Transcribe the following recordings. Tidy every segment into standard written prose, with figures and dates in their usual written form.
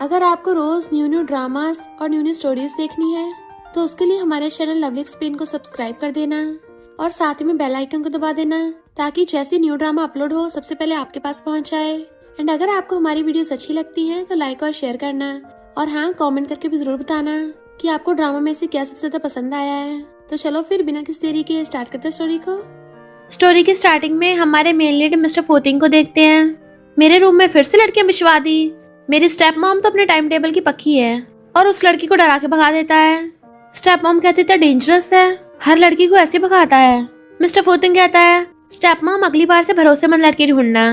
अगर आपको रोज new new dramas और न्यू न्यू स्टोरीज देखनी है तो उसके लिए हमारे चैनल लवली एक्सप्लेन को सब्सक्राइब कर देना और साथ ही में बेल आइकन को दबा देना ताकि जैसे न्यू ड्रामा अपलोड हो सबसे पहले आपके पास पहुंच जाए। एंड अगर आपको हमारी वीडियोस अच्छी लगती हैं तो लाइक और शेयर करना और हाँ, कमेंट करके भी जरूर बताना कि आपको ड्रामा में से क्या सबसे ज्यादा पसंद आया है। तो चलो फिर बिना किसी देरी के स्टार्ट करते हैं स्टोरी को। स्टोरी की स्टार्टिंग में हमारे मेन लीड मिस्टर फोतिंग को देखते हैं। मेरे रूम में फिर से लड़कियां बिछवा दी। मेरी स्टेप मॉम तो अपने टाइम टेबल की पक्की है और उस लड़की को डरा के भगा देता है। स्टेप मॉम कहती है डेंजरस है, हर लड़की को ऐसे भगाता है। मिस्टर फोतिंग कहता है स्टेप मॉम अगली बार से भरोसेमंद लड़की ढूंढना।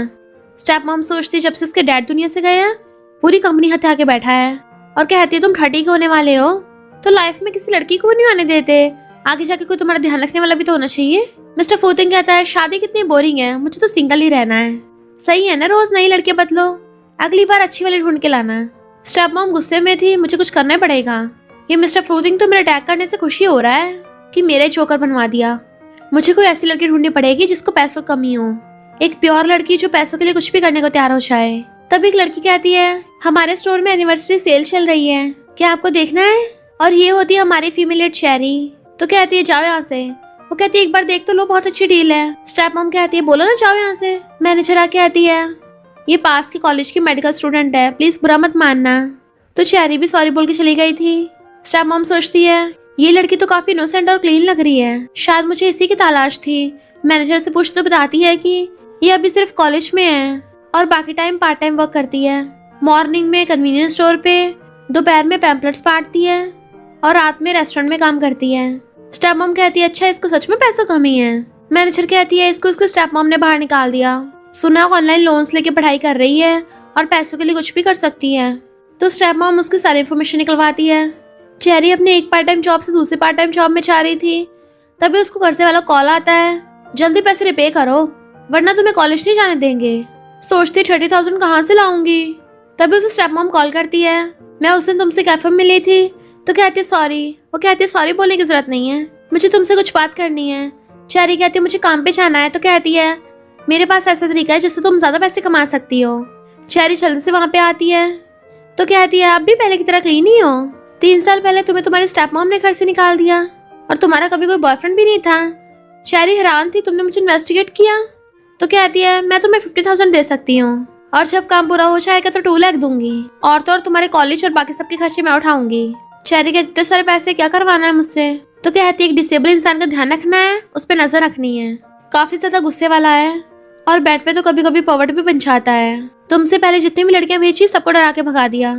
स्टेप मॉम सोचती जब से इसके डैड दुनिया से गए हैं पूरी कंपनी हथिया के बैठा है और कहती है तुम 30 के होने वाले हो तो लाइफ में किसी लड़की को नहीं आने देते, आगे जाके कोई तुम्हारा ध्यान रखने वाला भी तो होना चाहिए। मिस्टर फोतिंग कहता है शादी कितनी बोरिंग है, मुझे तो सिंगल ही रहना है। सही है ना, रोज नई लड़कियां बदलो, अगली बार अच्छी वाली ढूंढ के लाना। स्टेप मॉम गुस्से में थी, मुझे कुछ करना पड़ेगा। ये मिस्टर फोतिंग तो मेरा अटैक करने से खुशी हो रहा है कि मेरे जोकर बनवा दिया। मुझे कोई ऐसी लड़की ढूंढनी पड़ेगी जिसको पैसों की कमी हो, एक प्योर लड़की जो पैसों के लिए कुछ भी करने को तैयार हो जाए। तब एक लड़की कहती है हमारे स्टोर में एनिवर्सरी सेल चल रही है, क्या आपको देखना है? और ये होती है हमारी फीमेल लीड चेरी। तो कहती है जाओ यहाँ से। वो कहती है एक बार देख तो लो, बहुत अच्छी डील है। स्टेप मॉम कहती है बोलो ना जाओ यहाँ से। मैनेजर कहती है ये पास के कॉलेज की मेडिकल स्टूडेंट है, प्लीज बुरा मत मानना। तो चेरी भी सॉरी बोल के चली गई थी। स्टेप मॉम सोचती है ये लड़की तो काफी इनोसेंट और क्लीन लग रही है, शायद मुझे इसी की तलाश थी। मैनेजर से पूछ तो बताती है कि ये अभी सिर्फ कॉलेज में है और बाकी टाइम पार्ट टाइम वर्क करती है। मॉर्निंग में कन्वीनियंस स्टोर पे, दोपहर में पैम्पलेट्स बांटती है और रात में रेस्टोरेंट में काम करती है। स्टेप मॉम कहती है अच्छा, इसको सच में पैसों कमी है। मैनेजर कहती है इसको इसके स्टेप मॉम ने बाहर निकाल दिया, सुना ऑनलाइन लोन्स लेके पढ़ाई कर रही है और पैसों के लिए कुछ भी कर सकती है। तो स्टेप मॉम उसकी सारी इन्फॉर्मेशन निकलवाती है। चेरी अपने एक पार्ट टाइम जॉब से दूसरे पार्ट टाइम जॉब में जा रही थी, तभी उसको घर से वाला कॉल आता है जल्दी पैसे रिपे करो वरना तुम्हें कॉलेज नहीं जाने देंगे। सोचती 30,000 कहाँ से लाऊंगी। तभी उसे स्टेप मॉम कॉल करती है मैं उस दिन तुमसे कैफे में मिली थी। तो कहती है सॉरी। वो कहती है सॉरी बोलने की जरूरत नहीं है, मुझे तुमसे कुछ बात करनी है। चेरी कहती है मुझे काम पे जाना है। तो कहती है मेरे पास ऐसा तरीका है जिससे तुम ज्यादा पैसे कमा सकती हो। चेरी जल्दी से वहाँ पे आती है। तो कहती है आप भी पहले की तरह क्लीन ही हो, 3 साल पहले तुम्हें तुम्हारे स्टेप मॉम ने घर से निकाल दिया और तुम्हारा कभी कोई बॉयफ्रेंड भी नहीं था। चेरी हैरान थी, तुमने मुझे इन्वेस्टिगेट किया। तो कहती है मैं तुम्हें 50,000 दे सकती हूँ और जब काम पूरा हो जाएगा तो 2 लाख दूंगी और तो और तुम्हारे कॉलेज और बाकी सबके खर्चे मैं उठाऊंगी। चेरी कहती इतने सारे पैसे क्या करवाना है मुझसे। तो कहती है एक डिसेबल इंसान का ध्यान रखना है, उस पर नजर रखनी है, काफी ज्यादा गुस्से वाला है और बेड पे तो कभी कभी पवट भी बन जाता है। तुमसे पहले जितनी भी लड़कियां भेजी सबको डरा के भगा दिया।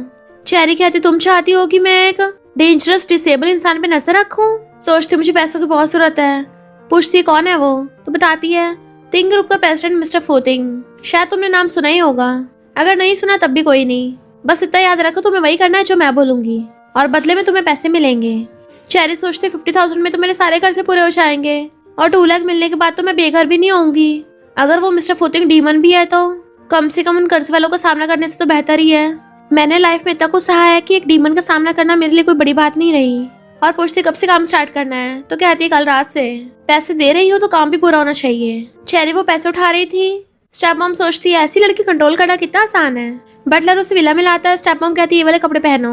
चेरी कहती तुम चाहती हो कि मैं एक डेंजरस डिसेबल इंसान पे नजर रखूं? सोचती मुझे पैसों की बहुत जरूरत है। पूछती कौन है वो? तो बताती है थिंक ग्रुप का प्रेसिडेंट मिस्टर फोतिंग, शायद तुमने नाम सुना ही होगा, अगर नहीं सुना तब भी कोई नहीं, बस इतना याद रखो तुम्हें वही करना है जो मैं बोलूंगी और बदले में तुम्हें पैसे मिलेंगे। चेरी सोचते 50,000 में तो मेरे सारे कर्जे पूरे हो जाएंगे और 2 लाख मिलने के बाद तो मैं बेघर भी नहीं होंगी। अगर वो मिस्टर फोतिंग डीमन भी है तो कम से कम उन कर्ज वालों का सामना करने से तो बेहतर ही है। मैंने लाइफ में इतना कुछ सहा है कि एक डीमन का सामना करना मेरे लिए कोई बड़ी बात नहीं रही। और पूछती कब से काम स्टार्ट करना है। तो कहती है कल रात से। पैसे दे रही हो तो काम भी पूरा होना चाहिए। चेरी वो पैसे उठा रही थी। स्टेप मॉम सोचती है ऐसी लड़की कंट्रोल करना कितना आसान है। बटलर उसे विला में लाता है। स्टेप मॉम कहती है ये वाले कपड़े पहनो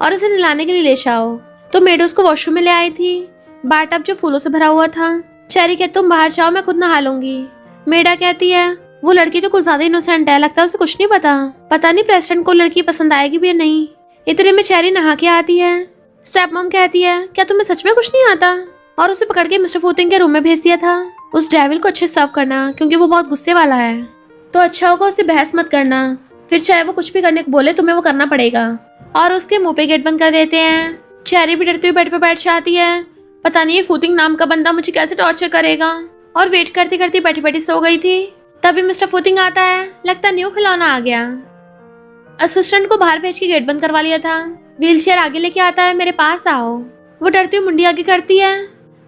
और उसे नहलाने के लिए ले जाओ। तो मेड उसको वॉशरूम में ले आई थी, बाथटब जो फूलों से भरा हुआ था। चेरी कहती तुम बाहर जाओ, मैं खुद नहा लूंगी। मेडा कहती है वो लड़की तो कुछ ज्यादा इनोसेंट है, लगता है उसे कुछ नहीं पता नहीं प्रेसिडेंट को लड़की पसंद आएगी भी या नहीं। इतने में चेरी नहा के आती है। स्टेप मॉम कहती है क्या तुम्हें सच में कुछ नहीं आता? और उसे पकड़ के मिस्टर फोतिंग के रूम में भेज दिया था उस डेविल को अच्छे सर्व करना, क्योंकि वो बहुत गुस्से वाला है। तो अच्छा होगा उससे बहस मत करना, फिर चाहे वो कुछ भी करने को बोले तुम्हें वो करना पड़ेगा। और उसके मुंह पे गेट बंद कर देते हैं। चेरी भी डरती हुई बेड पे बैठ जाती है, पता नहीं ये फोतिंग नाम का बंदा मुझे कैसे टॉर्चर करेगा। और वेट करते करते बैठी बैठी सो गई थी। तभी मिस्टर फोतिंग आता है, लगता न्यू खिलौना आ गया। असिस्टेंट को बाहर भेज के गेट बंद करवा लिया था। व्हीलचेयर आगे लेके आता है, मेरे पास आओ। वो डरती हुई मुंडी आगे करती है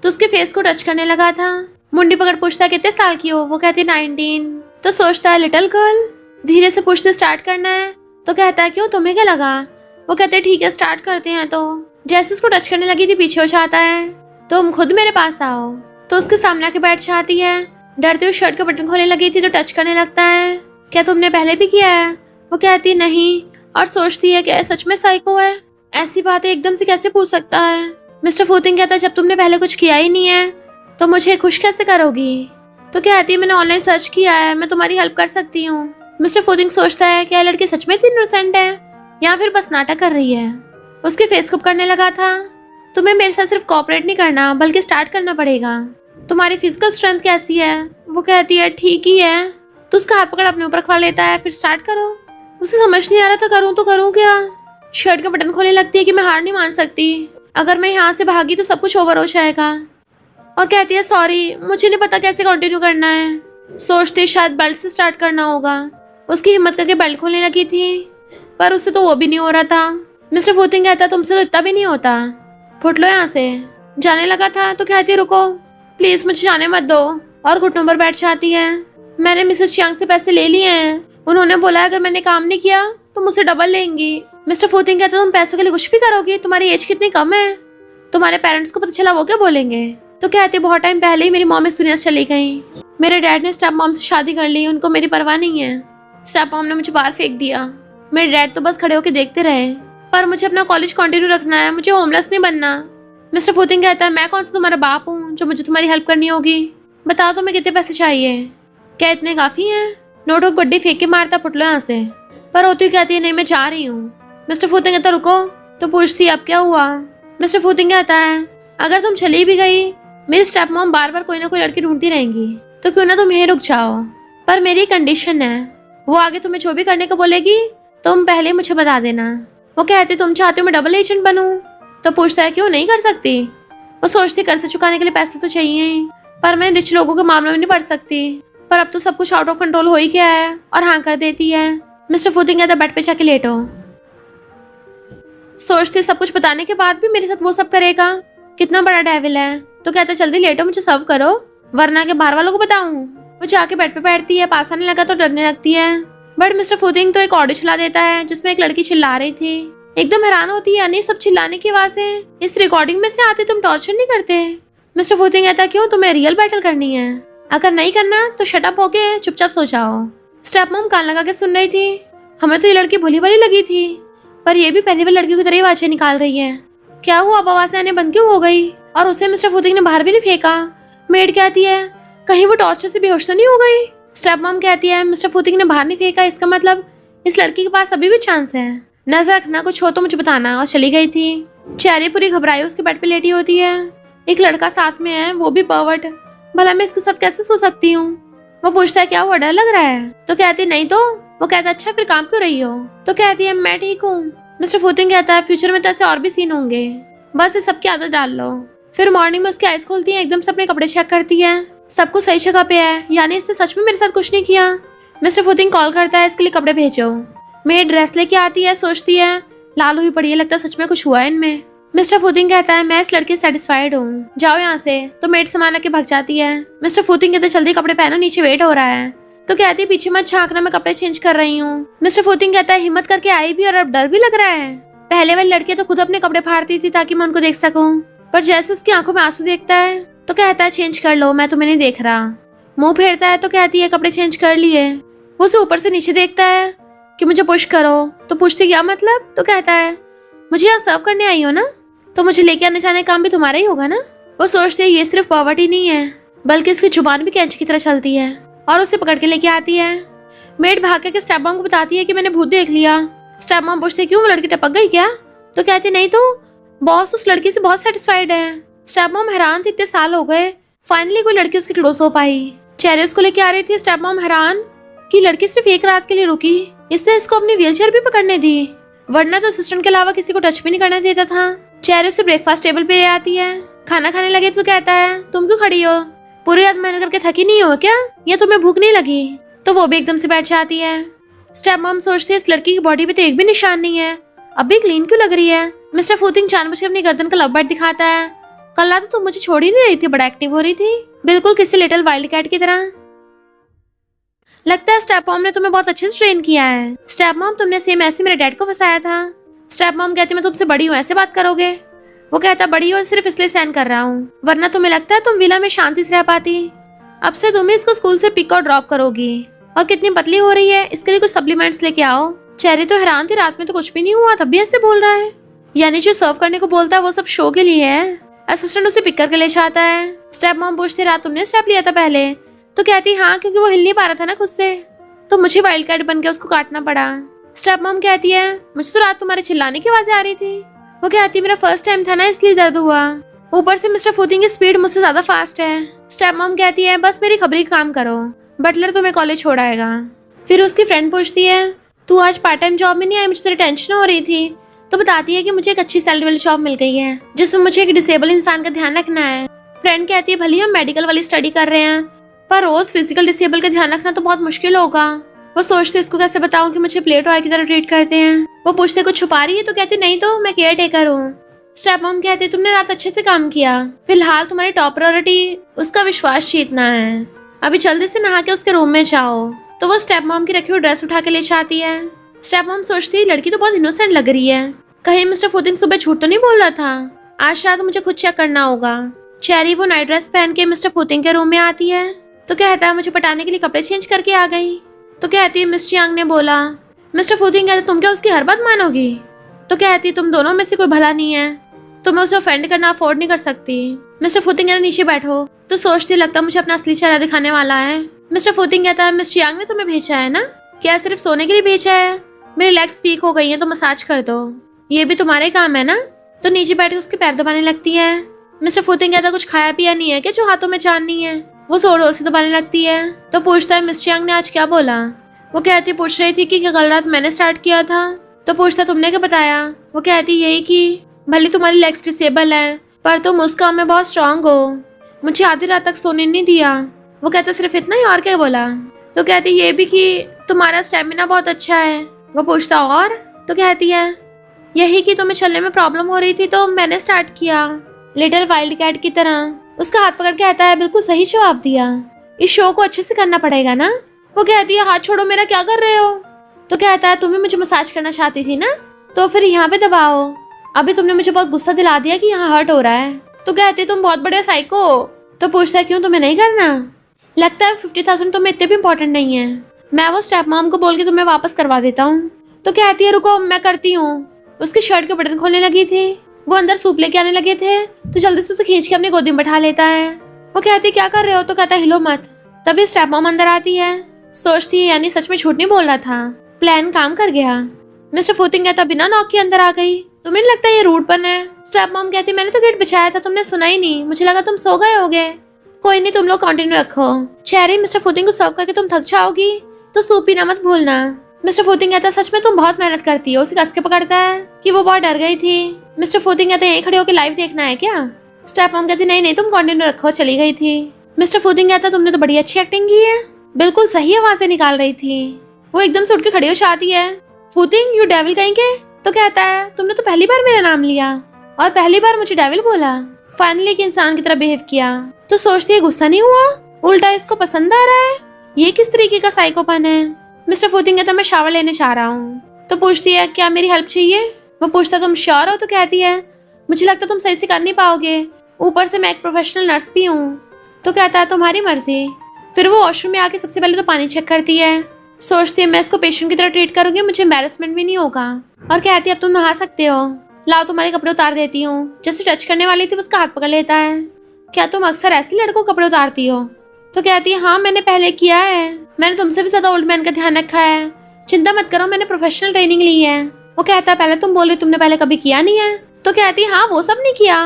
तो उसके फेस को टच करने लगा था। मुंडी पकड़ पूछता है कितने साल की हो? वो कहती है 19। तो सोचता है लिटिल गर्ल। धीरे से पूछते स्टार्ट करना है। तो कहता है क्यों, तुम्हें क्या लगा? वो कहते हैं ठीक है स्टार्ट करते हैं। तो जैसे उसको टच करने लगी थी पीछे हो जाता है, तुम खुद मेरे पास आओ। तो उसके सामने आके बैठ जाती है। डरते हुए शर्ट का बटन खोलने लगी थी तो टच करने लगता है। क्या तुमने पहले भी किया है? वो कहती नहीं, और सोचती है कि यह सच में साइको है, ऐसी बातें एकदम से कैसे पूछ सकता है। मिस्टर फूतिंग कहता है जब तुमने पहले कुछ किया ही नहीं है तो मुझे खुश कैसे करोगी। तो कहती है मैंने ऑनलाइन सर्च किया है, मैं तुम्हारी हेल्प कर सकती हूँ। मिस्टर फूतिंग सोचता है कि यह लड़की सच में इतनी इनोसेंट है या फिर बस नाटक कर रही है। उसके फेस कुप करने लगा था। तुम्हें मेरे साथ सिर्फ कोऑपरेट नहीं करना बल्कि स्टार्ट करना पड़ेगा। तुम्हारी फिजिकल स्ट्रेंथ कैसी है। वो कहती है ठीक ही है। तो उसका हाथ पकड़ अपने ऊपर खा लेता है, फिर स्टार्ट करो। उसे समझ नहीं आ रहा था करूँ तो करूँ क्या। शर्ट का बटन खोलने लगती है कि मैं हार नहीं मान सकती, अगर मैं यहाँ से भागी तो सब कुछ ओवर हो जाएगा। और कहती है सॉरी मुझे नहीं पता कैसे कंटिन्यू करना है। सोचती शायद बेल्ट से स्टार्ट करना होगा। उसकी हिम्मत करके बेल्ट खोलने लगी थी पर उससे तो वो भी नहीं हो रहा था। मिस्टर फूतिंग कहता तुमसे तो इतना भी नहीं होता, फुट लो यहाँ से। जाने लगा था तो कहती रुको प्लीज मुझे जाने मत दो, और घुटनों पर बैठ जाती है। मैंने मिसेस चियांग से पैसे ले लिए हैं, उन्होंने बोला अगर मैंने काम नहीं किया तो मुझसे डबल लेंगी। मिस्टर फूतिंग कहता तुम पैसों के लिए कुछ भी करोगी, तुम्हारी एज कितनी कम है, तुम्हारे पेरेंट्स को पता चला वो क्या बोलेंगे। तो कहते बहुत टाइम पहले ही मेरी मॉम इस दुनिया से चली गई। मेरे डैड ने स्टेप मॉम से शादी कर ली, उनको मेरी परवाह नहीं है। स्टेप मॉम ने मुझे बाहर फेंक दिया। मेरे डैड तो बस खड़े होकर देखते रहे, पर मुझे अपना कॉलेज कंटिन्यू रखना है, मुझे होमलेस नहीं बनना। मिस्टर फूतिंग कहता है मैं कौन सा तुम्हारा बाप हूँ जो मुझे तुम्हारी हेल्प करनी होगी। बताओ तुम्हें कितने पैसे चाहिए। क्या इतने काफी हैं। नोटों को गड्डी फेंक के मारता फुटलो यहाँ से। पर होती हुई कहती है नहीं मैं जा रही हूँ। मिस्टर फूतिंग कहता रुको। तो पूछती अब क्या हुआ। मिस्टर फूतिंग कहता है अगर तुम चली भी गई मेरी स्टेप मॉम बार बार कोई ना कोई लड़की ढूंढती रहेंगी, तो क्यों ना तुम यहीं रुक जाओ। पर मेरी कंडीशन है, वो आगे तुम्हें जो भी करने को बोलेगी तुम पहले मुझे बता देना। वो कहती तुम चाहते हो मैं डबल एजेंट बनूं। तो पूछता है क्यों नहीं कर सकती। वो सोचती कर्ज चुकाने के लिए पैसे तो चाहिए ही, पर मैं रिच लोगों के मामले में नहीं पड़ सकती। पर अब तो सब कुछ आउट ऑफ कंट्रोल हो ही गया है, और हाँ कर देती है। मिस्टर फूतिंग कहता बेड पे जाके लेटो। सोचती सब कुछ बताने के बाद भी मेरे साथ वो सब करेगा, कितना बड़ा डेविल है। तो कहता जल्दी लेटो मुझे सर्व करो वरना के बाहर वालों को बताऊं। वो जाके बेड पे बैठती है, पास आने लगा तो डरने लगती है। बट मिस्टर फूतिंग तो एक ऑडियो चला देता है जिसमें एक लड़की चिल्ला रही थी। एकदम हैरान होती है यानी सब चिल्लाने की आवाजें इस रिकॉर्डिंग में से आती, तुम टॉर्चर नहीं करते। मिस्टर फूतिंग कहता क्यों तुम्हें रियल बैटल करनी है, अगर नहीं करना तो शट अप होके चुपचाप सो जाओ। स्टेप मॉम कान लगा के सुन रही थी। हमें तो ये लड़की भोली वाली लगी थी, पर ये भी पहली बार लड़कियों की तरह आवाजें निकाल रही है। क्या हुआ अब आवाजें आने बंद क्यों हो गई। और उसे मिस्टर फूतिंग ने बाहर भी नहीं फेंका। मेड कहती है कहीं वो टॉर्चर से बेहोश तो नहीं हो गई। स्टेप मॉम कहती है मिस्टर फूतिंग ने बाहर नहीं फेंका, इसका मतलब इस लड़की के पास अभी भी चांस है। नजर रखना, कुछ हो तो मुझे बताना। और चली गई थी। चेहरे पूरी घबराई उसके बेड पे लेटी होती है। एक लड़का साथ में है, वो भी पर्वर्ट। भला मैं इसके साथ कैसे सो सकती हूँ। वो पूछता है क्या हुआ, डर लग रहा है। तो कहती नहीं तो। वो कहता अच्छा फिर काम क्यों रही हो। तो कहती है मैं ठीक हूँ। मिस्टर फूतिंग कहता है फ्यूचर में तो ऐसे और भी सीन होंगे, बस इस सब की आदत डाल लो। फिर मॉर्निंग में उसकी आइज खोलती है, एकदम से अपने कपड़े चेक करती है, सब कुछ सही जगह पे है, यानी इसने सच में मेरे साथ कुछ नहीं किया। मिस्टर फूतिंग कॉल करता है इसके लिए कपड़े भेजो। मेड ड्रेस लेके आती है, सोचती है लाल हुई पड़ी है, लगता है सच में कुछ हुआ है इनमें। मिस्टर फूतिंग कहता है मैं इस लड़की से सेटिस्फाइड हूँ, जाओ यहाँ से। तो मेड सामान के भाग जाती है। मिस्टर फूतिंग कहते जल्दी कपड़े पहनो, नीचे वेट हो रहा है। तो कहती है पीछे मत झांकना, मैं कपड़े चेंज कर रही हूँ। मिस्टर फूतिंग कहता है हिम्मत करके आई भी और अब डर भी लग रहा है। पहले वाली लड़की तो खुद अपने कपड़े फाड़ती थी ताकि मैं उनको देख सकूं, पर जैसे उसकी आंखों में आंसू देखता है तो कहता है चेंज कर लो, मैं तुम्हें नहीं देख रहा। मुंह फेरता है तो कहती है कपड़े चेंज कर लिए। वो उसे ऊपर से नीचे देखता है कि मुझे पुश करो। तो पूछती क्या मतलब। तो कहता है मुझे यहाँ सर्व करने आई हो ना, तो मुझे लेके आने जाने का काम भी तुम्हारा ही होगा ना। वो सोचती है ये सिर्फ पॉवर्टी नहीं है बल्कि इसकी जुबान भी कैंची की तरह चलती है, और उसे पकड़ के लेके आती है। मेड भाग के स्टेप मॉम को बताती है कि मैंने भूत देख लिया। स्टेप मॉम पूछती क्यों, वो लड़की टपक गई क्या। तो कहती नहीं तो बॉस उस लड़की से बहुत सेटिस्फाइड है। स्टेप मॉम हैरान थी, इतने साल हो गए फाइनली कोई लड़की उसके क्लोज हो पाई। चेहरे उसको लेके आ रही थी। स्टेप मॉम हैरान कि लड़की सिर्फ एक रात के लिए रुकी, इसने इसको अपनी व्हीलचेयर भी पकड़ने दी, वरना तो असिस्टेंट के अलावा किसी को टच भी नहीं करना देता था। चेहरे उसे ब्रेकफास्ट टेबल पे ले आती है, खाना खाने लगे तो कहता है तुम क्यों खड़ी हो, पूरी रात मेहनत करके थकी नहीं हो क्या, या तुम्हें भूख नहीं लगी। तो वो भी एकदम से बैठ जाती है। स्टेप मॉम सोचती है इस लड़की की बॉडी पे तो एक भी निशान नहीं है, अब भी क्लीन क्यों लग रही है। मिस्टर फूतिंग जानबूझ के अपनी गर्दन का लव बर्ड दिखाता है। कल रात तो तुम मुझे छोड़ ही नहीं रही थी, बड़ा एक्टिव हो रही थी, बिल्कुल किसी लिटिल वाइल्ड कैट की तरह। लगता है स्टेप मॉम ने तुम्हें बहुत अच्छे से ट्रेन किया है। स्टेप मॉम तुमने सेम ऐसे मेरे डैड को फंसाया था। स्टेप मॉम कहती मैं तुमसे बड़ी हूँ, ऐसे बात करोगे। वो कहता बड़ी हो सिर्फ इसलिए सहन कर रहा हूँ, वरना तुम्हें लगता है तुम विला में शांति से रह पाती। अब से तुम इसको स्कूल से पिक और ड्रॉप करोगी। और कितनी पतली हो रही है, इसके लिए कुछ सप्लीमेंट्स लेके आओ। चेरी तो हैरान थी, रात में तो कुछ भी नहीं हुआ, तब भी ऐसे बोल रहा है। यानी जो सर्व करने को बोलता है वो सब शो के लिए है। असिस्टेंट उसे पिक करके ले आता है। स्टेप मॉम पूछती, रात तुमने स्टेप लिया था पहले? तो कहती हाँ, क्योंकि वो हिल नहीं पा रहा था ना खुद से, तो मुझे वाइल्ड कैट बन के उसको काटना पड़ा। स्टेप मॉम कहती है, मुझे तो रात तुम्हारे चिल्लाने की आवाजें आ रही थी। वो कहती, मेरा फर्स्ट टाइम था ना इसलिए दर्द हुआ, ऊपर से मिस्टर फूतिंग की स्पीड मुझसे ज्यादा फास्ट है। स्टेप मॉम कहती है, बस मेरी खबरी का काम करो, बटलर तुम्हें कॉलेज छोड़ आएगा। फिर उसकी फ्रेंड पूछती है, तू आज पार्ट टाइम जॉब में नहीं आई, मुझे तेरी टेंशन हो रही थी। तो बताती है कि मुझे एक अच्छी सैलरी वाली जॉब मिल गई है जिसमें मुझे एक डिसेबल इंसान का ध्यान रखना है। फ्रेंड कहती है, भले हम मेडिकल वाली स्टडी कर रहे हैं, पर रोज फिजिकल डिसेबल का ध्यान रखना तो बहुत मुश्किल होगा। वो सोचते इसको कैसे बताऊं कि मुझे प्ले टॉय की तरह ट्रीट करते हैं। वो पूछते कुछ छुपा रही है, तो कहती नहीं तो मैं केयर टेकर हूँ। स्टेप मॉम कहती है, तुमने रात अच्छे से काम किया, फिलहाल तुम्हारी टॉप प्रायोरिटी उसका विश्वास जीतना है। अभी जल्दी से नहा के उसके रूम में जाओ। तो वो स्टेप मॉम की रखी हुई ड्रेस उठा के ले आती है। स्टेप मॉम सोचती है, लड़की तो बहुत इनोसेंट लग रही है, कहीं मिस्टर फूतिंग सुबह झूठ तो नहीं बोल रहा था। आज रात मुझे खुद चेक करना होगा। चेरी वो नाइट ड्रेस पहन के मिस्टर फूतिंग के रूम में आती है, तो कहता है, मुझे पटाने के लिए कपड़े चेंज करके आ गई। तो कहती है, मिस चियांग ने बोला। मिस्टर फूतिंग कहते, तुम क्या उसकी हर बात मानोगी? तो कहती, तुम दोनों में से कोई भला नहीं है, तो मैं उसे ऑफेंड करना अफोर्ड नहीं कर सकती। मिस्टर फूतिंग कहते, नीचे बैठो। तो सोचती, लगता मुझे अपना असली चेहरा दिखाने वाला है। मिस्टर फूतिंग कहता है, मिस चियांग ने तुम्हें भेजा है ना? क्या सिर्फ सोने के लिए भेजा है? मेरी लेग्स वीक हो गई हैं तो मसाज कर दो, ये भी तुम्हारे काम है ना? तो नीचे बैठ के उसके पैर दबाने लगती है। मिस्टर फूतिंग कहता, कुछ खाया पिया नहीं है क्या जो हाथों में जाननी है? वो जोर जोर से दबाने लगती है। तो पूछता है, मिस चियांग ने आज क्या बोला? वो कहती, पूछ रही थी कि कल रात मैंने स्टार्ट किया था। तो पूछता, तुमने क्या बताया? वो कहती, यही कि भले तुम्हारी लेग्स डिसेबल है, पर तुम उस काम में बहुत स्ट्रांग हो, मुझे आधी रात तक सोने नहीं दिया। वो कहता, सिर्फ इतना ही, और क्या बोला? तो कहती, ये भी कि तुम्हारा स्टेमिना बहुत अच्छा है। वो पूछता, और? तो कहती है, यही कि तुम्हें चलने में प्रॉब्लम हो रही थी तो मैंने स्टार्ट किया, लिटिल वाइल्ड कैट की तरह। उसका हाथ पकड़ के कहता है, बिल्कुल सही जवाब दिया, इस शो को अच्छे से करना पड़ेगा ना? वो कहती है, हाथ छोड़ो मेरा, क्या कर रहे हो? तो कहता है, तुम्हें मुझे मसाज करना चाहती थी ना, तो फिर यहाँ पे दबाओ। अभी तुमने मुझे बहुत गुस्सा दिला दिया कि यहाँ हर्ट हो रहा है। तो कहती है, तुम बहुत बड़े साइको हो। तो पूछता है, क्यों, तुम्हें नहीं करना? लगता है 50,000 तुम्हें इतने भी इम्पोर्टेंट नहीं है, मैं वो स्टेप मॉम को बोल के तुम्हें वापस करवा देता हूँ। तो कहती है, रुको मैं करती हूँ। उसके शर्ट के बटन खोलने लगी थी, वो अंदर सूप लेके आने लगे थे, तो जल्दी से उसे खींच के अपनी गोदी में बैठा लेता है। वो कहती, क्या कर रहे हो? तो कहता, हिलो मत। तभी स्टेप मॉम अंदर आती है। सोचती है, यानी सच में झूठ नहीं बोल रहा था, प्लान काम कर गया। मिस्टर फूतिंग कहता, बिना नॉक के अंदर आ गई, तुम्हें नहीं लगता ये रूडपन है? स्टेप मॉम कहती, मैंने तो गेट बिछाया था, तुमने सुना ही नहीं, मुझे लगा तुम सो गए होगे। कोई नहीं, तुम लोग कंटिन्यू रखो। चेरी, मिस्टर फूतिंग को सर्व करके तुम थक जाओगी तो सूप पीना मत भूलना। मिस्टर फूतिंग कहता, सच में तुम बहुत मेहनत करती हो। उसे कस के पकड़ता है कि वो बहुत डर गई थी। मिस्टर फूतिंग कहते, यहीं खड़े होकर लाइव देखना है क्या? स्टेप मॉम कहती, नहीं नहीं, तुम कंटिन्यू रखो, चली गई थी। मिस्टर फूतिंग कहता, तुमने तो बड़ी अच्छी एक्टिंग की है, बिल्कुल सही आवाजें निकाल रही थी। वो एकदम से उठ के खड़ी हो जाती है। फूतिंग, यू डेविल कहीं के? तो कहता है, तुमने तो पहली बार मेरा नाम लिया और पहली बार मुझे डेविल बोला, फाइनली एक इंसान की तरह बिहेव किया। तो सोचती है, गुस्सा नहीं हुआ, उल्टा इसको पसंद आ रहा है, ये किस तरीके का साइकोपन है? मिस्टर फूतिंग कहता, मैं शावर लेने जा रहा हूँ। तो पूछती है, क्या मेरी हेल्प चाहिए? वो पूछता, तुम श्योर हो? तो कहती है, मुझे लगता तुम सही से कर नहीं पाओगे, ऊपर से मैं एक प्रोफेशनल नर्स भी हूँ। तो कहता है, तुम्हारी मर्जी। फिर वो वॉशरूम में आके सबसे पहले तो पानी चेक करती है। सोचती है, मैं इसको पेशेंट की तरह ट्रीट करूंगी, मुझे एम्बैरेसमेंट भी नहीं होगा। और कहती है, अब तुम नहा सकते हो, लाओ तुम्हारे कपड़े उतार देती हूँ। जैसे टच करने वाली थी उसका हाथ पकड़ लेता है। क्या तुम अक्सर ऐसे लड़कों को कपड़े उतारती हो? तो कहती है, हाँ मैंने पहले किया है, मैंने तुमसे भी ज्यादा ओल्ड मैन का ध्यान रखा है, चिंता मत करो, मैंने प्रोफेशनल ट्रेनिंग ली है। वो कहता है, पहले तुम बोल रही तुमने पहले कभी किया नहीं है? तो कहती है, हाँ वो सब नहीं किया,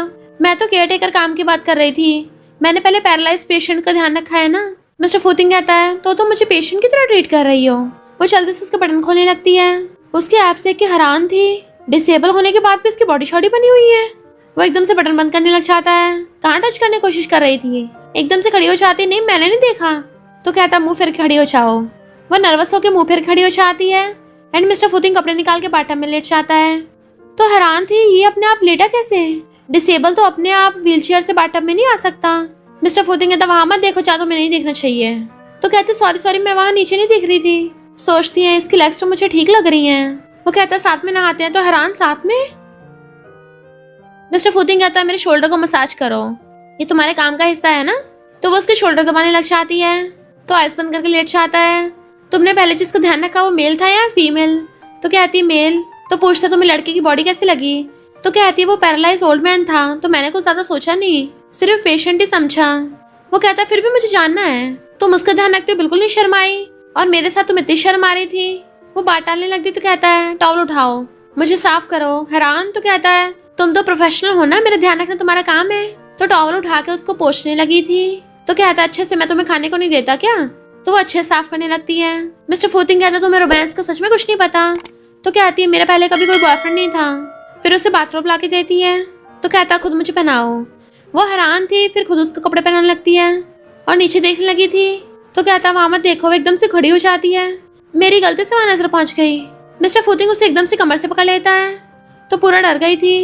मैं तो केयर टेकर काम की बात कर रही थी, मैंने पहले पैरालाइज पेशेंट का ध्यान रखा है ना। मिस्टर फूतिंग कहता है, तो तुम मुझे पेशेंट की तरह ट्रीट कर रही हो। वो जल्दी से उसके बटन खोलने लगती है। उसकी एब्स देख के हैरान थी, डिसेबल होने के बाद भी इसकी बॉडी शॉडी बनी हुई है। वो एकदम से बटन बंद करने लग जाता है। कहाँ टच करने की कोशिश कर रही थी, एकदम से खड़ी हो जाती, नहीं मैंने नहीं देखा। तो कहता, मुंह फिर खड़ी हो जाओ। वो नर्वस होकर मुंह फिर खड़ी हो जाती है एंड मिस्टर फूतिंग कपड़े निकाल के बाटम में लेट जाता है। तो हैरान थी, ये अपने आप लेटा कैसे? डिसेबल तो अपने आप व्हीलचेयर से बाटम में नहीं आ सकता। मिस्टर फूतिंग कहता, वहां मत देखो, चाहे तो मैं नहीं देखना चाहिए। तो कहते, सॉरी सॉरी, मैं वहां नीचे नहीं देख रही थी। सोचती है, इसकी लेग्स तो मुझे ठीक लग रही हैं। वो कहता, साथ में नहाते हैं। तो हैरान, साथ में? मिस्टर फूतिंग कहता, मेरे शोल्डर को मसाज करो, ये तुम्हारे काम का हिस्सा है ना। तो वो उसके शोल्डर दबाने लग जाती है। तो आइस बंद करके लेट जाता है। तुमने पहले जिसका ध्यान रखा वो मेल था या फीमेल? तो कहती है मेल। तो पूछता तुम्हें लड़के की बॉडी कैसी लगी? तो कहती है वो पैरालाइज ओल्ड मैन था, तो मैंने कुछ ज्यादा सोचा नहीं, सिर्फ पेशेंट ही समझा। वो कहता है फिर भी मुझे जानना है। तुम उसका ध्यान रखते हो बिल्कुल नहीं शर्माई, और मेरे साथ तुम इतनी शर्म आ रही थी। वो बात डालने लगती तो कहता है टॉवल उठाओ, मुझे साफ करो। हैरान तो कहता है तुम तो प्रोफेशनल हो ना, मेरा ध्यान रखना तुम्हारा काम है। तो टॉवल उठा के उसको पोंछने लगी थी। तो कहता है अच्छे से मैं तुम्हें खाने को नहीं देता क्या? तो वो अच्छे से साफ करने लगती है। मिस्टर फूतिंग कहता है तुम्हें रोमांस का सच में कुछ नहीं पता? तो कहती है मेरा पहले कभी कोई बॉयफ्रेंड नहीं था। फिर उसे बाथरोब ला के देती है। तो कहता खुद मुझे पहनाओ। वो हैरान थी, फिर खुद उसको कपड़े पहनाने लगती है और नीचे देखने लगी थी। तो कहता वहां मत देखो, वो एकदम से खड़ी हो जाती है। मेरी गलती से वहां नजर पहुंच गई। मिस्टर फूतिंग उसे एकदम से कमर से पकड़ लेता है, तो पूरा डर गई थी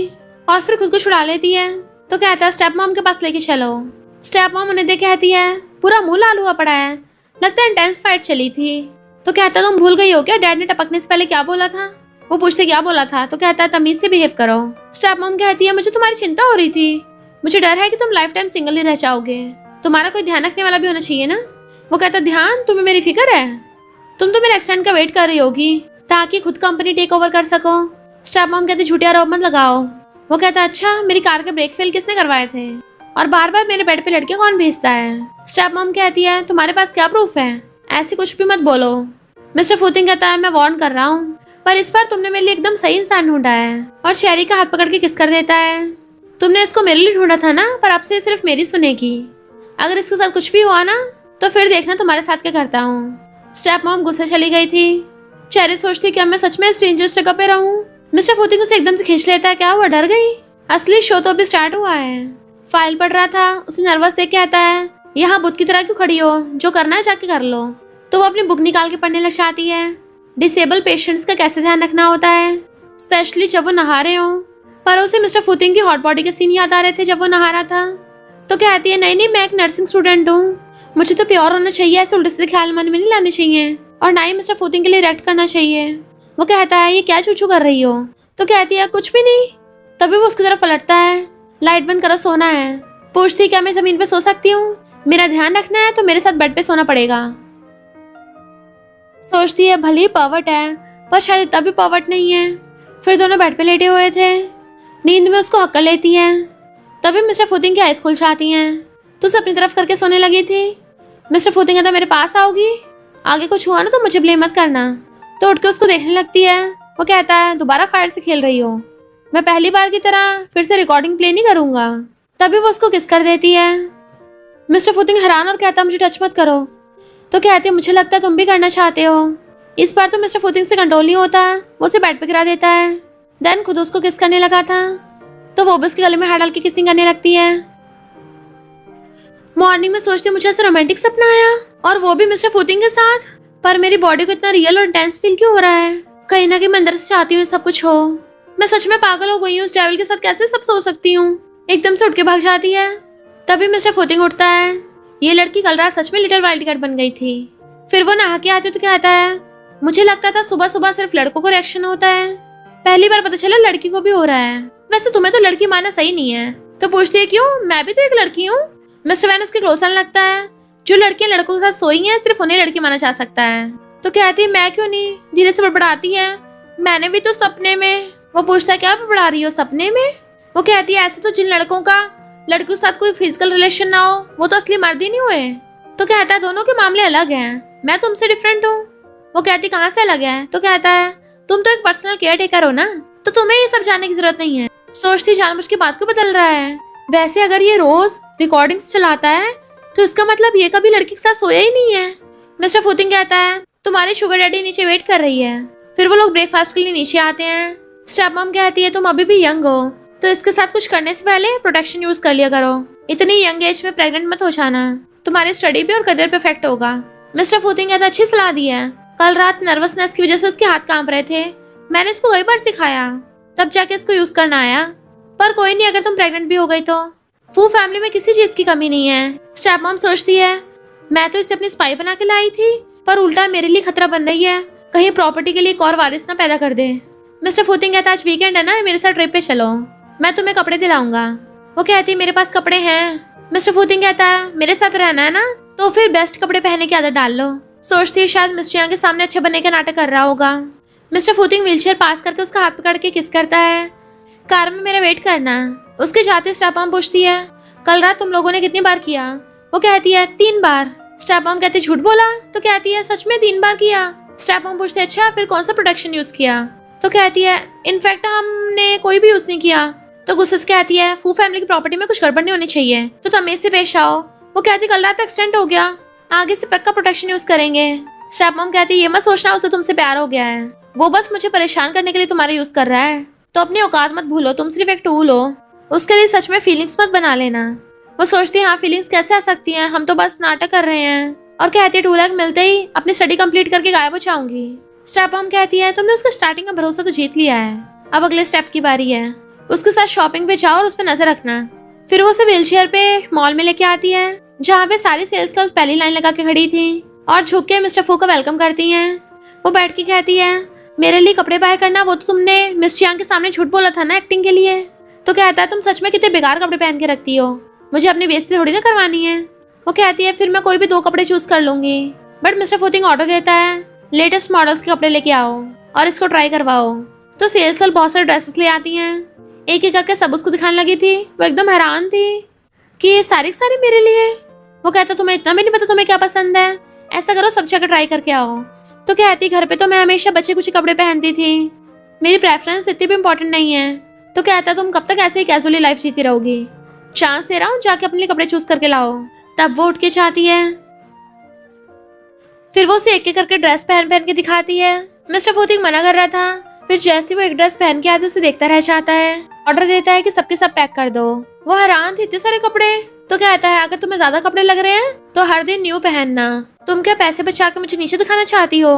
और फिर खुद को छुड़ा लेती है। तो कहता है स्टेप मॉम के पास लेके चलो। स्टेप मॉम उन्हें देख कहती है पूरा मुंह लाल हुआ पड़ा है, लगता है इंटेंस फाइट चली थी। तो कहता तुम भूल गई हो क्या डैड ने टपकने से पहले क्या बोला था? वो पूछते क्या बोला था? तो कहता है तमीज से बिहेव करो। स्टेप मॉम कहती है मुझे तुम्हारी चिंता हो रही थी, मुझे डर है कि तुम लाइफ टाइम सिंगल ही रह जाओगे, तुम्हारा कोई ध्यान रखने वाला भी होना चाहिए ना। वो कहता ध्यान? तुम्हें मेरी फिक्र है? तुम तो मेरे एक्सीडेंट का वेट कर रही होगी ताकि खुद कंपनी टेक ओवर कर सको। स्टेप मॉम कहती झूठे आरोप मत लगाओ। वो कहता अच्छा मेरी कार के ब्रेक फेल किसने करवाए थे, और बार बार मेरे बेड पे लड़कियां कौन भेजता है? स्टेप मॉम कहती है तुम्हारे पास क्या प्रूफ है, ऐसी कुछ भी मत बोलो। मिस्टर फूतिंग कहता है मैं वार्न कर रहा हूँ, पर इस बार तुमने मेरे लिए एकदम सही इंसान ढूंढा है। और शेरी का हाथ पकड़ के किस कर देता है। तुमने इसको मेरे लिए ढूंढा था ना, पर अब से सिर्फ मेरी सुनेगी। अगर इसके साथ कुछ भी हुआ ना तो फिर देखना तुम्हारे साथ क्या करता हूँ। स्टेप मॉम गुस्से चली गई थी। चेरी सोचती क्या मैं सच में स्ट्रेंजर्स जगह पे रहूं? मिस्टर फूतिंग उसे एकदम से खींच लेता है। क्या हुआ, डर गई? असली शो तो अभी स्टार्ट हुआ है। फाइल पढ़ रहा था, उसे नर्वस देख के आता है यहाँ बुत की तरह क्यों खड़ी हो, जो करना है जाके कर लो। तो वो अपनी बुक निकाल के पढ़ने लग जाती है। डिसेबल पेशेंट्स का कैसे ध्यान रखना होता है, स्पेशली जब वो नहा रहे हो। पर उसे मिस्टर फूतिंग की हॉट बॉडी के सीन याद आ रहे थे जब वो नहा रहा था। तो कहती है नहीं मैं एक नर्सिंग स्टूडेंट हूँ, मुझे तो प्योर होना चाहिए, ऐसे उल्टे सीधे ख्याल मन में नहीं लाने चाहिए, और ना ही मिस्टर फूतिंग के लिए रिएक्ट करना चाहिए। वो कहता है ये क्या चूचू कर रही हो? तो कहती है कुछ भी नहीं। तभी वो उसकी तरफ पलटता है। लाइट बंद करो, सोना है। पूछती क्या मैं जमीन पे सो सकती हूँ? मेरा ध्यान रखना है तो मेरे साथ बेड पे सोना पड़ेगा। सोचती है भले ही पर्वट है, पर शायद इतना भी पर्वट नहीं है। फिर दोनों बेड पे लेटे हुए थे। नींद में उसको हक्कर लेती है। तभी मिस्टर फूतिंग की आइज खुल जाती हैं। तो उसे अपनी तरफ करके सोने लगी थी। मिस्टर फूतिंग कहता मेरे पास आओगी, आगे कुछ हुआ ना तो मुझे ब्लेम मत करना। तो उठ के उसको देखने लगती है। वो कहता है दोबारा फायर से खेल रही हो, मैं पहली बार की तरह फिर से रिकॉर्डिंग प्ले नहीं करूंगा। तभी वो उसको किस कर देती है। मिस्टर फूतिंग हैरान और कहता मुझे टच मत करो। तो कहती है मुझे लगता है तुम भी करना चाहते हो। इस बार तो मिस्टर फूतिंग से कंट्रोल नहीं होता, वो उसे बेड पे गिरा देता है। देन खुद उसको किस करने लगा था, तो वो भी उसके गले में हाथ डाल के किसिंग करने लगती है। मॉर्निंग में सोचती मुझे ऐसा रोमांटिक सपना आया, और वो भी मिस्टर फूतिंग के साथ। पर मेरी बॉडी को इतना रियल और इंटेंस फील क्यों हो रहा है? कहीं ना कहीं मैं अंदर से चाहती हूँ सब कुछ हो। मैं सच में पागल हो गई हूँ, उस डेविल के साथ कैसे सब सो सकती हूँ। एकदम से उठ के भाग जाती है। तभी मिस्टर फूतिंग उठता है। ये लड़की कल रात सच में लिटिल वाइल्ड कैट बन गई थी। फिर वो नहा के आती तो कहता है मुझे लगता था सुबह सुबह सिर्फ लड़कों को रिएक्शन होता है, पहली बार पता चला लड़की को भी हो रहा है। वैसे तुम्हें तो लड़की माना सही नहीं है। तो पूछती है क्यों, मैं भी तो एक लड़की हूँ। मिस्टर वैन उसके क्लोज आने लगता है। जो लड़कियां लड़कों के साथ सोई हैं सिर्फ उन्हें लड़की माना जा सकता है। तो कहती है मैं क्यों नहीं। धीरे से बड़बड़ाती है मैंने भी तो सपने में। वो पूछता है क्या बड़बड़ा रही हो सपने में? वो कहती है ऐसे तो जिन लड़कों का लड़कियों के साथ कोई फिजिकल रिलेशन ना हो वो तो असली मर्द ही नहीं हुए। तो कहता है दोनों के मामले अलग हैं, मैं तुमसे डिफरेंट हूँ। वो कहती कहाँ से अलग है? तो कहता है तुम तो एक पर्सनल केयर टेकर हो ना, तो तुम्हें ये सब जानने की जरूरत नहीं है। सोचती जानबूझ के बात को बदल रहा है। वैसे अगर ये रोज रिकॉर्डिंग्स चलाता है तो इसका मतलब ये कभी लड़की के साथ सोया ही नहीं है। मिस्टर फूतिंग कहता है तुम्हारी शुगर डैडी नीचे वेट कर रही है। फिर वो लोग ब्रेकफास्ट के लिए नीचे आते हैं। स्टेप मॉम कहती है तुम अभी भी यंग हो, तो इसके साथ कुछ करने से पहले प्रोटेक्शन यूज कर लिया करो। इतनी यंग एज में प्रेग्नेंट मत हो जाना, तुम्हारी स्टडी पे और करियर पे इफेक्ट होगा। मिस्टर फूतिंग कहता अच्छी सलाह दी है। कल रात नर्वसनेस की वजह से उसके हाथ कांप रहे थे, मैंने इसको कई बार सिखाया, तब जाके इसको यूज करना आया। पर कोई नहीं, अगर तुम प्रेग्नेंट भी हो गई तो फू फैमिली में किसी चीज की कमी नहीं है। स्टेप मॉम सोचती है मैं तो इसे अपनी स्पाई बना के लाई थी, पर उल्टा मेरे लिए खतरा बन रही है, कहीं प्रॉपर्टी के लिए एक और वारिस ना पैदा कर दे। मिस्टर फूतिंग कहता आज वीकेंड है ना, मेरे साथ ट्रिप पे चलो, मैं तुम्हें कपड़े दिलाऊंगा। वो कहती है मेरे पास कपड़े हैं। मिस्टर फूतिंग कहता है मेरे साथ रहना है ना, तो फिर बेस्ट कपड़े पहनने की आदत डाल लो। सोचती है शायद मिस्ट्रियां के सामने अच्छे बनने का नाटक कर रहा होगा। मिस्टर फूतिंग व्हीलचेयर पास करके उसका हाथ पकड़ के किस करता है। कार में मेरा वेट करना। उसके जाते स्टेप मॉम पूछती है, कल रात तुम लोगों ने कितनी बार किया? वो कहती है 3 बार। स्टेप मॉम कहती है झूठ बोला? तो कहती है सच में 3 बार किया। स्टेप मॉम पूछती है अच्छा फिर कौन सा प्रोटेक्शन यूज किया? तो कहती है इनफैक्ट हमने कोई भी यूज नहीं किया। तो गुस्से से कहती है फू फैमिली की प्रॉपर्टी में कुछ गड़बड़ नहीं होनी चाहिए, तो तमीज से पेश आओ। वो कहती कल रात एक्सीडेंट हो गया, आगे से पक्का प्रोटेक्शन यूज करेंगे। स्टेप मॉम कहती है ये मत सोचना उसे तुमसे प्यार हो गया है, वो बस मुझे परेशान करने के लिए तुम्हारा यूज कर रहा है। तो अपनी औकात मत भूलो, तुम सिर्फ एक टूल हो, उसके लिए सच में फीलिंग्स मत बना लेना। वो सोचती है हाँ फीलिंग्स कैसे आ सकती हैं, हम तो बस नाटक कर रहे हैं। और कहती है 2 लाख मिलते ही अपनी स्टडी कंप्लीट करके गायब हो जाऊंगी। स्टेप मॉम कहती है तुमने उसका स्टार्टिंग का भरोसा तो जीत लिया है, अब अगले स्टेप की बारी है। उसके साथ शॉपिंग पे जाओ और उस पर नजर रखना। फिर वो उसे व्हीलचेयर पे मॉल में लेके आती है, जहाँ पे सारी सेल्स गर्ल्स पहली लाइन लगा के खड़ी थी और झुक के मिस्टर फू का वेलकम करती हैं। वो बैठ के कहती है मेरे लिए कपड़े बाय करना, वो तो तुमने मिस चियांग के सामने झूठ बोला था ना एक्टिंग के लिए। तो कहता है तुम सच में कितने बेकार कपड़े पहन के रखती हो, मुझे अपनी बेइज्जती थोड़ी ना करवानी है। वो कहती है फिर मैं कोई भी 2 कपड़े चूज कर लूंगी। बट मिस्टर फूतिंग ऑर्डर देता है लेटेस्ट मॉडल्स के कपड़े लेके आओ और इसको ट्राई करवाओ। तो सेल्स गर्ल बहुत सारे ड्रेसेस ले आती हैं, एक एक करके सब उसको दिखाने लगी थी। वो एकदम हैरान थी कि ये सारी मेरे लिए। वो कहता तुम्हें इतना भी नहीं पता तुम्हें क्या पसंद है, ऐसा करो सब जगह ट्राई करके आओ। तो कहती घर पे तो मैं हमेशा बच्चे कुछ कपड़े पहनती थी, मेरी प्रेफरेंस इतनी भी इम्पोर्टेंट नहीं है। तो कहता तुम कब तक ऐसे ही कैजुअली लाइफ जीती रहोगी, चांस दे रहा हूँ जाके अपने लिए कपड़े चूज करके लाओ। तब वो उठ के चाहती है, फिर वो उसे एक एक करके ड्रेस पहन के दिखाती है। मिस्टर फूतिंग मना कर रहा था, फिर जैसे वो एक ड्रेस पहन के आती है उसे देखता रह जाता है। ऑर्डर देता है कि सबके सब पैक कर दो। वो हैरान थी इतने सारे कपड़े। तो कहता है अगर तुम्हें ज्यादा कपड़े लग रहे हैं तो हर दिन न्यू पहनना, तुम क्या पैसे बचा के मुझे नीचे दिखाना चाहती हो?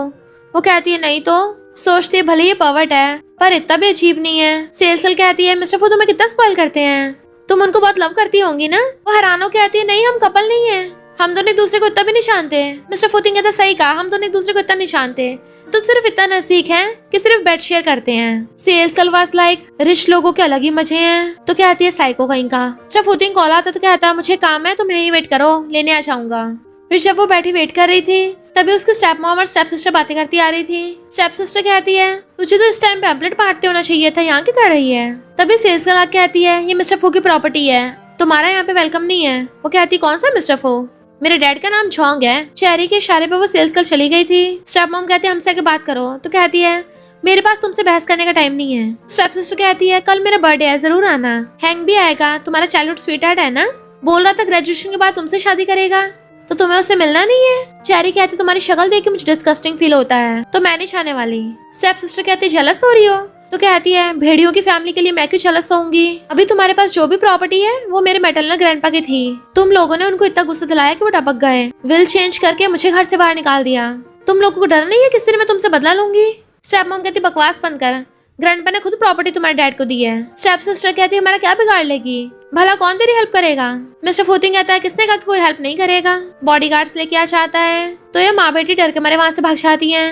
वो कहती है नहीं तो। सोचती है भले ये पर्वर्ट है पर इतना भी अजीब नहीं है। सेल्स गर्ल कहती है मिस्टर फू तुम्हें कितना स्पॉइल करते हैं, तुम उनको बहुत लव करती होंगी ना? वो हैरान हो कहती है नहीं हम कपल नहीं है, हम दोनों एक दूसरे को इतना भी नहीं जानते। मिस्टर फूतिंग कहता सही कहा, हम दोनों एक दूसरे को इतना नहीं जानते, तो सिर्फ इतना नजदीक हैं कि सिर्फ बेड शेयर करते हैं। Sales girl was like rich लोगों के अलग ही मजे हैं। तो कहती है साइको कहीं का। मिस्टर फूतिंग कॉल आता तो कहता मुझे काम है, तुम यहीं वेट करो, लेने आ जाऊंगा। फिर जब वो बैठी वेट कर रही थी तभी उसके स्टेप मॉम और स्टेप सिस्टर बातें करती आ रही थी। स्टेप सिस्टर कहती है तुझे तो इस टाइम पैम्पलेट बांटते होना चाहिए था, यहाँ क्या कर रही है? तभी सेल्स गर्ल कहती है ये मिस्टर फू की प्रॉपर्टी है, तुम्हारा यहाँ पे वेलकम नहीं है। वो कहती कौन सा मिस्टर फू? मेरे डैड का नाम झोंग है। चेहरे के इशारे पे वो सेल्स गर्ल चली गई थी। स्टेप मॉम कहती है हमसे आके बात करो। तो कहती है मेरे पास तुमसे बहस करने का टाइम नहीं है। स्टेप सिस्टर कहती है कल मेरा बर्थडे है, जरूर आना। हैंग भी आएगा, तुम्हारा चाइल्डहुड स्वीटहार्ट है ना, बोल रहा था ग्रेजुएशन के बाद तुमसे शादी करेगा, तो तुम्हें उससे मिलना नहीं है? चेरी कहती तुम्हारी शक्ल देख के मुझे डिस्गस्टिंग फील होता है, तो मैं नहीं चाहने वाली। स्टेप सिस्टर कहती है जेलस हो रही हो? तो कहती है भेड़ियों की फैमिली के लिए मैं क्यों जेलस होऊंगी, अभी तुम्हारे पास जो भी प्रॉपर्टी है वो मेरे मैटरनल ग्रैंडपा की थी, तुम लोगों ने उनको इतना गुस्सा दिलाया कि वो टपक गए, विल चेंज करके मुझे घर से बाहर निकाल दिया। तुम लोगों को डर नहीं है किस दिन मैं तुमसे बदला लूंगी? स्टेप मॉम कहती बकवास बंद कर, ग्रैंडपा ने खुद प्रॉपर्टी तुम्हारे डैड को दी है। स्टेप सिस्टर कहती है हमारा क्या बिगाड़ लेगी, भला कौन तेरी हेल्प करेगा? मिस्टर फूतिंग कहता है किसने कहा कि कोई हेल्प नहीं करेगा, बॉडीगार्ड्स लेके आ जाता है। तो ये माँ बेटी डर के मारे वहाँ से भाग जाती हैं।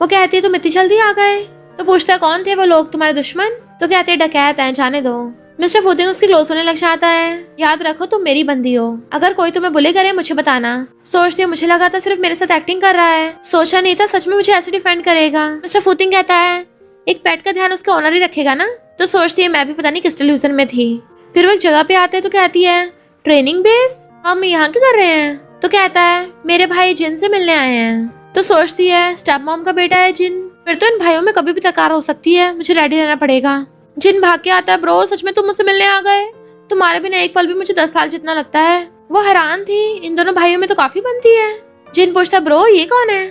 वो कहती है तुम इतनी जल्दी आ गए? तो पूछता है कौन थे वो लोग, तुम्हारे दुश्मन? तो कहते हैं डकैत हैं, जाने दो। मिस्टर फूतिंग उसकी क्लोज होने लग जाता है। याद रखो तुम मेरी बंदी हो, अगर कोई तुम्हें बुले करे मुझे बताना। सोचती है मुझे लगा था सिर्फ मेरे साथ एक्टिंग कर रहा है, सोचा नहीं था सच में मुझे ऐसे डिफेंड करेगा। मिस्टर फूतिंग कहता है एक पेट का ध्यान उसके ओनर ही रखेगा ना। तो सोचती है मैं भी पता नहीं किस डिल्यूजन में थी। फिर वो एक जगह पे आते हैं तो कहती है ट्रेनिंग बेस, हम यहाँ क्या कर रहे हैं? तो कहता है मेरे भाई जिन से मिलने आए हैं। तो सोचती है स्टेप मॉम का बेटा है जिन, फिर तो इन भाइयों में कभी भी तकरार हो सकती है, मुझे रेडी रहना पड़ेगा। जिन भाग के आता है ब्रो सच में तुम मुझसे मिलने आ गए, तुम्हारे बिना एक पल भी मुझे 10 साल जितना लगता है। वो हैरान थी, इन दोनों भाइयों में तो काफी बनती है। जिन पूछता है ब्रो ये कौन है?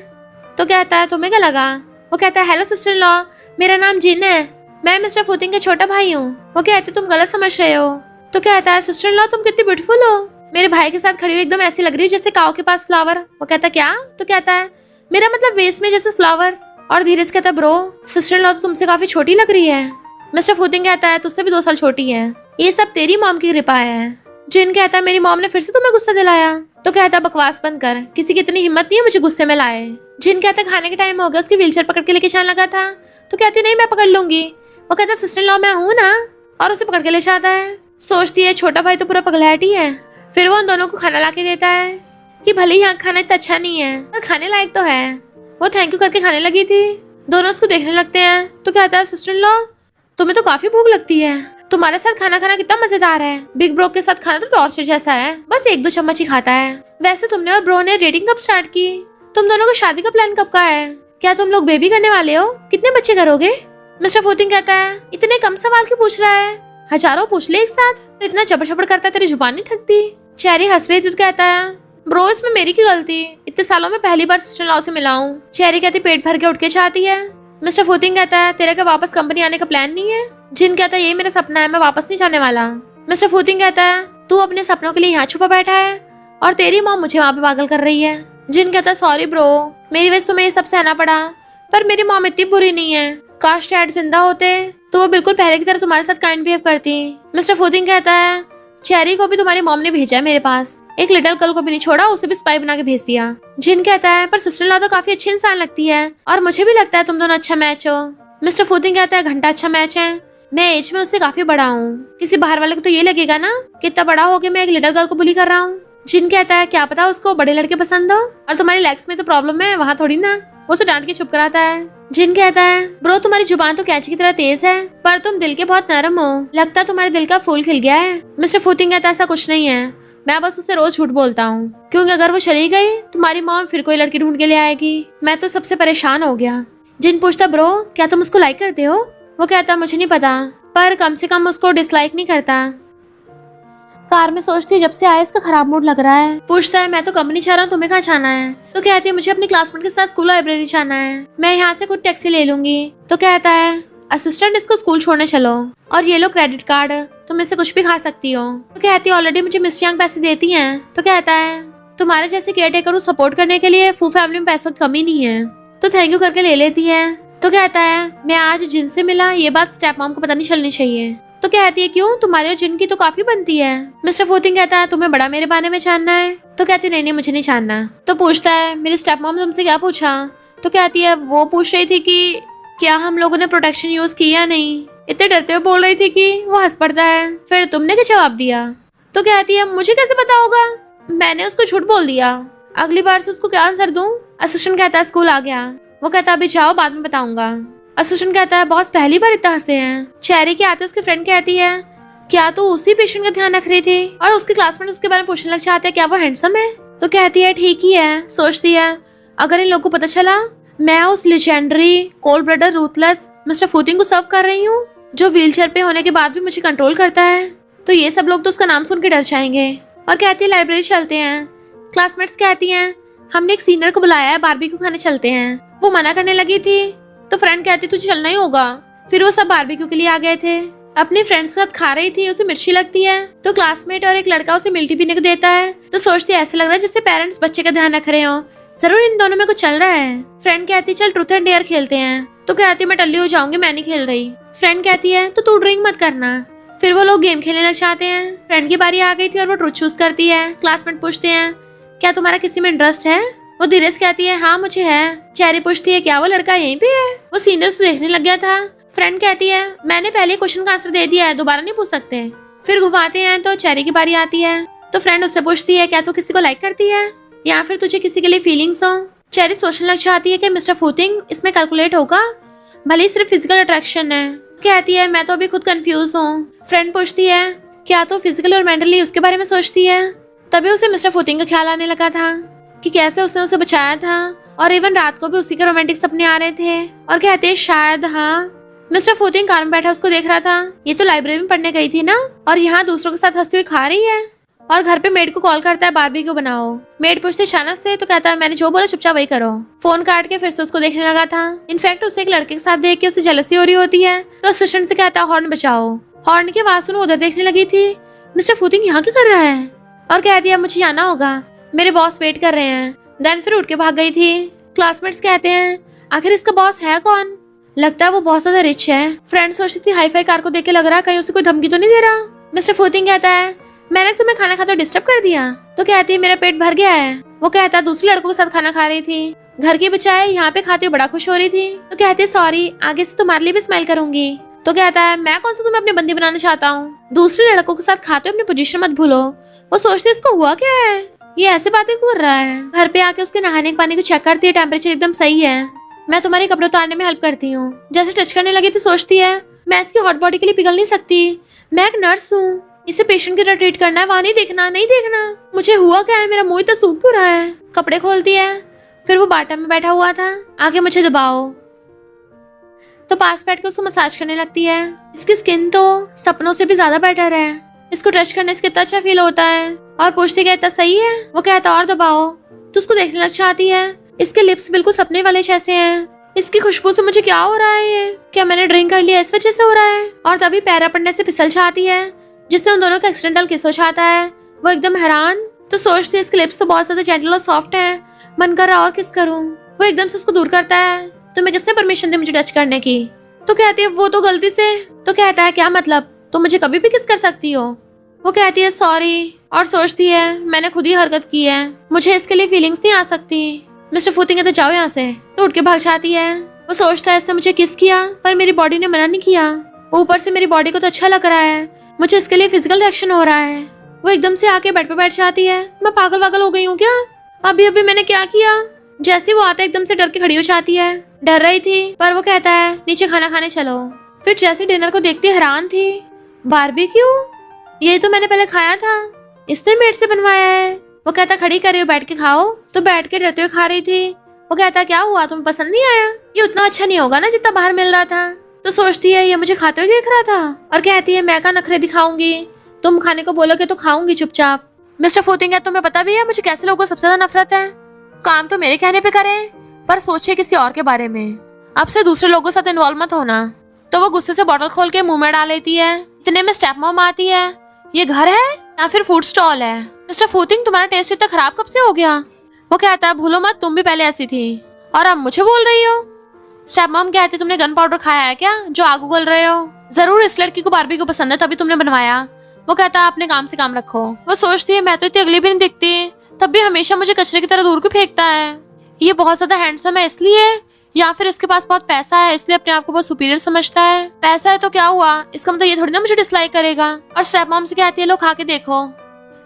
तो कहता है तुम्हें क्या लगा? वो कहता है हेलो सिस्टर इन लॉ, मेरा नाम जिन है, मैं मिस्टर फूतिंग का छोटा भाई हूँ। वो कहते तुम गलत समझ रहे हो। तो कहता है सिस्टर इन लॉ तुम कितनी ब्यूटीफुल हो, मेरे भाई के साथ खड़ी हुई एकदम ऐसी लग रही है जैसे काऊ के पास फ्लावर। वो कहता क्या? तो कहता है मेरा मतलब वेस्ट में जैसे फ्लावर। और धीरे से कहता है ब्रो सिस्टर इन लॉ तो तुमसे काफी छोटी लग रही है। मिस्टर फूतिंग कहता है तुझसे भी 2 साल छोटी है, ये सब तेरी मॉम की कृपा है। जिन कहता है मेरी मॉम ने फिर से तुम्हें गुस्सा दिलाया। तो कहता है बकवास बंद कर, किसी की इतनी हिम्मत नहीं है मुझे गुस्से में लाए। जिन कहता है खाने का टाइम हो गया, उसकी व्हीलचेयर पकड़ के लेके जाने लगा था। तो कहती नहीं मैं पकड़ लूंगी। वो कहता सिस्टर इन लॉ मैं हूँ ना, और उसे पकड़ के ले जाता है। सोचती है छोटा भाई तो पूरा पगलैट ही है। फिर वो उन दोनों को खाना ला के देता है कि भले यहाँ खाना इतना अच्छा नहीं है पर खाने लायक तो है। वो थैंक यू करके खाने लगी थी। दोनों उसको देखने लगते हैं। तो कहता है सिस्टर इन लॉ, तुम्हें तो काफी भूख लगती है, तुम्हारे साथ खाना खाना कितना मजेदार है। बिग ब्रो के साथ खाना तो टॉर्चर जैसा है, बस 1-2 चम्मच ही खाता है। वैसे तुमने और ब्रो ने डेटिंग कब स्टार्ट की? तुम दोनों को शादी का प्लान कब का है? क्या तुम लोग बेबी करने वाले हो? कितने बच्चे करोगे? मिस्टर फूतिंग कहता है इतने कम सवाल क्यों पूछ रहा है, हजारों पूछ ले एक साथ। इतना चपड़ चपड़ करता है, तेरी जुबान नहीं थकती? चेरी हंस रही थी तो कहता है ब्रो इसमें मेरी की गलती, इतने सालों में पहली बार सिस्टर लॉ से मिला हूँ। चेरी कहती पेट भर के उठ के चाहती है। मिस्टर फूतिंग कहता है तेरा क्या वापस कंपनी आने का प्लान नहीं है? जिन कहता है ये मेरा सपना है, मैं वापस नहीं जाने वाला। मिस्टर फूतिंग कहता है तू अपने सपनों के लिए यहाँ छुपा बैठा है और तेरी मॉम मुझे वहाँ पे पागल कर रही है। जिन कहता है सॉरी ब्रो, मेरी वजह से तुम्हें ये सब सहना पड़ा, पर मेरी मॉम इतनी बुरी नहीं है। काश डैड जिंदा होते तो वो बिल्कुल पहले की तरह तुम्हारे साथ काइंड बिहेव करती। मिस्टर फूतिंग कहता है चेरी को भी तुम्हारी मॉम ने भेजा है मेरे पास, एक लिटिल गर्ल को भी नहीं छोड़ा, उसे भी स्पाई बना के भेज दिया। जिन कहता है पर सिस्टर लॉ तो काफी अच्छी इंसान लगती है और मुझे भी लगता है तुम दोनों अच्छा मैच हो। मिस्टर फूतिंग कहता है घंटा अच्छा मैच है, मैं एज में उससे काफी बड़ा हूँ। किसी बाहर वाले को तो ये लगेगा ना कि इतना बड़ा हो के मैं एक लिटिल गर्ल को बुली कर रहा हूँ। जिन कहता है क्या पता उसको बड़े लड़के पसंद हो और तुम्हारी लेग्स में तो प्रॉब्लम है, वहाँ थोड़ी ना। वो उसे डांट के चुप कराता है। जिन कहता है ब्रो तुम्हारी जुबान तो कैंची की तरह तेज है, पर तुम दिल के बहुत नरम हो, लगता है तुम्हारे दिल का फूल खिल गया है। मिस्टर फूतिंग कहता है ऐसा कुछ नहीं है, मैं बस उसे रोज झूठ बोलता हूँ, क्योंकि अगर वो चली गई तुम्हारी मॉम फिर कोई लड़की ढूंढ के ले आएगी। मैं तो सबसे परेशान हो गया। जिन पूछता ब्रो क्या तुम उसको लाइक करते हो? वो कहता मुझे नहीं पता, पर कम से कम उसको डिसलाइक नहीं करता। कार में सोचती है जब से आया इसका खराब मूड लग रहा है। पूछता है मैं तो कंपनी जा रहा हूँ, तुम्हें कहाँ जाना है? तो कहती है मुझे अपनी क्लासमेट के साथ स्कूल लाइब्रेरी जाना है, मैं यहाँ से खुद टैक्सी ले लूंगी। तो कहता है असिस्टेंट इसको स्कूल छोड़ने चलो और ये लो क्रेडिट कार्ड, तुम इससे कुछ भी खा सकती हो। तो कहती है ऑलरेडी मुझे मिस यांग पैसे देती है। तो कहता है तुम्हारे जैसे केयर टेकर को सपोर्ट करने के लिए फू फैमिली में पैसों की कमी नहीं है। तो थैंक यू करके ले लेती है। तो कहता है मैं आज जिनसे मिला ये बात स्टेप मॉम को पता नहीं चलनी चाहिए। तो कहती है क्यों, तुम्हारे और जिन की तो काफी बनती है। मिस्टर फूतिंग कहता है तुम्हें बड़ा मेरे बारे में जानना है? तो कहती है नहीं मुझे नहीं जानना। तो पूछता है मेरी स्टेप मॉम तुमसे क्या पूछा? तो कहती है वो पूछ रही थी कि क्या हम लोगों ने प्रोटेक्शन यूज किया नहीं। इतने डरते हुए बोल रही थी कि वो हंस पड़ता है। फिर तुमने क्या जवाब दिया? तो कहती है मुझे कैसे पता होगा, मैंने उसको झूठ बोल दिया, अगली बार से उसको क्या आंसर दूं? असिस्टेंट कहता है स्कूल आ गया। वो कहता है अभी जाओ बाद में बताऊंगा। असिस्टेंट कहता है बॉस पहली बार इतना हंसे हैं। चेरी के आते उसकी फ्रेंड कहती है क्या तू उसी पेशेंट का ध्यान रख रही थी? और उसके क्लासमेट उसके बारे में पूछने लग जाते हैं क्या वो हैंडसम है? तो कहती है ठीक ही है। सोचती है अगर इन लोगों को पता चला मैं उस legendary cold blooded ruthless mister फूतिंग को सर्व कर रही हूँ, जो व्हीलचेयर पे होने के बाद भी मुझे कंट्रोल करता है, तो ये सब लोग तो उसका नाम सुन के डर जाएंगे। और कहती है लाइब्रेरी चलते हैं। क्लासमेट्स कहती हैं हमने एक सीनियर को बुलाया है, बारबेक्यू खाने चलते हैं। वो मना करने लगी थी तो फ्रेंड कहती तुझे चलना ही होगा। फिर वो सब बारबेक्यू के लिए आ गए थे। अपने फ्रेंड्स के साथ खा रही थी, उसे मिर्ची लगती है तो क्लासमेट और एक लड़का उसे मिल्टी पीने को देता है। तो सोचती है ऐसे लग रहा है जैसे पेरेंट्स बच्चे का ध्यान रख रहे हो, जरूर इन दोनों में कुछ चल रहा है। फ्रेंड कहती चल ट्रूथ एंड डेयर खेलते हैं। तो कहती मैं टल्ली हो जाऊंगी, मैं नहीं खेल रही। फ्रेंड कहती है तो तू ड्रिंक मत करना। फिर वो लोग गेम खेलने लग जाते हैं। फ्रेंड की बारी आ गई थी और वो ट्रूथ चूज करती है। क्लासमेट पूछते हैं क्या तुम्हारा किसी में इंटरेस्ट है? वो धीरे से कहती है हाँ मुझे है। चेरी पूछती है क्या वो लड़का यहीं पे है? वो सीनियर से देखने लग गया था। फ्रेंड कहती है मैंने पहले क्वेश्चन का आंसर दे दिया है, दोबारा नहीं पूछ सकते। फिर घुमाते हैं तो चेरी की बारी आती है। तो फ्रेंड उससे पूछती है क्या तू किसी को लाइक करती है या फिर तुझे किसी के लिए फीलिंग्स हो? चेरी सोचने लग जाती है कि मिस्टर फूतिंग इसमें कैलकुलेट होगा, भले ही सिर्फ फिजिकल अट्रैक्शन है। कहती है मैं तो अभी खुद कंफ्यूज हूँ। फ्रेंड पूछती है क्या तू फिजिकल और मेंटली उसके बारे में सोचती है? तभी उसे मिस्टर फूतिंग का ख्याल आने लगा था कि कैसे उसने उसे बचाया था और इवन रात को भी उसी के रोमांटिक सपने आ रहे थे। और कहते हैं शायद हाँ। मिस्टर फूतिंग कार में बैठा उसको देख रहा था। ये तो लाइब्रेरी में पढ़ने गई थी ना, और यहाँ दूसरों के साथ हंसती हुई खा रही है। और घर पे मेड को कॉल करता है बारबेक्यू बनाओ। मेड पूछती अचानक से तो कहता है मैंने जो बोला चुपचाप वही करो। फोन काट के फिर से उसको देखने लगा था। इनफैक्ट उसे एक लड़के के साथ देख के उसे जेलसी हो रही होती है। तो असिस्टेंट से कहता है हॉर्न बचाओ। हॉर्न की आवाज सुनो उधर देखने लगी थी। मिस्टर फूतिंग यहाँ क्या कर रहा है? और कहती है मुझे जाना होगा, मेरे बॉस वेट कर रहे हैं। देन फिर उठ के भाग गई थी। क्लासमेट्स कहते हैं आखिर इसका बॉस है कौन? लगता है वो बहुत ज्यादा रिच है। फ्रेंड सोचती थी हाई फाई कार को देख के लग रहा है कहीं उसे कोई धमकी तो नहीं दे रहा। मिस्टर फूतिंग कहता है मैंने तुम्हें खाना खाते डिस्टर्ब कर दिया? तो कहती है मेरा पेट भर गया है। वो कहता है दूसरे लड़कों के साथ खाना खा रही थी, घर की बचाए यहाँ पे खाते हुए बड़ा खुश हो रही थी। तो कहती है सॉरी, आगे से तुम्हारे लिए भी स्माइल करूंगी। तो कहता है मैं कौन सा तुम्हें अपनी बंदी बनाना चाहता हूँ, दूसरे लड़कों के साथ खाते हुए अपनी पोजीशन मत भूलो। वो सोचती है इसको हुआ क्या है, ये ऐसे बातें कर रहा है। घर पे आके उसके नहाने के पानी को चेक करती है, टेम्परेचर एकदम सही है। मैं तुम्हारे कपड़े उतारने में हेल्प करती हूँ। जैसे टच करने लगी तो सोचती है मैं इसकी हॉट बॉडी के लिए पिघल नहीं सकती, मैं एक नर्स हूँ, इसे पेशेंट की तरह ट्रीट करना है, वहाँ नहीं देखना, नहीं देखना। मुझे हुआ क्या है, मेरा मुंह इतना सूख क्यों रहा है। कपड़े खोलती है, फिर वो बाटम में बैठा हुआ था। आगे मुझे दबाओ, तो पास बैठ कर उसको मसाज करने लगती है। इसकी स्किन तो सपनों से भी ज्यादा बेटर है, इसको टच करने से कितना अच्छा फील होता है। और पूछती है इतना सही है, वो कहता और दबाओ, तो उसको देखने लग जाती है। इसके लिप्स बिल्कुल सपने वाले जैसे हैं। इसकी खुशबू से मुझे क्या हो रहा है, ये क्या मैंने ड्रिंक कर लिया इस वजह से हो रहा है। और तभी पैरा पड़ने से फिसल जाती है, जिससे उन दोनों का एक्सीडेंटल किस हो जाता है। वो एकदम हैरान, तो सोचती है इसके लिप्स तो बहुत ज्यादा जेंटल और सॉफ्ट है, मन कर रहा और किस करूं। वो एकदम से उसको दूर करता है, तुम्हें किसने परमिशन दी मुझे टच करने की। तो कहती है वो तो गलती से। तो कहता है क्या मतलब, तुम मुझे कभी भी किस कर सकती हो। वो कहती है सॉरी, और सोचती है मैंने खुद ही हरकत की है, मुझे इसके लिए फीलिंग्स नहीं आ सकती। मिस्टर फूतिंग कहते जाओ यहाँ से, तो उठ के भाग जाती है। वो सोचता है इसने मुझे किस किया, पर मेरी बॉडी ने मना नहीं किया। ऊपर से मेरी बॉडी को तो अच्छा लग रहा है, मुझे इसके लिए फिजिकल रिएक्शन हो रहा है। वो एकदम से आके बेड पे बैठ जाती है। मैं पागल वागल हो गई हूँ क्या, अभी अभी मैंने क्या किया। जैसे वो आता है एकदम से डर के खड़ी हो जाती है। डर रही थी, पर वो कहता है नीचे खाना खाने चलो। फिर जैसे डिनर को देखती हैरान थी, बारबेक्यू, ये तो मैंने पहले खाया था, इसने मेड से बनवाया है। वो कहता खड़ी कर रही हो, बैठ के खाओ। तो बैठ के डरते हुए खा रही थी। वो कहता क्या हुआ, तुम्हें पसंद नहीं आया, ये उतना अच्छा नहीं होगा ना जितना बाहर मिल रहा था। तो सोचती है ये मुझे खाते हुए देख रहा था, और कहती है मैं क्या नखरे दिखाऊंगी, तुम खाने को बोलोगे तो खाऊंगी चुपचाप। मिस्टर फूतिंग तुम्हें पता भी है मुझे कैसे लोगों को सबसे ज्यादा नफरत है। काम तो मेरे कहने पे करें, पर सोचे किसी और के बारे में। अब से दूसरे लोगों के साथ इन्वॉल्व मत होना। तो वो गुस्से से बॉटल खोल के मुंह में डाल लेती है। इतने में स्टेप मॉम आती है। ये घर है या फिर फूड स्टॉल है। मिस्टर फूतिंग तुम्हारा टेस्ट इतना खराब कब से हो गया। वो कहता है भूलो मत, तुम भी पहले ऐसी थी और अब मुझे बोल रही हो। स्टेप मॉम कहती तुमने गन पाउडर खाया है क्या जो आग उगल रहे हो। जरूर इस लड़की को बारबेक्यू पसंद है तभी तुमने बनवाया। वो कहता है अपने काम से काम रखो। वो सोचती है मैं तो इतनी अगली भी नहीं दिखती, तब भी हमेशा मुझे कचरे की तरह दूर क्यों फेंकता है। ये बहुत ज्यादा हैंडसम है इसलिए, या फिर इसके पास बहुत पैसा है इसलिए अपने आप को बहुत सुपीरियर समझता है। पैसा है तो क्या हुआ, इसका मतलब ये थोड़ी ना मुझे डिसलाइक करेगा। और स्टेप मॉम से कहती है लो खा के देखो।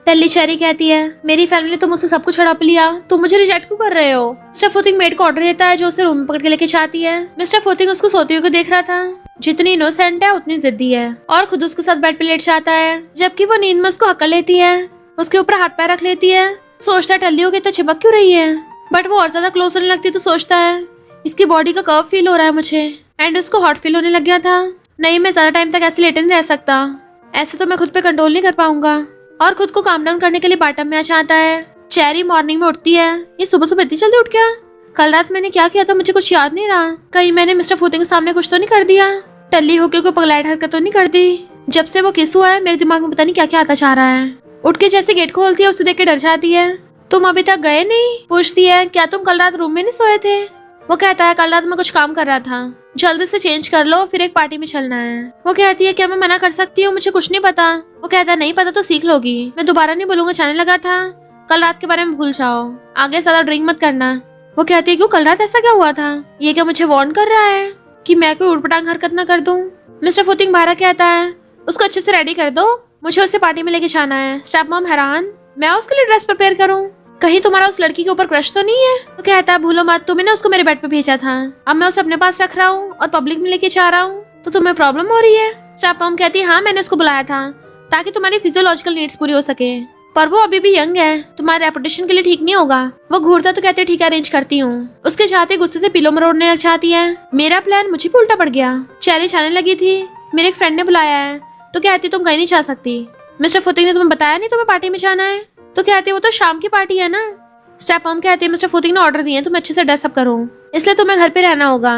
टेली चेरी कहती है मेरी फैमिली ने तो मुझसे सब कुछ हड़प लिया, तुम मुझे रिजेक्ट क्यों कर रहे हो। मिस्टर फूतिंग मेड को ऑर्डर देता है जो उसे रूम में पकड़ के लेके जाती है। मिस्टर फूतिंग उसको सोते हुए देख रहा था। जितनी इनोसेंट है उतनी जिद्दी है, और खुद उसके साथ बेड पे लेट जाता है, जबकि वो नींद में उसको हकड़ लेती है, उसके ऊपर हाथ पैर रख लेती है। सोचता है टल्ली होगी इतना चिपक क्यों रही है, बट वो और ज्यादा क्लोज होने लगती तो सोचता है इसकी बॉडी का कर्व फील हो रहा है मुझे, एंड उसको हॉट फील होने लग गया था। नहीं मैं ज्यादा टाइम तक ऐसे लेटे नहीं रह सकता, ऐसे तो मैं खुद पे कंट्रोल नहीं कर पाऊंगा। और खुद को काम डाउन करने के लिए बाटम में आ जाता है। चेरी मॉर्निंग में उठती है। ये सुबह सुबह इतनी जल्दी उठ गया, कल रात मैंने क्या किया था मुझे कुछ याद नहीं रहा। कहीं मैंने मिस्टर फूतिंग के सामने कुछ तो नहीं कर दिया, टल्ली होके कोई पगलाइट हरकत तो नहीं कर दी। जब से वो किस हुआ है मेरे दिमाग में पता नहीं क्या क्या आता जा रहा है। उठ के जैसे गेट खोलती है उसे देख के डर जाती है। तुम अभी तक गए नहीं। पूछती है क्या तुम कल रात रूम में नहीं सोए थे। वो कहता है कल रात मैं कुछ काम कर रहा था, जल्दी से चेंज कर लो फिर एक पार्टी में चलना है। वो कहती है क्या मैं मना कर सकती हूँ, मुझे कुछ नहीं पता। वो कहता है नहीं पता तो सीख लोगी, मैं दोबारा नहीं बोलूंगा, जाने लगा था, कल रात के बारे में भूल जाओ, आगे ज्यादा ड्रिंक मत करना। वो कहती है क्यों कल रात ऐसा क्या हुआ था, ये क्या मुझे वार्न कर रहा है कि मैं कोई उटपटांग हरकत न कर दूं। मिस्टर फूतिंग बाहर कहता है उसको अच्छे से रेडी कर दो, मुझे उसे पार्टी में लेके जाना है। स्टेप मॉम हैरान, मैं उसके लिए ड्रेस प्रिपेयर करूँ, कहीं तुम्हारा उस लड़की के ऊपर क्रश तो नहीं है। तो कहता है भूलो मत, तुमने उसको मेरे बेड पे भेजा था, अब मैं उसे अपने पास रख रहा हूँ और पब्लिक में लेके जा रहा हूँ, तो तुम्हें प्रॉब्लम हो रही है। स्टेप मॉम कहती है हाँ मैंने उसको बुलाया था ताकि तुम्हारी फिजियोलॉजिकल नीड्स पूरी हो सके, पर वो अभी भी यंग है, तुम्हारे रेपुटेशन के लिए ठीक नहीं होगा। वो घूरता तो कहते ठीक है अरेंज करती हूँ। उसके चाहते गुस्से से पिलो मरोड़ने लग जाती है। मेरा प्लान मुझे भी उल्टा पड़ गया। चेरी जाने लगी थी, मेरे एक फ्रेंड ने बुलाया है, तो कहती तुम कहीं नहीं जा सकती। मिस्टर फूतिंग ने तुम्हें बताया नहीं तुम्हें पार्टी में जाना है। तो कहती वो तो शाम की पार्टी है ना। स्टेप मॉम कहती है मिस्टर फूतिंग ने ऑर्डर दिए तुम अच्छे से ड्रेसअप करो, इसलिए तुम्हें घर पे रहना होगा।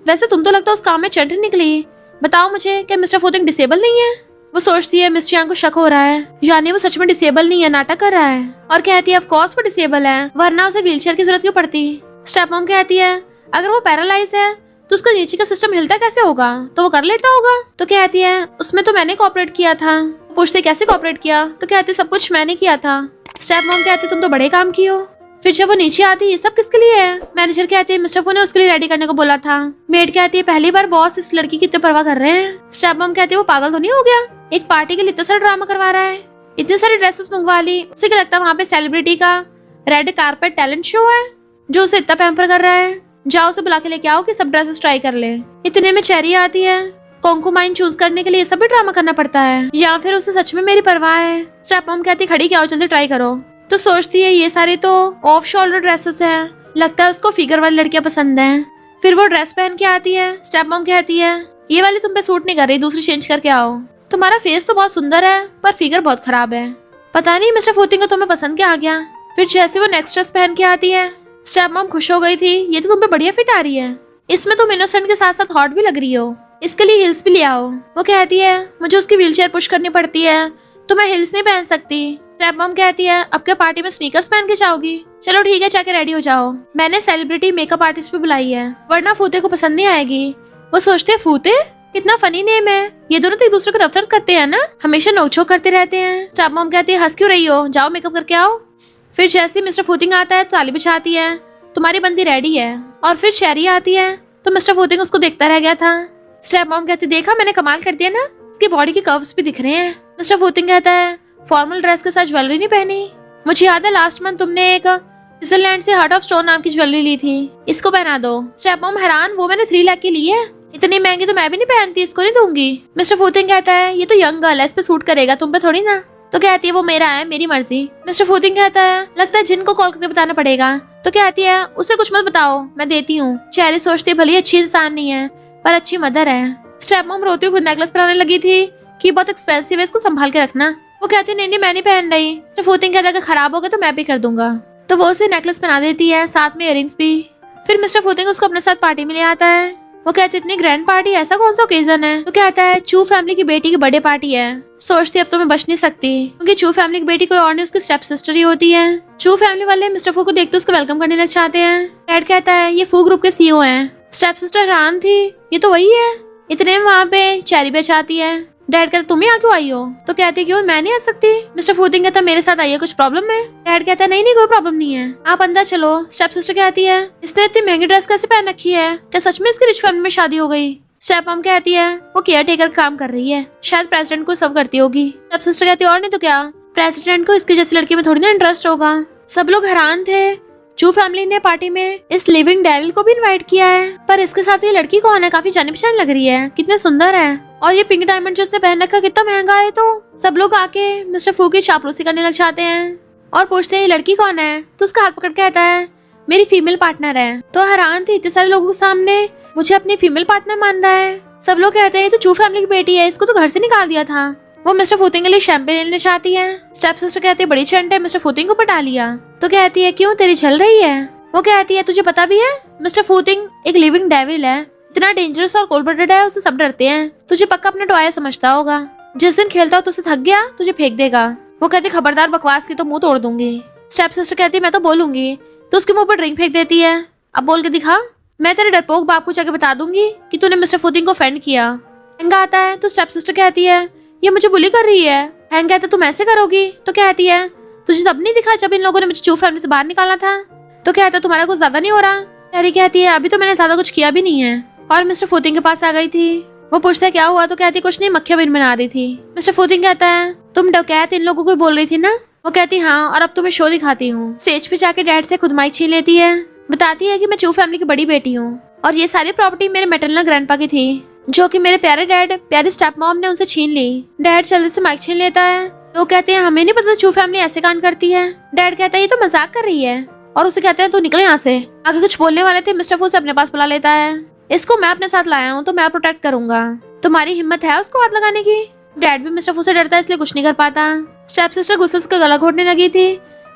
वैसे तुम तो लगता है उस काम में चंट निकली। बताओ मुझे क्या मिस्टर फूतिंग डिसेबल नहीं है। वो सोचती है मिस चियांग को शक हो रहा है, यानी वो सच में डिसेबल नहीं है, नाटक कर रहा है। और कहती है ऑफ कोर्स वो डिसेबल है, वरना उसे व्हीलचेयर की जरूरत क्यों पड़ती। स्टेप मॉम कहती है अगर वो पैरालाइज है तो उसका नीचे का सिस्टम हिलता कैसे होगा, तो वो कर लेता होगा। तो कहती है उसमें तो मैंने कोऑपरेट किया था। पूछते कैसे कोऑपरेट किया, तो कहते सब कुछ मैंने किया था। स्टेप मॉम कहती तुम तो बड़े काम की हो। फिर जब वो नीचे आती ये सब किसके लिए है। मैनेजर कहती है मिस्टर फू ने उसके लिए रेडी करने को बोला था। मेड कहती है पहली बार बॉस इस लड़की की इतनी परवाह कर रहे हैं। स्टेप मॉम कहती है वो पागल तो नहीं हो गया, एक पार्टी के लिए इतना सारा ड्रामा करवा रहा है, इतनी सारी ड्रेसेस मंगवा ली, उसे क्या लगता है वहाँ पे सेलिब्रिटी का रेड कारपेट टैलेंट शो है जो उसे इतना पैम्पर कर रहा है। जाओ उसे बुला के लेके आओ कि सब ड्रेसेस ट्राई कर ले। इतने में चेरी आती है। कॉन्कुमाइन चूज करने के लिए सब भी ड्रामा करना पड़ता है या फिर उसे सच में मेरी परवाह है। स्टेप मॉम कहती खड़ी क्या हो, जल्दी ट्राई करो। तो सोचती है ये सारी तो ऑफ शोल्डर ड्रेसेस हैं, लगता है उसको फिगर वाली लड़कियां पसंद हैं। फिर वो ड्रेस पहन के आती है। स्टेप मॉम कहती है ये वाली तुम पे सूट नहीं कर रही, दूसरी चेंज करके आओ। तुम्हारा फेस तो बहुत सुंदर है पर फिगर बहुत खराब है। पता नहीं मिस्टर फूतिंग को तुम्हें पसंद क्या आ गया। फिर जैसे वो नेक्स्ट ड्रेस पहन के आती है, स्टेप मॉम खुश हो गई थी। ये तो तुम पे बढ़िया फिट आ रही है, इसमें तुम इनोसेंट के साथ साथ हॉट भी लग रही हो, इसके लिए हिल्स भी ले आओ। वो कहती है मुझे उसकी व्हीलचेयर पुश करनी पड़ती है तो मैं हिल्स नहीं पहन सकती। स्टेप मॉम कहती है अब क्या पार्टी में स्नीकर्स पहन के जाओगी? चलो ठीक है, जाके रेडी हो जाओ। मैंने सेलिब्रिटी मेकअप आर्टिस्ट भी बुलाई है वरना फूते को पसंद नहीं आएगी। वो सोचते हैं फूते कितना फनी नेम है, ये दोनों तो एक दूसरे को नफरत करते हैं ना, हमेशा नोकझोंक करते रहते हैं। स्टेप मॉम कहती है हंस क्यों रही हो, जाओ मेकअप करके आओ। फिर जैसे मिस्टर फूतिंग आता है ताली बजाती है, तुम्हारी बंदी रेडी है। और फिर चेरी आती है तो मिस्टर फूतिंग उसको देखता रह गया था। स्टेप मॉम कहती देखा मैंने कमाल कर दिया ना, इसकी बॉडी के कर्व्स भी दिख रहे हैं। मिस्टर फूतिंग कहता है फॉर्मल ड्रेस के साथ ज्वेलरी नहीं पहनी? मुझे याद है लास्ट मंथ तुमने एक स्विट्जरलैंड से हार्ट ऑफ स्टोन नाम की ज्वेलरी ली थी, इसको पहना दो। स्टेप मॉम हैरान, वो मैंने 3 लाख की ली है, इतनी महंगी तो मैं भी नहीं पहनती, इसको नहीं दूंगी। मिस्टर फूतिंग कहता है ये तो यंग गर्ल है, इस पे सूट करेगा, तुम पे थोड़ी ना। तो कहती है वो मेरा है, मेरी मर्जी। मिस्टर फूतिंग कहता है लगता है जिनको कॉल करके बताना पड़ेगा। तो कहती है उसे कुछ मत बताओ, मैं देती हूँ। चेरी सोचती है भली अच्छी इंसान नहीं है पर अच्छी मदर है। स्टेप मॉम रोती हुई खुद नेकलेस पहनाने लगी थी कि बहुत एक्सपेंसिव है, इसको संभाल के रखना। वो कहती नहीं मैं नहीं पहन रही। तो फूतिंग कहता है अगर खराब होगा तो मैं भी कर दूंगा। तो वो उसे नेकलेस पहना देती है, साथ में इयररिंग्स भी। फिर मिस्टर फूतिंग उसको अपने साथ पार्टी में ले आता है। वो कहती इतनी ग्रैंड पार्टी, ऐसा कौन सा ओकेजन है? तो कहता है चू फैमिली की बेटी की बर्थडे पार्टी है। सोचती अब तो मैं बच नहीं सकती क्योंकि चू फैमिली की बेटी कोई और नहीं उसकी स्टेप सिस्टर ही होती है। चू फैमिली वाले मिस्टर फू को देखते उसको वेलकम करने लग जाते हैं। डैड कहता है ये फू ग्रुप के सीईओ हैं। स्टेप सिस्टर हैरान थी, ये तो वही है। इतने में वहाँ पे चेरी बेच आती है। डैड कहता तुम यहाँ क्यों आई हो? तो कहती क्यों मैं नहीं आ सकती? मिस्टर फूतिंग कहता मेरे साथ आइए, कुछ प्रॉब्लम है? डैड कहता नहीं कोई प्रॉब्लम नहीं है, आप अंदर चलो। स्टेप सिस्टर कहती है इसने इतनी महंगी ड्रेस कैसे पहन रखी है, क्या सच में इसकी रिच फैमिली में शादी हो गई? स्टेप मॉम कहती है वो केयर टेकर काम कर रही है, शायद प्रेसिडेंट को सर्व करती होगी। स्टेप सिस्टर कहती है और नहीं तो क्या, प्रेसिडेंट को इसकी जैसी लड़की में थोड़ी ना इंटरेस्ट होगा। सब लोग हैरान थे। चू फैमिली ने पार्टी में इस लिविंग डेविल को भी इनवाइट किया है, पर इसके साथ ये लड़की कौन है? काफी जानी पहचानी लग रही है, कितने सुंदर है। और ये पिंक डायमंड जो उसने पहन रखा कितना महंगा है। तो सब लोग आके मिस्टर फू की चापलूसी करने लग जाते हैं और पूछते हैं ये लड़की कौन है? तो उसका हाथ पकड़ के कहता है मेरी फीमेल पार्टनर है। तो हैरान थी, इतने सारे लोगों के सामने मुझे अपनी फीमेल पार्टनर मान रहा है। सब लोग कहते हैं तो चू फैमिली की बेटी है, इसको तो घर से निकाल दिया था। वो मिस्टर फूतिंग के लिए शैंपेन लेने चाहती है। स्टेप सिस्टर कहती है बड़ी चंट है, मिस्टर फूतिंग को पटा लिया। तो कहती है क्यों, तेरी चल रही है? वो कहती है तुझे पता भी है मिस्टर फूतिंग एक लिविंग डेविल है, इतना डेंजरस और कोल्ड ब्लडेड है, उससे सब डरते हैं। तुझे पक्का अपना टॉय समझता होगा, जिस दिन खेलता हो तो उसे थक गया तुझे फेंक देगा। वो कहती खबरदार बकवास की तो मुंह तोड़ दूंगी। स्टेप सिस्टर कहती है मैं तो बोलूंगी। तो उसके मुंह पर ड्रिंक फेंक देती है। अब बोल के दिखा, मैं तेरे डरपोक बाप को जाके बता दूंगी कि तूने मिस्टर फूतिंग को फ्रेंड किया। हैंग आता है तो स्टेप सिस्टर कहती है ये मुझे बुली कर रही है। हैंग कहता है तुम ऐसे करोगी? तो कहती है तुझे सब नहीं दिखा जब इन लोगों ने मुझे चू फैमिली से बाहर निकाला था? तो कहता है तुम्हारा कुछ ज्यादा नहीं हो रहा? चेरी कहती है अभी तो मैंने ज्यादा कुछ किया भी नहीं है। और मिस्टर फूतिंग के पास आ गई थी। वो पूछता है क्या हुआ? तो कहती कुछ नहीं, मक्खियां बिन बना रही थी। मिस्टर फूतिंग कहता है तुम डकैत इन लोगों को बोल रही थी ना? वो कहती हाँ, और अब तुम्हें शो दिखाती हूँ। स्टेज पे जाके डैड से खुद माइक छीन लेती है, बताती है कि मैं चू फैमिली की बड़ी बेटी हूँ और ये सारी प्रॉपर्टी मेरे मैटरनल ग्रैंडपा की थी जो कि मेरे प्यारे डैड प्यारी स्टेप मॉम ने उनसे छीन ली। डैड जल्दी से माइक छीन लेता है। लोग कहते हैं हमें नहीं पता चू फैमिली ऐसे कांड करती है। डैड कहता है ये तो मजाक कर रही है और उसे कहते हैं तू निकले यहाँ से। आगे कुछ बोलने वाले थे, मिस्टर फू से अपने पास बुला लेता है। इसको मैं अपने साथ लाया हूँ तो मैं प्रोटेक्ट करूंगा, तुम्हारी हिम्मत है उसको हाथ लगाने की? डैड भी मिस्टर फू से डरता है इसलिए कुछ नहीं कर पाता। स्टेप सिस्टर गुस्से से उसका गला घोटने लगी थी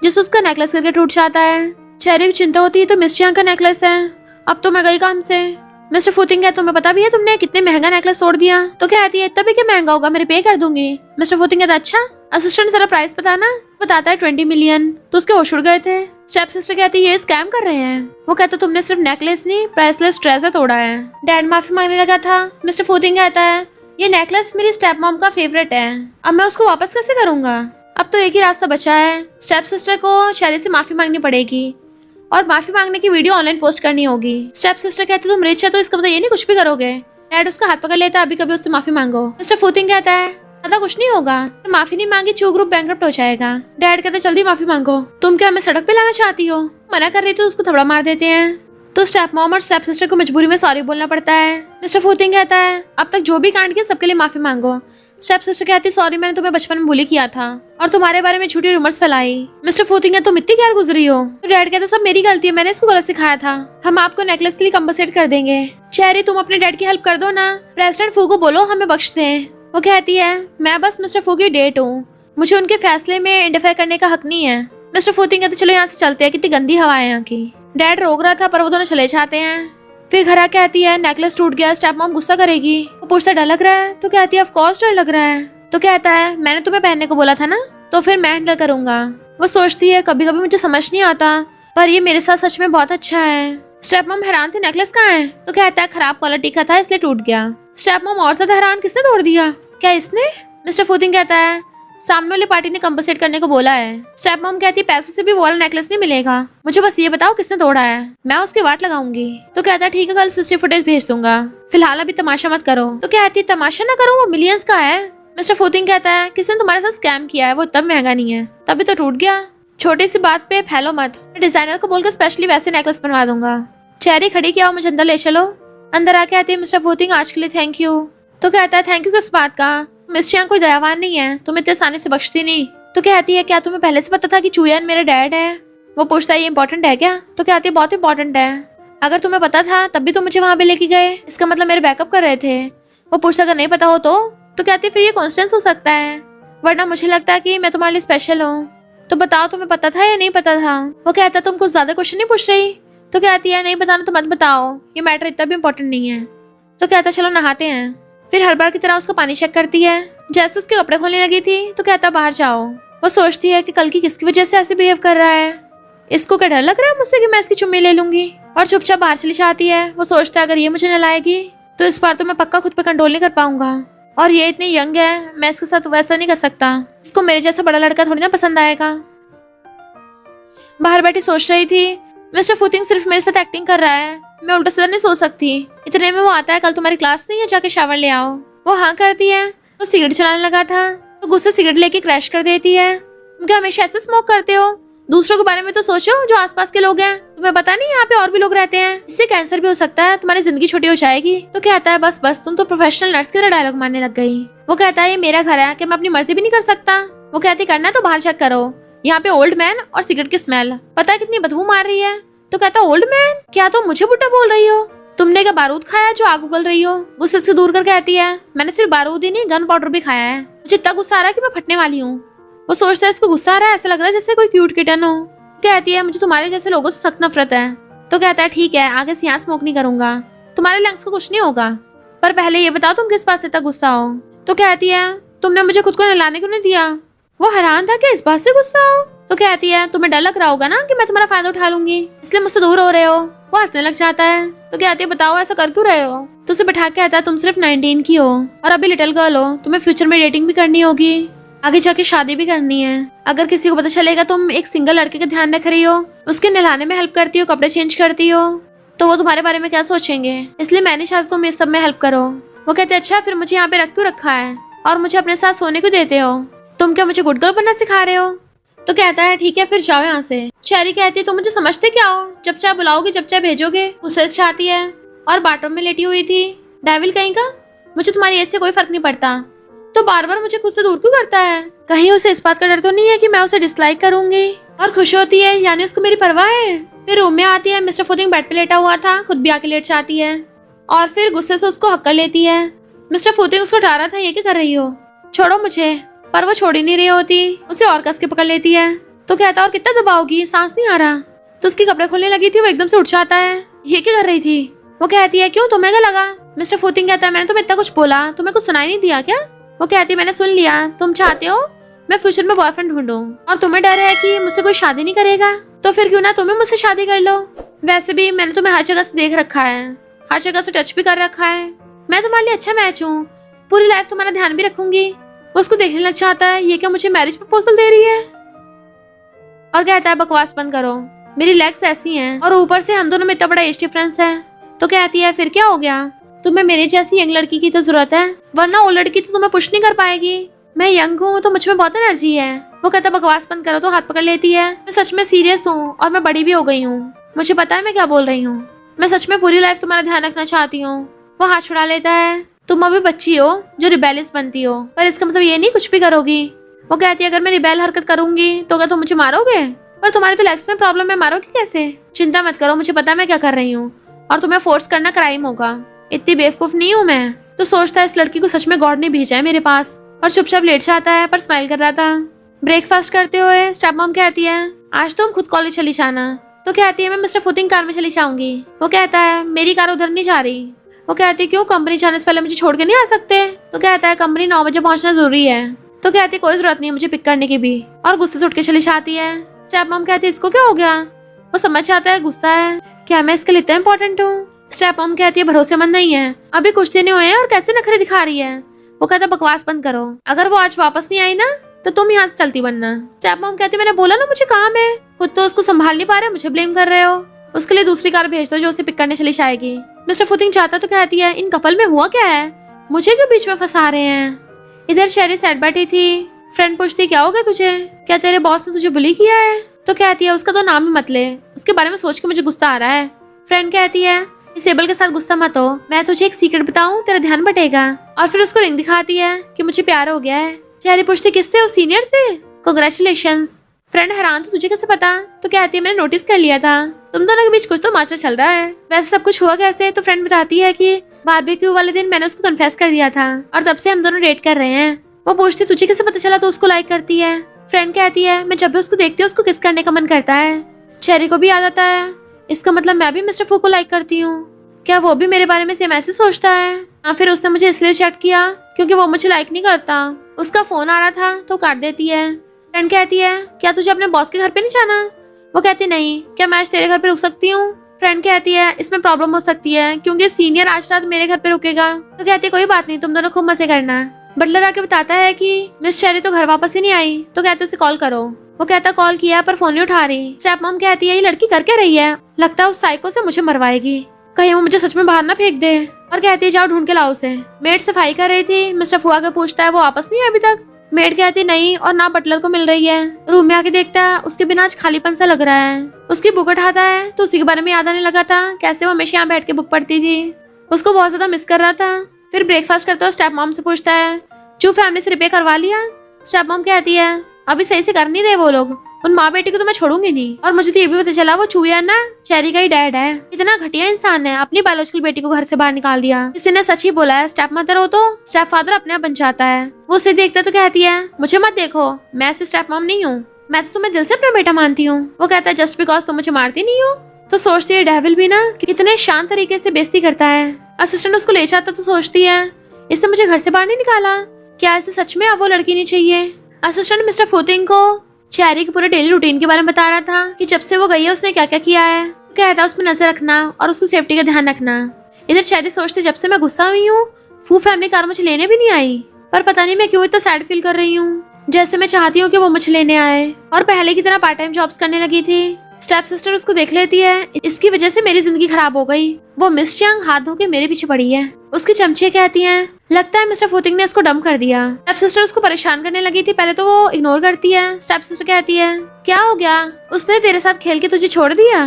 जिससे उसका नेकलेस करके टूट जाता है। चेरी को चिंता होती है तो मिस चियांग का नेकलेस है, अब तो मैं गई काम से। मिस्टर फूतिंग कहता तुम्हें पता भी है तुमने कितने महंगा नेकलेस तोड़ दिया? तो कहती है तभी क्या महंगा होगा, मेरे पे कर दूंगी। मिस्टर फूतिंग कहता अच्छा असिस्टेंट जरा प्राइस बताना। बताता है 20 मिलियन। तो उसके होश उड़ गए थे। स्टेप सिस्टर कहती है ये स्कैम कर रहे हैं। वो कहता तुमने सिर्फ नेकलेस नहीं प्राइसलेस ट्रेजर तोड़ा है। डैड माफी मांगने लगा था। मिस्टर फूतिंग कहता है ये नेकलेस मेरी स्टेप मॉम का फेवरेट है, अब मैं उसको वापस कैसे करूंगा? अब तो एक ही रास्ता बचा है, स्टेप सिस्टर को चेरी से माफी मांगनी पड़ेगी और माफी मांगने की वीडियो ऑनलाइन पोस्ट करनी होगी। स्टेप सिस्टर कहती तुम रिच है तो इसका मतलब ये नहीं कुछ भी करोगे। डैड उसका हाथ पकड़ लेता है अभी कभी उससे माफी मांगो। मिस्टर फूतिंग कहता है ज्यादा कुछ नहीं होगा, माफी नहीं मांगी चू ग्रुप बैंकरप्ट हो जाएगा। डैड कहते जल्दी माफी मांगो। तुम क्या हमें सड़क पे लाना चाहती हो? मना कर रही तो उसको थोड़ा मार देते हैं। तो स्टेप मॉम और स्टेप सिस्टर को मजबूरी में सॉरी बोलना पड़ता है। मिस्टर फूतिंग कहता है अब तक जो भी कांड किया सबके लिए माफी मांगो। स्टेप सिस्टर कहती सॉरी, मैंने तुम्हें बचपन में बुली किया था और तुम्हारे बारे में झूठी रूमर्स फैलाई। मिस्टर फूतिंग है तुम इतनी क्या गुजरी हो। तो डैड कहता सब मेरी गलती है, मैंने इसको गलत सिखाया था, हम आपको नेकलेस के लिए कंपनसेट कर देंगे। चेरी तुम अपने डैड की हेल्प कर दो ना, प्रेसिडेंट फू को बोलो हमें बख्श दें। वो कहती है मैं बस मिस्टर फू की डेट हूँ, मुझे उनके फैसले में इंटरफेयर करने का हक नहीं है। मिस्टर फूतिंग कहते चलो यहाँ से चलते हैं, कितनी गंदी हवा है यहाँ की। डैड रोक रहा था पर वो दोनों चले जाते हैं। फिर घरा कहती है नेकलेस टूट गया, स्टेप मॉम गुस्सा करेगी। वो पूछता डर लग रहा है, तो कहती है ऑफ कोर्स डर लग रहा है। तो कहता है मैंने तुम्हें पहनने को बोला था ना, तो फिर मैं हैंडल करूंगा। वो सोचती है कभी कभी मुझे समझ नहीं आता पर ये मेरे साथ सच में बहुत अच्छा है। स्टेप मॉम हैरान थी नेकलेस कहाँ है, तो कहता है खराब क्वालिटी का था इसलिए टूट गया। स्टेप मॉम और ज्यादा हैरान किसने तोड़ दिया, क्या इसने। मिस्टर फूतिंग कहता है सामने वाली पार्टी ने कंपनसेट करने को बोला है। स्टेप मॉम कहती है पैसों से भी वो वाला नेकलेस नहीं मिलेगा, मुझे बस ये बताओ किसने तोड़ा है, मैं उसके वाट लगाऊंगी। तो कहता है ठीक है कल सीसीटीवी फुटेज भेज दूंगा, फिलहाल अभी तमाशा मत करो। तो कहती है तमाशा ना करो, वो मिलियंस का है। मिस्टर फूतिंग कहता है किसी ने तुम्हारे साथ स्कैम किया है, वो तब महंगा नहीं है, तभी तो टूट गया। छोटी सी बात पे फैलो मत, डिजाइनर को बोलकर स्पेशली वैसे नेकलेस बनवा दूंगा। चेरी खड़ी किया मुझे अंदर ले चलो। अंदर आके आती है मिस्टर फूतिंग आज के लिए थैंक यू। तो कहता है थैंक यू किस बात का, मिस चियांग कोई दयावान नहीं है, तुम इतने आसानी से बख्शती नहीं। तो कहती है क्या तुम्हें पहले से पता था कि चुयान मेरा डैड है। वो पूछता है ये इंपॉर्टेंट है क्या, तो कहती है बहुत इंपॉर्टेंट है, अगर तुम्हें पता था तब भी तो मुझे वहाँ पे लेके गए, इसका मतलब मेरे बैकअप कर रहे थे। वो पूछता अगर नहीं पता हो तो कहती फिर ये कॉन्स्टेंस हो सकता है, वरना मुझे लगता है कि मैं तुम्हारे लिए स्पेशल हूँ। तो बताओ तुम्हें पता था या नहीं पता था। वो कहता तुम कुछ ज्यादा क्वेश्चन नहीं पूछ रही। तो कहती है नहीं बताना तो मत बताओ, ये मैटर इतना भी इम्पोर्टेंट नहीं है। तो कहता चलो नहाते हैं। फिर हर बार की तरह उसका पानी चेक करती है, जैसे उसके कपड़े खोलने लगी थी तो कहता बाहर जाओ। वो सोचती है कि कल की किसकी वजह से ऐसे बिहेव कर रहा है, इसको क्या डर लग रहा है मुझसे कि मैं इसकी चुम्मी ले लूंगी, और चुपचाप बाहर चली जाती है। वो सोचता है अगर ये मुझे नलाएगी तो इस बार तो मैं पक्का खुद पे कंट्रोल नहीं कर पाऊंगा, और ये इतनी यंग है, मैं इसके साथ वैसा नहीं कर सकता, इसको मेरे जैसा बड़ा लड़का थोड़ी ना पसंद आएगा। बाहर बैठी सोच रही थी मिस्टर फूतिंग सिर्फ मेरे साथ एक्टिंग कर रहा है, मैं उल्टा सीधा नहीं सोच सकती। इतने में वो आता है कल तुम्हारी क्लास नहीं है, जाके शावर ले आओ। वो हाँ करती है। तो सिगरेट चलाने लगा था तो गुस्से सिगरेट लेके क्रैश कर देती है। तुम क्या हमेशा ऐसे स्मोक करते हो, दूसरों के बारे में तो सोचो जो आसपास के लोग हैं, तुम्हें पता नहीं यहाँ पे और भी लोग रहते हैं, इससे कैंसर भी हो सकता है, तुम्हारी जिंदगी छोटी हो जाएगी। तो कहता है बस बस तुम तो प्रोफेशनल नर्स की तरह डायलॉग मारने लग गई। वो कहता है ये मेरा घर है, कि मैं अपनी मर्जी भी नहीं कर सकता। वो कहती करना तो बाहर चेक करो, यहाँ पे ओल्ड मैन और सिगरेट की स्मेल पता है कितनी बदबू मार रही है। तो कहता ओल्ड मैन, क्या तुम मुझे बुड्ढा बोल रही हो, तुमने क्या बारूद खाया जो आग उगल रही हो। गुस्से से दूर कर कहती है मैंने सिर्फ बारूद ही नहीं गन पाउडर भी खाया है, मुझे इतना गुस्सा आ रहा है कि मैं फटने वाली हूँ। वो सोचता है इसको गुस्सा आ रहा है, ऐसा लग रहा है जैसे कोई क्यूट किटन हो। कहती है मुझे तुम्हारे जैसे लोगों से सख्त नफरत है। तो कहता है ठीक है आगे से यहाँ स्मोक नहीं करूंगा, तुम्हारे लंग्स को कुछ नहीं होगा, पर पहले ये बताओ तुम किस बात से इतना गुस्सा हो। तो कहती है तुमने मुझे खुद को नहलाने क्यों नहीं दिया। वो हैरान था कि इस बात से गुस्सा हो। तो कहती है तुम्हें डर लग रहा होगा ना कि मैं तुम्हारा फायदा उठा लूंगी, इसलिए मुझसे दूर हो रहे हो। वो हंसने लग जाता है। तो कहती है बताओ ऐसा कर क्यों रहे हो। तो उसे बैठा के कहता है तुम सिर्फ 19 की हो और अभी लिटिल गर्ल हो, तुम्हें फ्यूचर में डेटिंग भी करनी होगी, आगे जाके शादी भी करनी है। अगर किसी को पता चलेगा तुम एक सिंगल लड़के का ध्यान रख रही हो, उसके नहलाने में हेल्प करती हो, कपड़े चेंज करती हो, तो वो तुम्हारे बारे में क्या सोचेंगे, इसलिए मैं नहीं चाहती तुम इस सब में हेल्प करो। वो कहते अच्छा फिर मुझे यहाँ पे रख क्यों रखा है और मुझे अपने साथ सोने क्यों देते हो, तुम क्या मुझे गुड गर्ल बनना सिखा रहे हो। तो कहता है ठीक है फिर जाओ यहाँ से। चेरी कहती है तुम मुझे समझते क्या हो, जब चाहे बुलाओगे जब चाहे भेजोगे। उसे चाहती है और बाथरूम में लेटी हुई थी। डेविल कहीं का, मुझे तुम्हारी एज से कोई फर्क नहीं पड़ता, तो बार बार मुझे खुद से दूर क्यों करता है। कहीं उसे इस बात का डर तो नहीं है कि मैं उसे डिसलाइक करूंगी। और खुश होती है यानी उसको मेरी परवाह है। फिर रूम में आती है, मिस्टर फूतिंग बेड पे लेटा हुआ था, खुद भी आके लेट जाती है और फिर गुस्से से उसको हक्कर लेती है। मिस्टर फूतिंग उसको उठा रहा था ये क्या कर रही हो, छोड़ो मुझे, पर वो छोड़ ही नहीं रही होती, उसे और कस के पकड़ लेती है। तो कहता और कितना दबाओगी, सांस नहीं आ रहा। तो उसके कपड़े खोलने लगी थी, वो एकदम से उठ जाता है, ये क्या कर रही थी। वो कहती है क्यों तुम्हें क्या लगा। मिस्टर फूतिंग कहता है मैंने तुम्हें इतना कुछ बोला, तुम्हें कुछ सुनाई नहीं दिया क्या। वो कहती है मैंने सुन लिया, तुम चाहते हो मैं फ्यूचर में बॉयफ्रेंड ढूंढूं और तुम्हें डर है कि मुझसे कोई शादी नहीं करेगा, तो फिर क्यों ना तुम्हें मुझसे शादी कर लो। वैसे भी मैंने तुम्हें हर जगह से देख रखा है, हर जगह से टच भी कर रखा है, मैं तुम्हारे लिए अच्छा मैच हूँ, पूरी लाइफ तुम्हारा ध्यान भी रखूंगी। वो उसको देखने लग जाता है, ये क्या मुझे मैरिज प्रपोजल दे रही है, और कहता है बकवास बंद करो, मेरी लेग्स ऐसी हैं और ऊपर से हम दोनों में इतना बड़ा एज डिफरेंस है। तो कहती है फिर क्या हो गया, तुम्हें मेरे जैसी यंग लड़की की तो जरूरत है, वरना वो लड़की तो तुम्हें पुश नहीं कर पाएगी। मैं यंग हूँ तो मुझ में बहुत एनर्जी है। वो कहता बकवास बंद करो, तो हाथ पकड़ लेती है। मैं सच में सीरियस हूँ और मैं बड़ी भी हो गई हूँ, मुझे पता है मैं क्या बोल रही हूँ। मैं सच में पूरी लाइफ तुम्हारा ध्यान रखना चाहती हूँ। वो हाथ छुड़ा लेता है। तुम अभी बच्ची हो जो रिबेलियस बनती हो, पर इसका मतलब ये नहीं कुछ भी करोगी। वो कहती है अगर मैं रिबेल हरकत करूंगी तो क्या तुम मुझे मारोगे? पर तुम्हारे तो लेग्स में प्रॉब्लम है, मारोगे कैसे? चिंता मत करो, मुझे पता है मैं क्या कर रही हूँ और तुम्हें फोर्स करना क्राइम होगा। इतनी बेवकूफ नहीं हूँ मैं। तो सोचता है इस लड़की को सच में गॉड ने भेजा है मेरे पास, और चुपचाप लेट जाता है पर स्माइल कर रहा था। ब्रेकफास्ट करते हुए स्टेप मॉम कहती है आज तुम खुद कॉलेज चली जाना। तो कहती है मैं मिस्टर फुटिंग कार में चली जाऊंगी। वो कहता है मेरी कार उधर नहीं जा रही। वो कहती है क्यों, कंपनी जाने से पहले मुझे छोड़ के नहीं आ सकते? तो कहता है कंपनी 9 बजे पहुंचना जरूरी है। तो कहती है कोई जरूरत नहीं है मुझे पिक करने की भी, और गुस्से से उठ के चली जाती है। स्टेप मॉम कहती है इसको क्या हो गया? वो समझ जाता है गुस्सा है, क्या मैं इसके लिए इतना इंपॉर्टेंट हूँ? स्टेप मॉम कहती है भरोसेमंद नहीं है, अभी कुछ दिन हुए हैं और कैसे नखरे दिखा रही है। वो कहता है बकवास बंद करो, अगर वो आज वापस नहीं आई ना तो तुम यहाँ से चलती बनना। स्टेप मॉम कहती है मैंने बोला ना मुझे काम है, खुद तो उसको संभाल नहीं पा रहे, मुझे ब्लेम कर रहे हो। उसके लिए दूसरी कार भेज दो जो उसे पिक करने चली जाएगी। मिस्टर फुटिंग चाहता तो कहती है इन कपल में हुआ क्या है, मुझे क्यों बीच में फंसा रहे हैं? इधर शेरी सैड बैठी थी। फ्रेंड पूछती क्या हो गया तुझे, क्या तेरे बॉस ने तुझे बुली किया है? तो कहती है उसका तो नाम ही मत ले, उसके बारे में सोच के मुझे गुस्सा आ रहा है। फ्रेंड कहती है इसेबल के साथ गुस्सा मत हो, मैं तुझे एक सीक्रेट बताऊं तेरा ध्यान बटेगा। और फिर उसको रिंग दिखाती है कि मुझे प्यार हो गया है। चेरी पूछती किससे? वो सीनियर से। कांग्रेचुलेशंस। फ्रेंड हैरान तो तुझे कैसे पता? तो कहती है मैंने नोटिस कर लिया था, तुम दोनों के बीच कुछ तो मास्टर चल रहा है। वैसे सब कुछ हुआ कैसे? तो फ्रेंड बताती है कि बारबेक्यू वाले दिन मैंने उसको कन्फेस कर दिया था और तब से हम दोनों डेट कर रहे हैं। वो पूछती तुझे कैसे पता चला तो उसको लाइक करती है? फ्रेंड कहती है मैं जब भी उसको देखती हूँ उसको किस करने का मन करता है। चेरी को भी याद आता है इसका मतलब मैं भी मिस्टर फू को लाइक करती हूँ, क्या वो भी मेरे बारे में सेम ऐसे सोचता है? या फिर उसने मुझे इसलिए रिजेक्ट किया क्योंकि वो मुझे लाइक नहीं करता। उसका फोन आ रहा था तो काट देती है। फ्रेंड कहती है क्या तुझे अपने बॉस के घर पे नहीं जाना? वो कहती नहीं, क्या मैं आज तेरे घर पे रुक सकती हूँ? फ्रेंड कहती है इसमें प्रॉब्लम हो सकती है क्योंकि सीनियर आज रात मेरे घर पे रुकेगा। तो कहती है कोई बात नहीं, तुम दोनों खूब मजे करना। बटलर आके बताता है कि मिस चेरी तो घर वापस ही नहीं आई। तो कहते उसे कॉल करो। वो कहता कॉल किया पर फोन नहीं उठा रही। स्टेप मॉम कहती है ये लड़की कर क्या रही है, लगता है उस साइको से मुझे मरवाएगी, कहीं वो मुझे सच में बाहर ना फेंक दे। और कहती है जाओ ढूंढ के लाओ उसे। मेड सफाई कर रही थी। मिस्टर फुआ के पूछता है वो वापस नहीं है अभी तक? मेड कहती नहीं और ना बटलर को मिल रही है। रूम में आके देखता है उसके बिना आज खालीपन सा लग रहा है। उसकी बुक उठाता है तो उसी के बारे में याद आने लगा था कैसे वो हमेशा यहाँ बैठ के बुक पढ़ती थी। उसको बहुत ज्यादा मिस कर रहा था। फिर ब्रेकफास्ट करते हुए स्टेप मॉम से पूछता है चू फैमिली से रिपेयर करवा लिया? स्टेप मॉम कहती है अभी सही से कर नहीं रहे वो लोग, उन माँ बेटी को तो मैं छोड़ूंगी नहीं। और मुझे तो ये भी पता चला वो चूया ना चेरी का ही डैड है। इतना घटिया इंसान है, अपनी बायोलॉजिकल बेटी को घर से बाहर निकाल दिया। किसी ने सच ही बोला है, स्टेप मदर हो तो स्टेप फादर अपने आप बन जाता है। वो उसे देखता तो कहती है मुझे मत देखो, मैं ऐसे स्टेप मॉम नहीं हूँ, मैं तो तुम्हें दिल से अपना बेटा मानती हूँ। वो कहता है जस्ट बिकॉज तुम मुझे मारती नहीं हो। तो सोचती है डेविल भी ना कितने शांत तरीके से बेइज्जती करता है। असिस्टेंट उसको ले जाता तो सोचती है इससे मुझे घर से बाहर नहीं निकाला, क्या ऐसे सच में अब वो लड़की नहीं चाहिए? असिस्टेंट मिस्टर फुटिंग को चेरी के पूरे डेली रूटीन के बारे में बता रहा था कि जब से वो गई है उसने क्या क्या किया है। कहता है उसमें नजर रखना और उसकी सेफ्टी का ध्यान रखना। इधर चेरी सोचती जब से मैं गुस्सा हुई हूँ फू फैमिली कार मुझे लेने भी नहीं आई, पर पता नहीं मैं क्यों इतना सैड फील कर रही हूँ, जैसे मैं चाहती हूँ कि वो मुझे लेने आए। और पहले की तरह पार्ट टाइम जॉब्स करने लगी थी। स्टेप सिस्टर उसको देख लेती है, इसकी वजह से मेरी जिंदगी खराब हो गई। वो मिस चियांग हाथ धो के मेरे पीछे पड़ी है। उसकी चमचे कहती हैं लगता है मिस्टर फुटिंग ने इसको डंप कर दिया। स्टेप सिस्टर उसको परेशान करने लगी थी, पहले तो वो इग्नोर करती है। स्टेप सिस्टर कहती है क्या हो गया, उसने तेरे साथ खेल के तुझे छोड़ दिया?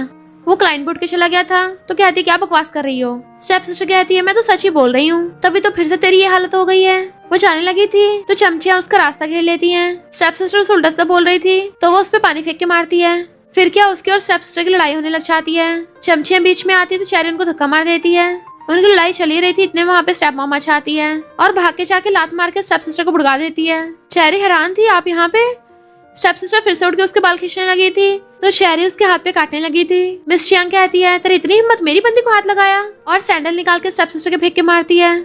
वो क्लाइंट बोर्ड के चला गया था। तो कहती क्या बकवास कर रही हो? स्टेप सिस्टर कहती है मैं तो सच ही बोल रही हूँ, तभी तो फिर से तेरी ये हालत हो गई है। वो जाने लगी थी तो चमचियां उसका रास्ता घेर लेती हैं। स्टेप सिस्टर उसे उल्टा सीधा बोल रही थी तो वो उस पर पानी फेंक के मारती है। फिर क्या उसकी और स्टेप सिस्टर की लड़ाई होने लग जाती है। चमचियां बीच में आती है तो चेरी उनको धक्का मार देती है। उनकी लड़ाई चली रही थी, इतने वहाँ पे स्टेप मॉम आती है और भाग के जाके लात मार के स्टेप सिस्टर को भड़का देती है। चेरी हैरान थी आप यहाँ पे? स्टेप सिस्टर फिर से उठ के उसके बाल खींचने लगी थी तो चेरी उसके हाथ पे काटने लगी थी। मिस चियांग कहती है तेरी इतनी हिम्मत, मेरी बंदी को हाथ लगाया, और सैंडल निकाल के स्टेप सिस्टर के फेंक के मारती है।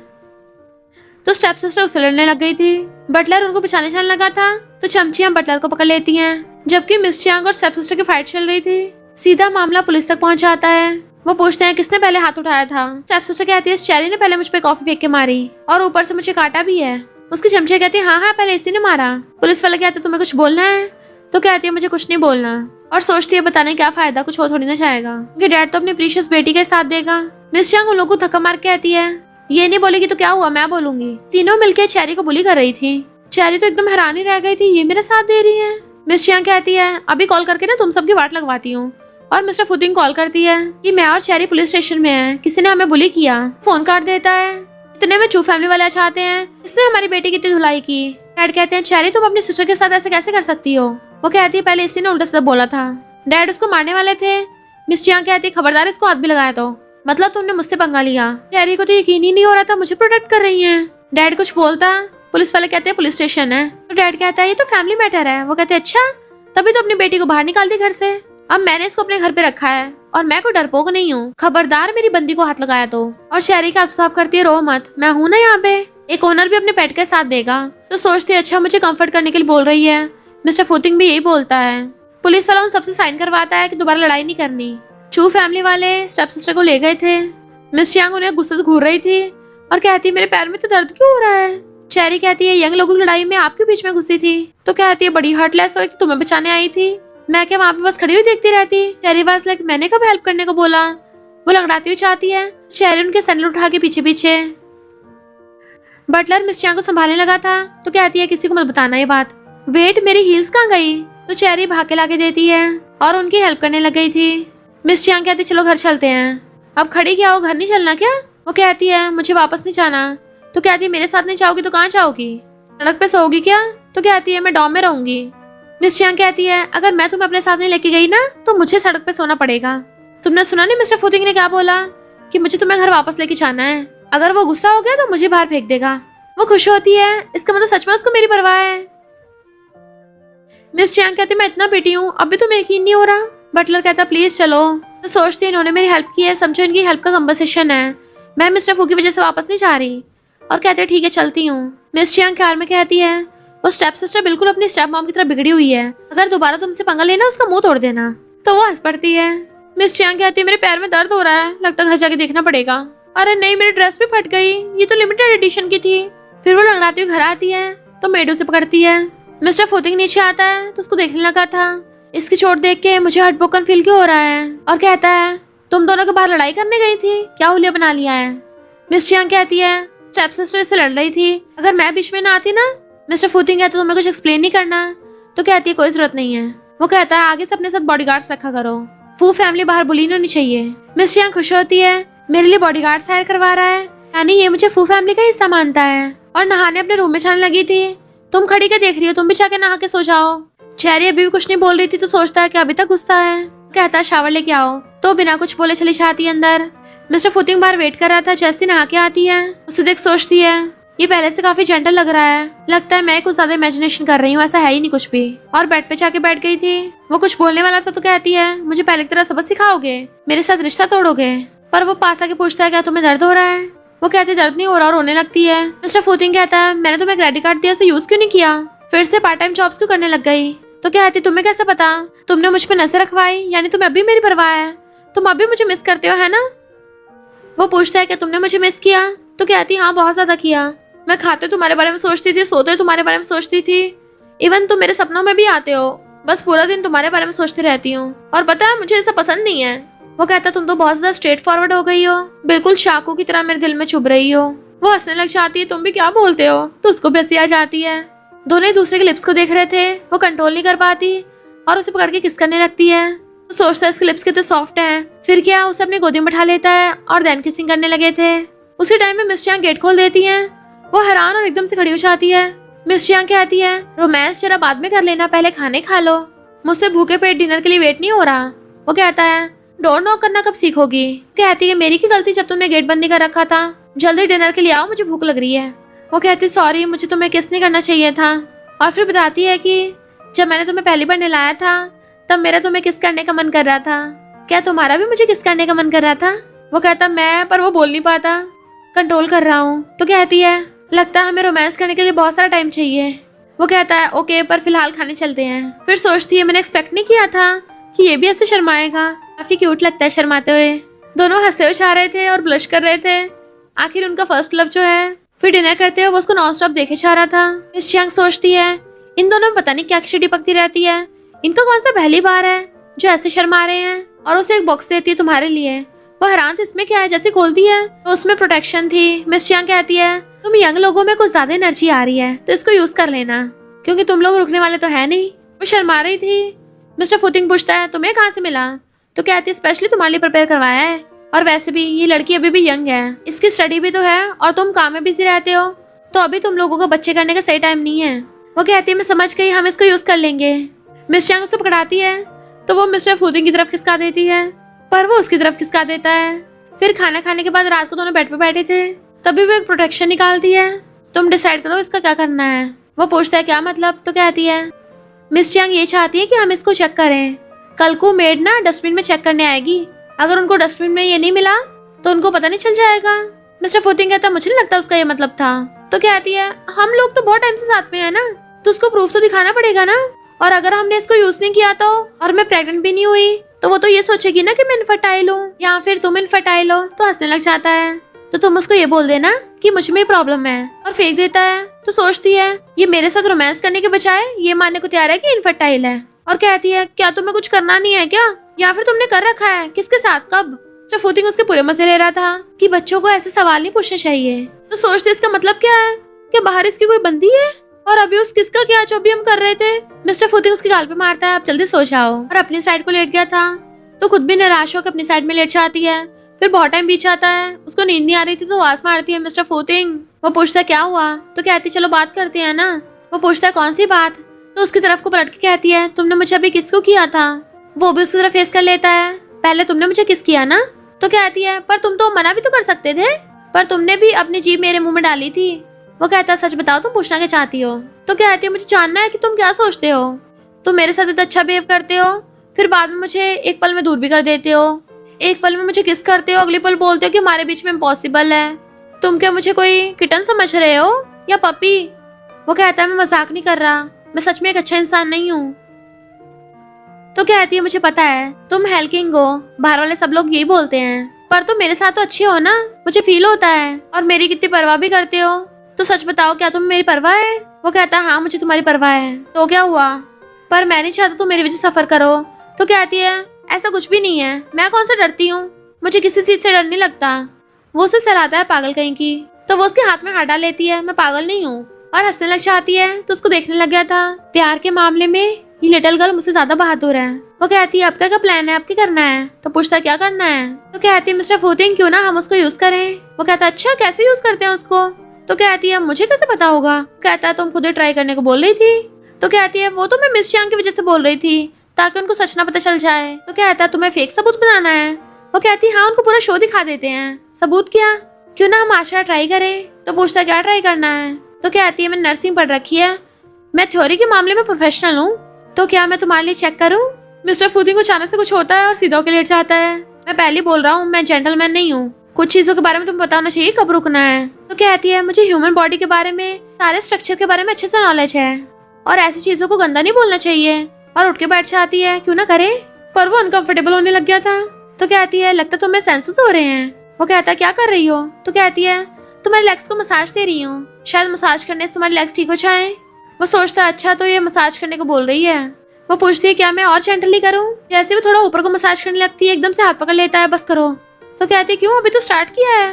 तो स्टेप सिस्टर उससे लड़ने लग गई थी। बटलर उनको बचाने चलने लगा था तो चमचियां बटलर को पकड़ लेती हैं, जबकि मिस चियांग और स्टेप सिस्टर की फाइट चल रही थी। सीधा मामला पुलिस तक पहुंच जाता है। वो पूछते हैं किसने पहले हाथ उठाया था। स्टेप सिस्टर कहती है चेरी ने पहले मुझ पे कॉफी फेंक के मारी और ऊपर से मुझे काटा भी है। उसकी चमचियां कहती है हाँ पहले इसी ने मारा। पुलिस वाले कहते तुम्हें कुछ बोलना है? तो कहती है मुझे कुछ नहीं बोलना, और सोचती है बताने क्या फायदा, कुछ हो थोड़ी ना जाएगा, उनके डैड तो अपनी प्रीशियस बेटी के साथ देगा। मिस चियांग उन लोगों को धक्का मार के कहती है ये नहीं बोलेगी तो क्या हुआ, मैं बोलूंगी। तीनों मिलकर चेरी को बुली कर रही थी। चेरी तो एकदम हैरान ही रह गई थी, ये मेरा साथ दे रही है। मिस चियांग कहती है अभी कॉल करके ना तुम सबकी वाट लगवाती हूँ, और मिस्टर फुतिंग कॉल करती है कि मैं और चेरी पुलिस स्टेशन में हैं, किसी ने हमें बुली किया। फोन काट देता है। इतने में चू फैमिली वाले चाहते हैं, इसने हमारी बेटी की इतनी धुलाई की। डैड कहते हैं चेरी तुम अपनी सिस्टर के साथ ऐसे कैसे कर सकती हो। वो कहती है पहले इसी ने उल्टा सीधा बोला था। डैड उसको मारने वाले थे। मिस चियांग कहती है खबरदार इसको हाथ भी लगाया तो मतलब तुमने मुझसे पंगा लिया। चेरी को तो यकीन ही नहीं हो रहा था मुझे प्रोटेक्ट कर रही है। डैड कुछ बोलता, पुलिस वाले कहते हैं पुलिस स्टेशन है। तो डैड कहता है ये तो फैमिली मैटर है। वो कहते हैं अच्छा तभी तो अपनी बेटी को बाहर निकालती घर से। अब मैंने इसको अपने घर पे रखा है और मैं कोई डरपोक नहीं हूँ, खबरदार मेरी बंदी को हाथ लगाया तो। और चेरी का आंसू साफ करती है रो मत, मैं हूँ ना यहाँ पे। एक ओनर भी अपने पेट के साथ देगा। तो सोचती है अच्छा मुझे कंफर्ट करने के लिए बोल रही है। मिस्टर फुतिंग भी यही बोलता है। पुलिस वाला उन सबसे साइन करवाता है कि दोबारा लड़ाई नहीं करनी। चू फैमिली वाले स्टेप सिस्टर को ले गए थे। मिस चियांग उन्हें गुस्से से घूर रही थी और कहती है मेरे पैर में तो दर्द क्यों हो रहा है। चेरी कहती है यंग लोगों की लड़ाई में आपके बीच में घुसी थी। तो कहती है बड़ी हर्टलेस हुई, तुम्हें बचाने आई थी, मैं क्या वहाँ पे बस खड़ी हुई देखती रहती। चेरी वाज लाइक मैंने कब हेल्प करने को बोला। वो लंगड़ाती हुई चाहती है। चेरी उनके सैंडल उठा के पीछे पीछे। बटलर मिस चियांग को संभालने लगा था तो कहती है किसी को मत बताना ये बात। वेट मेरी हील्स कहाँ गई। तो चेरी भाग के लाके देती है और उनकी हेल्प करने लग गई थी। मिस चियांग कहती चलो घर चलते हैं। अब खड़ी क्या हो, घर नहीं चलना क्या। वो कहती है मुझे वापस नहीं जाना। तो कहती है मेरे साथ नहीं जाओगी तो कहाँ जाओगी, सड़क पे सोओगी क्या। तो कहती है मैं डॉम में रहूंगी। मिस चियांग कहती है अगर मैं तुम्हें अपने साथ नहीं लेके गई ना तो मुझे सड़क पे सोना पड़ेगा। तुमने सुना नहीं मिस्टर फुतिंग ने क्या बोला कि मुझे तुम्हें घर वापस लेके जाना है। अगर वो गुस्सा हो गया तो मुझे बाहर फेंक देगा। वो खुश होती है, इसका मतलब सच में उसको मेरी परवाह है। मिस चियांग कहती मैं इतना बेटी हूँ अब भी तुम्हें यकीन नहीं हो रहा। बटलर कहता प्लीज चलो। तो सोचती है इन्होंने मेरी हेल्प की है, समझो इनकी हेल्प का कंपनसेशन है, मैं मिस्टर फू की वजह से वापस नहीं जा रही। और कहते हैं ठीक है चलती हूँ। मिस चियांग कार में कहती है वो स्टेप सिस्टर बिल्कुल अपनी स्टेप मॉम की तरह बिगड़ी हुई है, अगर दोबारा तुमसे पंगा लेना उसका मुंह तोड़ देना। तो वो हंस पड़ती है। मिस चियांग कहती है मेरे पैर में दर्द हो रहा है, लगता है घर जाके देखना पड़ेगा। अरे नहीं मेरी ड्रेस भी फट गई, ये तो लिमिटेड एडिशन की थी। फिर वो लंगड़ाती हुई घर आती है तो मेड उसे पकड़ती है। मिस्टर फुतिंग नीचे आता है तो उसको देखने लगा था। इसकी चोट देख के मुझे हार्ट ब्रोकन फील क्यों हो रहा है। और कहता है तुम दोनों के बाहर लड़ाई करने गई थी, क्या हुलिया बना लिया है। मिस चियांग कहती है स्टेप सिस्टर से लड़ रही थी, अगर मैं बीच में ना आती ना। मिस्टर फुतिंग कहता तुम्हें कुछ एक्सप्लेन नहीं करना। तो कहती है कोई जरूरत नहीं है। वो कहता है आगे से अपने साथ बॉडीगार्ड्स रखा करो, फू फैमिली बाहर बुली नहीं होनी चाहिए। मिस चियांग खुश होती है मेरे लिए बॉडीगार्ड्स हायर करवा रहा है, यानी ये मुझे फू फैमिली का हिस्सा मानता है। और नहाने अपने रूम में जाने लगी थी। तुम खड़ी क्या देख रही हो, तुम भी जाके नहा के सो जाओ। चेरी अभी भी कुछ नहीं बोल रही थी तो सोचता है कि अभी तक गुस्सा है। कहता है शावर लेके आओ। तो बिना कुछ बोले चली जाती है अंदर। मिस्टर फुतिंग बाहर वेट कर रहा था। जैसी नहा के आती है उसे देख सोचती है ये पहले से काफी जेंटल लग रहा है, लगता है मैं कुछ ज्यादा इमेजिनेशन कर रही हूँ, ऐसा है ही नहीं कुछ भी। और बेड पे जाके बैठ गई थी। वो कुछ बोलने वाला था तो कहती है मुझे पहले की तरह सबक सिखाओगे, मेरे साथ रिश्ता तोड़ोगे। पर वो पास आके पूछता है क्या तुम्हें दर्द हो रहा है। वो कहती दर्द नहीं हो रहा और रोने लगती है। मिस्टर फुतिंग कहता है मैंने तुम्हें क्रेडिट कार्ड दिया उसे यूज क्यों नहीं किया, फिर से पार्ट टाइम जॉब्स क्यों करने लग गई। तो कहती तुम्हें कैसे पता, तुमने मुझ पे नजर रखवाई, यानी तुम्हें अभी मेरी परवाह है, तुम अभी मुझे मिस करते हो है ना। वो पूछता है कि तुमने मुझे मिस किया। तो कहती हाँ बहुत ज्यादा किया, मैं खाते तुम्हारे बारे में सोचती थी, सोते तुम्हारे बारे में सोचती थी, इवन तुम मेरे सपनों में भी आते हो, बस पूरा दिन तुम्हारे बारे में सोचती रहती हूँ। और पता है मुझे ऐसा पसंद नहीं है। वो कहता तुम तो बहुत ज्यादा स्ट्रेट फॉरवर्ड हो गई हो, बिल्कुल शाकू की तरह मेरे दिल में चुभ रही हो। वो हंसने लग जाती है तुम भी क्या बोलते हो, तो उसको भी हंसी आ जाती है। दोनों एक दूसरे के लिप्स को देख रहे थे, वो कंट्रोल नहीं कर पाती और उसे पकड़ के किस करने लगती है। तो सोचता है इसके लिप्स कितने सॉफ्ट हैं। फिर क्या उसे अपनी गोदी में बैठा लेता है और देन किसिंग करने लगे थे। उसी टाइम में मिस चियांग गेट खोल देती है। वो हैरान और एकदम से खड़ी हो जाती है। मिस चियांग कहती है रोमांस जरा बाद में कर लेना, पहले खाने खा लो, मुझसे भूखे पेट डिनर के लिए वेट नहीं हो रहा। वो कहता है डोर नॉक करना कब सीखोगी। कहती है मेरी की गलती जब तुमने गेट बंद नहीं कर रखा था, जल्दी डिनर के लिए आओ मुझे भूख लग रही है। वो कहती सॉरी मुझे तुम्हें किस नहीं करना चाहिए था। और फिर बताती है कि जब मैंने तुम्हें पहली बार नहलाया था तब मेरा तुम्हें किस करने का मन कर रहा था, क्या तुम्हारा भी मुझे किस करने का मन कर रहा था। वो कहता मैं, पर वो बोल नहीं पाता, कंट्रोल कर रहा हूँ। तो कहती है लगता है हमें रोमांस करने के लिए बहुत सारा टाइम चाहिए। वो कहता है ओके पर फिलहाल खाने चलते हैं। फिर सोचती है मैंने एक्सपेक्ट नहीं किया था कि ये भी ऐसे शर्माएगा, काफी क्यूट लगता है शर्माते हुए। दोनों हंसते हुए जा रहे थे और ब्लश कर रहे थे, आखिर उनका फर्स्ट लव जो है। फिर डिनर करते हुए वो उसको नॉन स्टॉप देखे जा रहा था। मिस चियांग सोचती है इन दोनों में पता नहीं क्या खिचड़ी पकती रहती है, इनका कौन सा पहली बार है जो ऐसे शर्मा रहे हैं। और उसे एक बॉक्स देती है तुम्हारे लिए। वो हैरान थी इसमें क्या है, जैसे खोलती है तो उसमें प्रोटेक्शन थी। मिस चियांग कहती है तुम यंग लोगों में कुछ ज्यादा एनर्जी आ रही है तो इसको यूज कर लेना, क्योंकि तुम लोग रुकने वाले तो है नहीं। वो शर्मा रही थी। मिस्टर फुतिंग पूछता है तुम्हें कहाँ से मिला। तो कहती है स्पेशली तुम्हारे लिए प्रिपेयर करवाया है, और वैसे भी ये लड़की अभी भी यंग है, इसकी स्टडी भी तो है और तुम काम में बिजी रहते हो, तो अभी तुम लोगों को बच्चे करने का सही टाइम नहीं है। वो कहती है मैं समझ गई, हम इसको यूज कर लेंगे। मिस चैंग उसे पकड़ाती है तो वो मिस्टर फूतिंग की तरफ खिसका देती है, पर वो उसकी तरफ खिसका देता है। फिर खाना खाने के बाद रात को दोनों बेड पे बैठे थे, तभी वो एक प्रोटेक्शन निकालती है। तुम डिसाइड करो इसका क्या करना है। वो पूछता है क्या मतलब, तो कहती है मिस चैंग ये चाहती है कि हम इसको चेक करें। कल को मेड ना डस्टबिन में चेक करने आएगी, अगर उनको डस्टबिन में ये नहीं मिला तो उनको पता नहीं चल जाएगा। मिस्टर फूतिंग कहता मुझे नहीं लगता उसका ये मतलब था। तो कहती है हम लोग तो बहुत टाइम से साथ में है ना, तो उसको प्रूफ तो दिखाना पड़ेगा ना, और अगर हमने इसको यूज नहीं किया तो, और मैं प्रेग्नेंट भी नहीं हुई, तो वो तो ये सोचेगी ना कि मैं इनफर्टाइल हूँ या फिर तुम इनफर्टाइल हो, तो हंसने लग जाता है। तो तुम उसको ये बोल देना कि मुझ में प्रॉब्लम है, और फेंक देता है। तो सोचती है ये मेरे साथ रोमांस करने के बजाय ये मानने को तैयार है कि इनफर्टाइल है, और कहती है क्या तुम्हें कुछ करना नहीं है क्या, या फिर तुमने कर रखा है, किसके साथ, कब। जब फूतिंग उसके पूरे मजे ले रहा था कि बच्चों को ऐसे सवाल नहीं पूछने चाहिए। तो सोचते इसका मतलब क्या है, कि बाहर इसकी कोई बंदी है, और अभी उस किसका क्या जो भी हम कर रहे थे। मिस्टर फूतिंग उसके गाल पे मारता है आप जल्दी सो जाओ, और अपनी साइड को लेट गया था तो खुद भी निराश होकर अपनी साइड में लेट जाती है। फिर बहुत टाइम बीत जाता है, उसको नींद नहीं आ रही थी तो आवाज मारती है मिस्टर फूतिंग। वो पूछता है क्या हुआ, तो कहती चलो बात करते हैं ना। वो पूछता है कौन सी बात, तो उसकी तरफ को पलट के कहती है तुमने मुझे अभी किसको किया था। वो भी उसकी तरफ फेस कर लेता है, पहले तुमने मुझे किस किया ना। तो कहती है पर तुम तो मना भी तो कर सकते थे, पर तुमने भी अपनी जीभ मेरे मुंह में डाली थी। वो कहता है सच बताओ तुम पूछना क्या चाहती हो। तो कहती है मुझे जानना है कि तुम क्या सोचते हो, तुम मेरे साथ इतना अच्छा बिहेव करते हो, फिर बाद में मुझे एक पल में दूर भी कर देते हो, एक पल में मुझे किस करते हो, अगले पल बोलते हो कि हमारे बीच में इम्पॉसिबल है। तुम क्या मुझे कोई किटन समझ रहे हो या पपी। वो कहता है मैं मजाक नहीं कर रहा, मैं सच में एक अच्छा इंसान नहीं हूँ। तो कहती है मुझे पता है तुम हेल्किंग हो, बाहर वाले सब लोग यही बोलते हैं, पर तुम मेरे साथ तो अच्छे हो ना, मुझे फील होता है, और मेरी कितनी परवाह भी करते हो। तो सच बताओ क्या तुम्हें मेरी परवाह है। वो कहता है हाँ मुझे तुम्हारी परवाह है। तो क्या हुआ, पर मैं नहीं चाहता तुम मेरी वजह से सफर करो। तो कहती है ऐसा कुछ भी नहीं है, मैं कौन सा डरती हूँ, मुझे किसी चीज से डर नहीं लगता। वो उसे सहलाता है पागल कहीं की, तो वो उसके हाथ में हाथ डाल लेती है मैं पागल नहीं हूँ, और हंसने लग जाती है। तो उसको देखने लग गया था प्यार के मामले में ये लिटिल गर्ल मुझसे ज्यादा बहादुर है। वो कहती है आपका क्या प्लान है, आपके करना है। तो पूछता क्या करना है। तो कहती है मिस्टर फूतिंग क्यों ना हम उसको यूज करें। वो कहता है अच्छा कैसे यूज करते हैं उसको। तो कहती है मुझे कैसे पता होगा। कहता है तुम खुद ही ट्राई करने को बोल रही थी। तो कहती है वो तो मैं मिस चैंग की वजह से बोल रही थी, ताकि उनको सच ना पता चल जाए। तो कहता है तुम्हें फेक सबूत बनाना है। वो कहती है हाँ उनको पूरा शो दिखा देते हैं। सबूत क्या, क्यों ना हम आशा ट्राई करें। तो पूछता क्या ट्राई करना है। तो कहती है मैंने नर्सिंग पढ़ रखी है, मैं थ्योरी के मामले में प्रोफेशनल हूँ, तो क्या मैं तुम्हारे लिए चेक करूँ। मिस्टर फूतिंग को अचानक से कुछ होता है और सीधा होकर लेट जाता है। मैं पहले बोल रहा हूँ मैं जेंटलमैन नहीं हूँ, कुछ चीजों के बारे में तुम्हें पता होना चाहिए कब रुकना है। तो कहती है मुझे ह्यूमन बॉडी के बारे में, सारे स्ट्रक्चर के बारे में अच्छे से नॉलेज है, और ऐसी चीजों को गंदा नहीं बोलना चाहिए। और उठ के बैठ जाती है क्यों ना करे, पर वो अनकंफर्टेबल होने लग गया था। तो कहती है लगता तुम्हें सेंसेस हो रहे हैं। वो कहता है क्या कर रही हो। तो कहती है तुम्हारे लेग्स को मसाज दे रही हूँ, शायद मसाज करने से तुम्हारे लेग्स ठीक हो जाए। वो सोचता है अच्छा तो ये मसाज करने को बोल रही है। वो पूछती है क्या मैं और जेंटली करूँ। जैसे वो थोड़ा ऊपर को मसाज करने लगती है एकदम से हाथ पकड़ लेता है बस करो। तो कहती है क्यों अभी तो स्टार्ट किया है।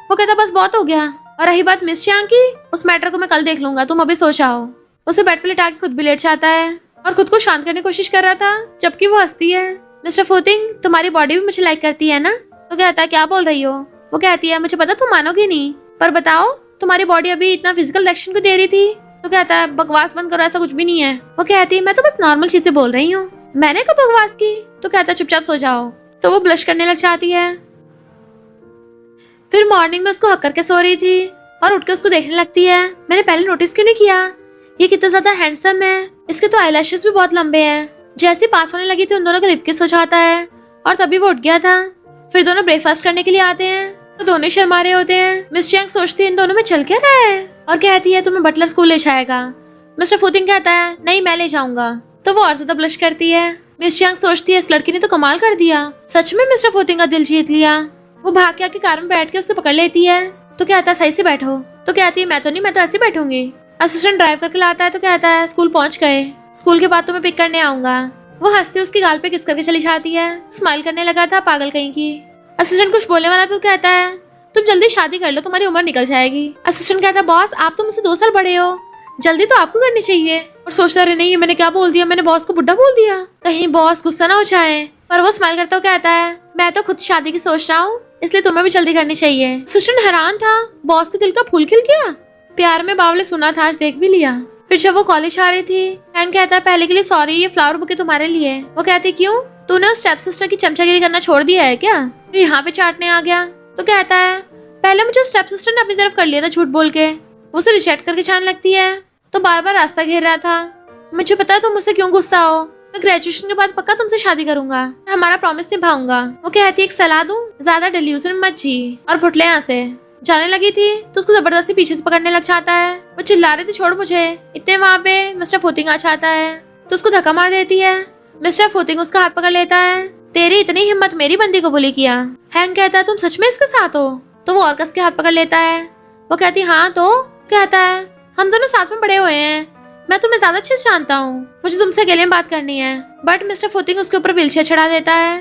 वो कहता बस बहुत हो गया, और रही बात मिस चैंग की, उस मैटर को मैं कल देख लूंगा, तुम अभी सो जाओ। उसे बेड पे लिटा के खुद भी लेट जाता है और खुद को शांत करने की कोशिश कर रहा था, जबकि वो हंसती है। मिस्टर फूतिंग तुम्हारी बॉडी भी मुझे लाइक करती है ना। तो कहता है क्या बोल रही हो। वो कहती है मुझे पता तुम मानोगी नहीं, पर बताओ तुम्हारी बॉडी अभी इतना फिजिकल रिएक्शन क्यों दे रही थी। तो कहता है बकवास बंद करो, ऐसा कुछ भी नहीं है। वो कहती है मैं तो बस नॉर्मल चीजें बोल रही हूँ, मैंने कब बकवास की। तो कहता है चुपचाप सो जाओ। तो वो ब्लश करने लग जाती है। फिर मॉर्निंग में उसको हक करके सो रही थी और उठ के उसको देखने लगती है, मैंने पहले नोटिस क्यों नहीं किया, ये कितना ज्यादा हैंडसम है, इसके तो आईलैशेस भी बहुत लंबे हैं। जैसे पास होने लगी थी उन दोनों का लिप किस हो जाता है, और तभी वो उठ गया था। फिर दोनों ब्रेकफास्ट करने के लिए आते हैं तो दोनों शर्मा रहे होते हैं। मिस चैंग सोचती है इन दोनों में चल क्या रहा है, और कहती है तुम्हें बटलर स्कूल ले जाएगा। मिस्टर फूतिंग कहता है नहीं मैं ले जाऊंगा। तो वो और ज्यादा ब्लश करती है। मिस चैंग सोचती है इस लड़की ने तो कमाल कर दिया, सच में मिस्टर फूतिंग का दिल जीत लिया। वो भाग के आके कार में बैठ के उससे पकड़ लेती है। तो कहता है सही से बैठो। तो कहती है मैं तो नहीं, मैं तो ऐसे बैठूंगी। असिस्टेंट ड्राइव करके लाता है। तो कहता है स्कूल पहुंच गए, स्कूल के बाद तुम्हें पिक करने आऊंगा। वो हंसते उसकी गाल पे किस करके चली जाती है, स्माइल करने लगा था पागल कहीं की। असिस्टेंट कुछ बोलने वाला तो कहता है तुम जल्दी शादी कर लो, तुम्हारी उम्र निकल जाएगी। असिस्टेंट कहता है बॉस आप तो मुझसे 2 साल बड़े हो, जल्दी तो आपको करनी चाहिए। और सोचता रहे नहीं मैंने क्या बोल दिया, मैंने बॉस को बुड्ढा बोल दिया, कहीं बॉस गुस्सा ना हो जाए। पर वो स्माइल करता हुआ कहता है, मैं तो खुद शादी की सोच रहा हूँ, इसलिए तुम्हें भी जल्दी करनी चाहिए। असिस्टेंट हैरान था, बॉस के दिल का फूल खिल गया। प्यार में बावले सुना था, आज देख भी लिया। फिर जब वो कॉलेज आ रही थी, हैंक कहता है, पहले के लिए सॉरी, ये फ्लावर बुके तुम्हारे लिए। वो कहती, क्यों? तूने उस स्टेप सिस्टर की चमचागिरी करना छोड़ दिया है क्या? फिर यहाँ पे चाटने आ गया। तो कहता है, पहले मुझे स्टेप सिस्टर ने अपनी तरफ कर लिया था झूठ बोल के, उसे रिजेक्ट करके जाने लगती है, तो बार बार रास्ता घेर रहा था। मुझे पता है तुम मुझसे क्यों गुस्सा हो, मैं ग्रेजुएशन के बाद पक्का तुमसे शादी करूंगा, हमारा प्रॉमिस निभाऊंगा। वो कहती है, एक सलाह दूं, ज्यादा डिल्यूजन मत जी और फुटले यहाँ से। जाने लगी थी तो उसको जबरदस्ती पीछे से पकड़ने लग जाता है। वो चिल्ला रही थी, छोड़ मुझे। इतने वहाँ पे मिस्टर फुतिंग आ जाता है तो उसको धक्का मार देती है। मिस्टर फुतिंग उसका हाथ पकड़ लेता है। तेरी इतनी हिम्मत, मेरी बंदी को बुली किया। हैंक कहता है, तुम सच में इसके साथ हो? तो वो और कस के हाथ पकड़ लेता है। वो कहती, हाँ। तो कहता है, हम दोनों साथ में बड़े हुए हैं, मैं तुम्हें ज्यादा अच्छे से जानता हूँ, मुझे तुमसे अकेले में बात करनी है। बट मिस्टर फुतिंग उसके ऊपर व्हीलचेयर चढ़ा देता है।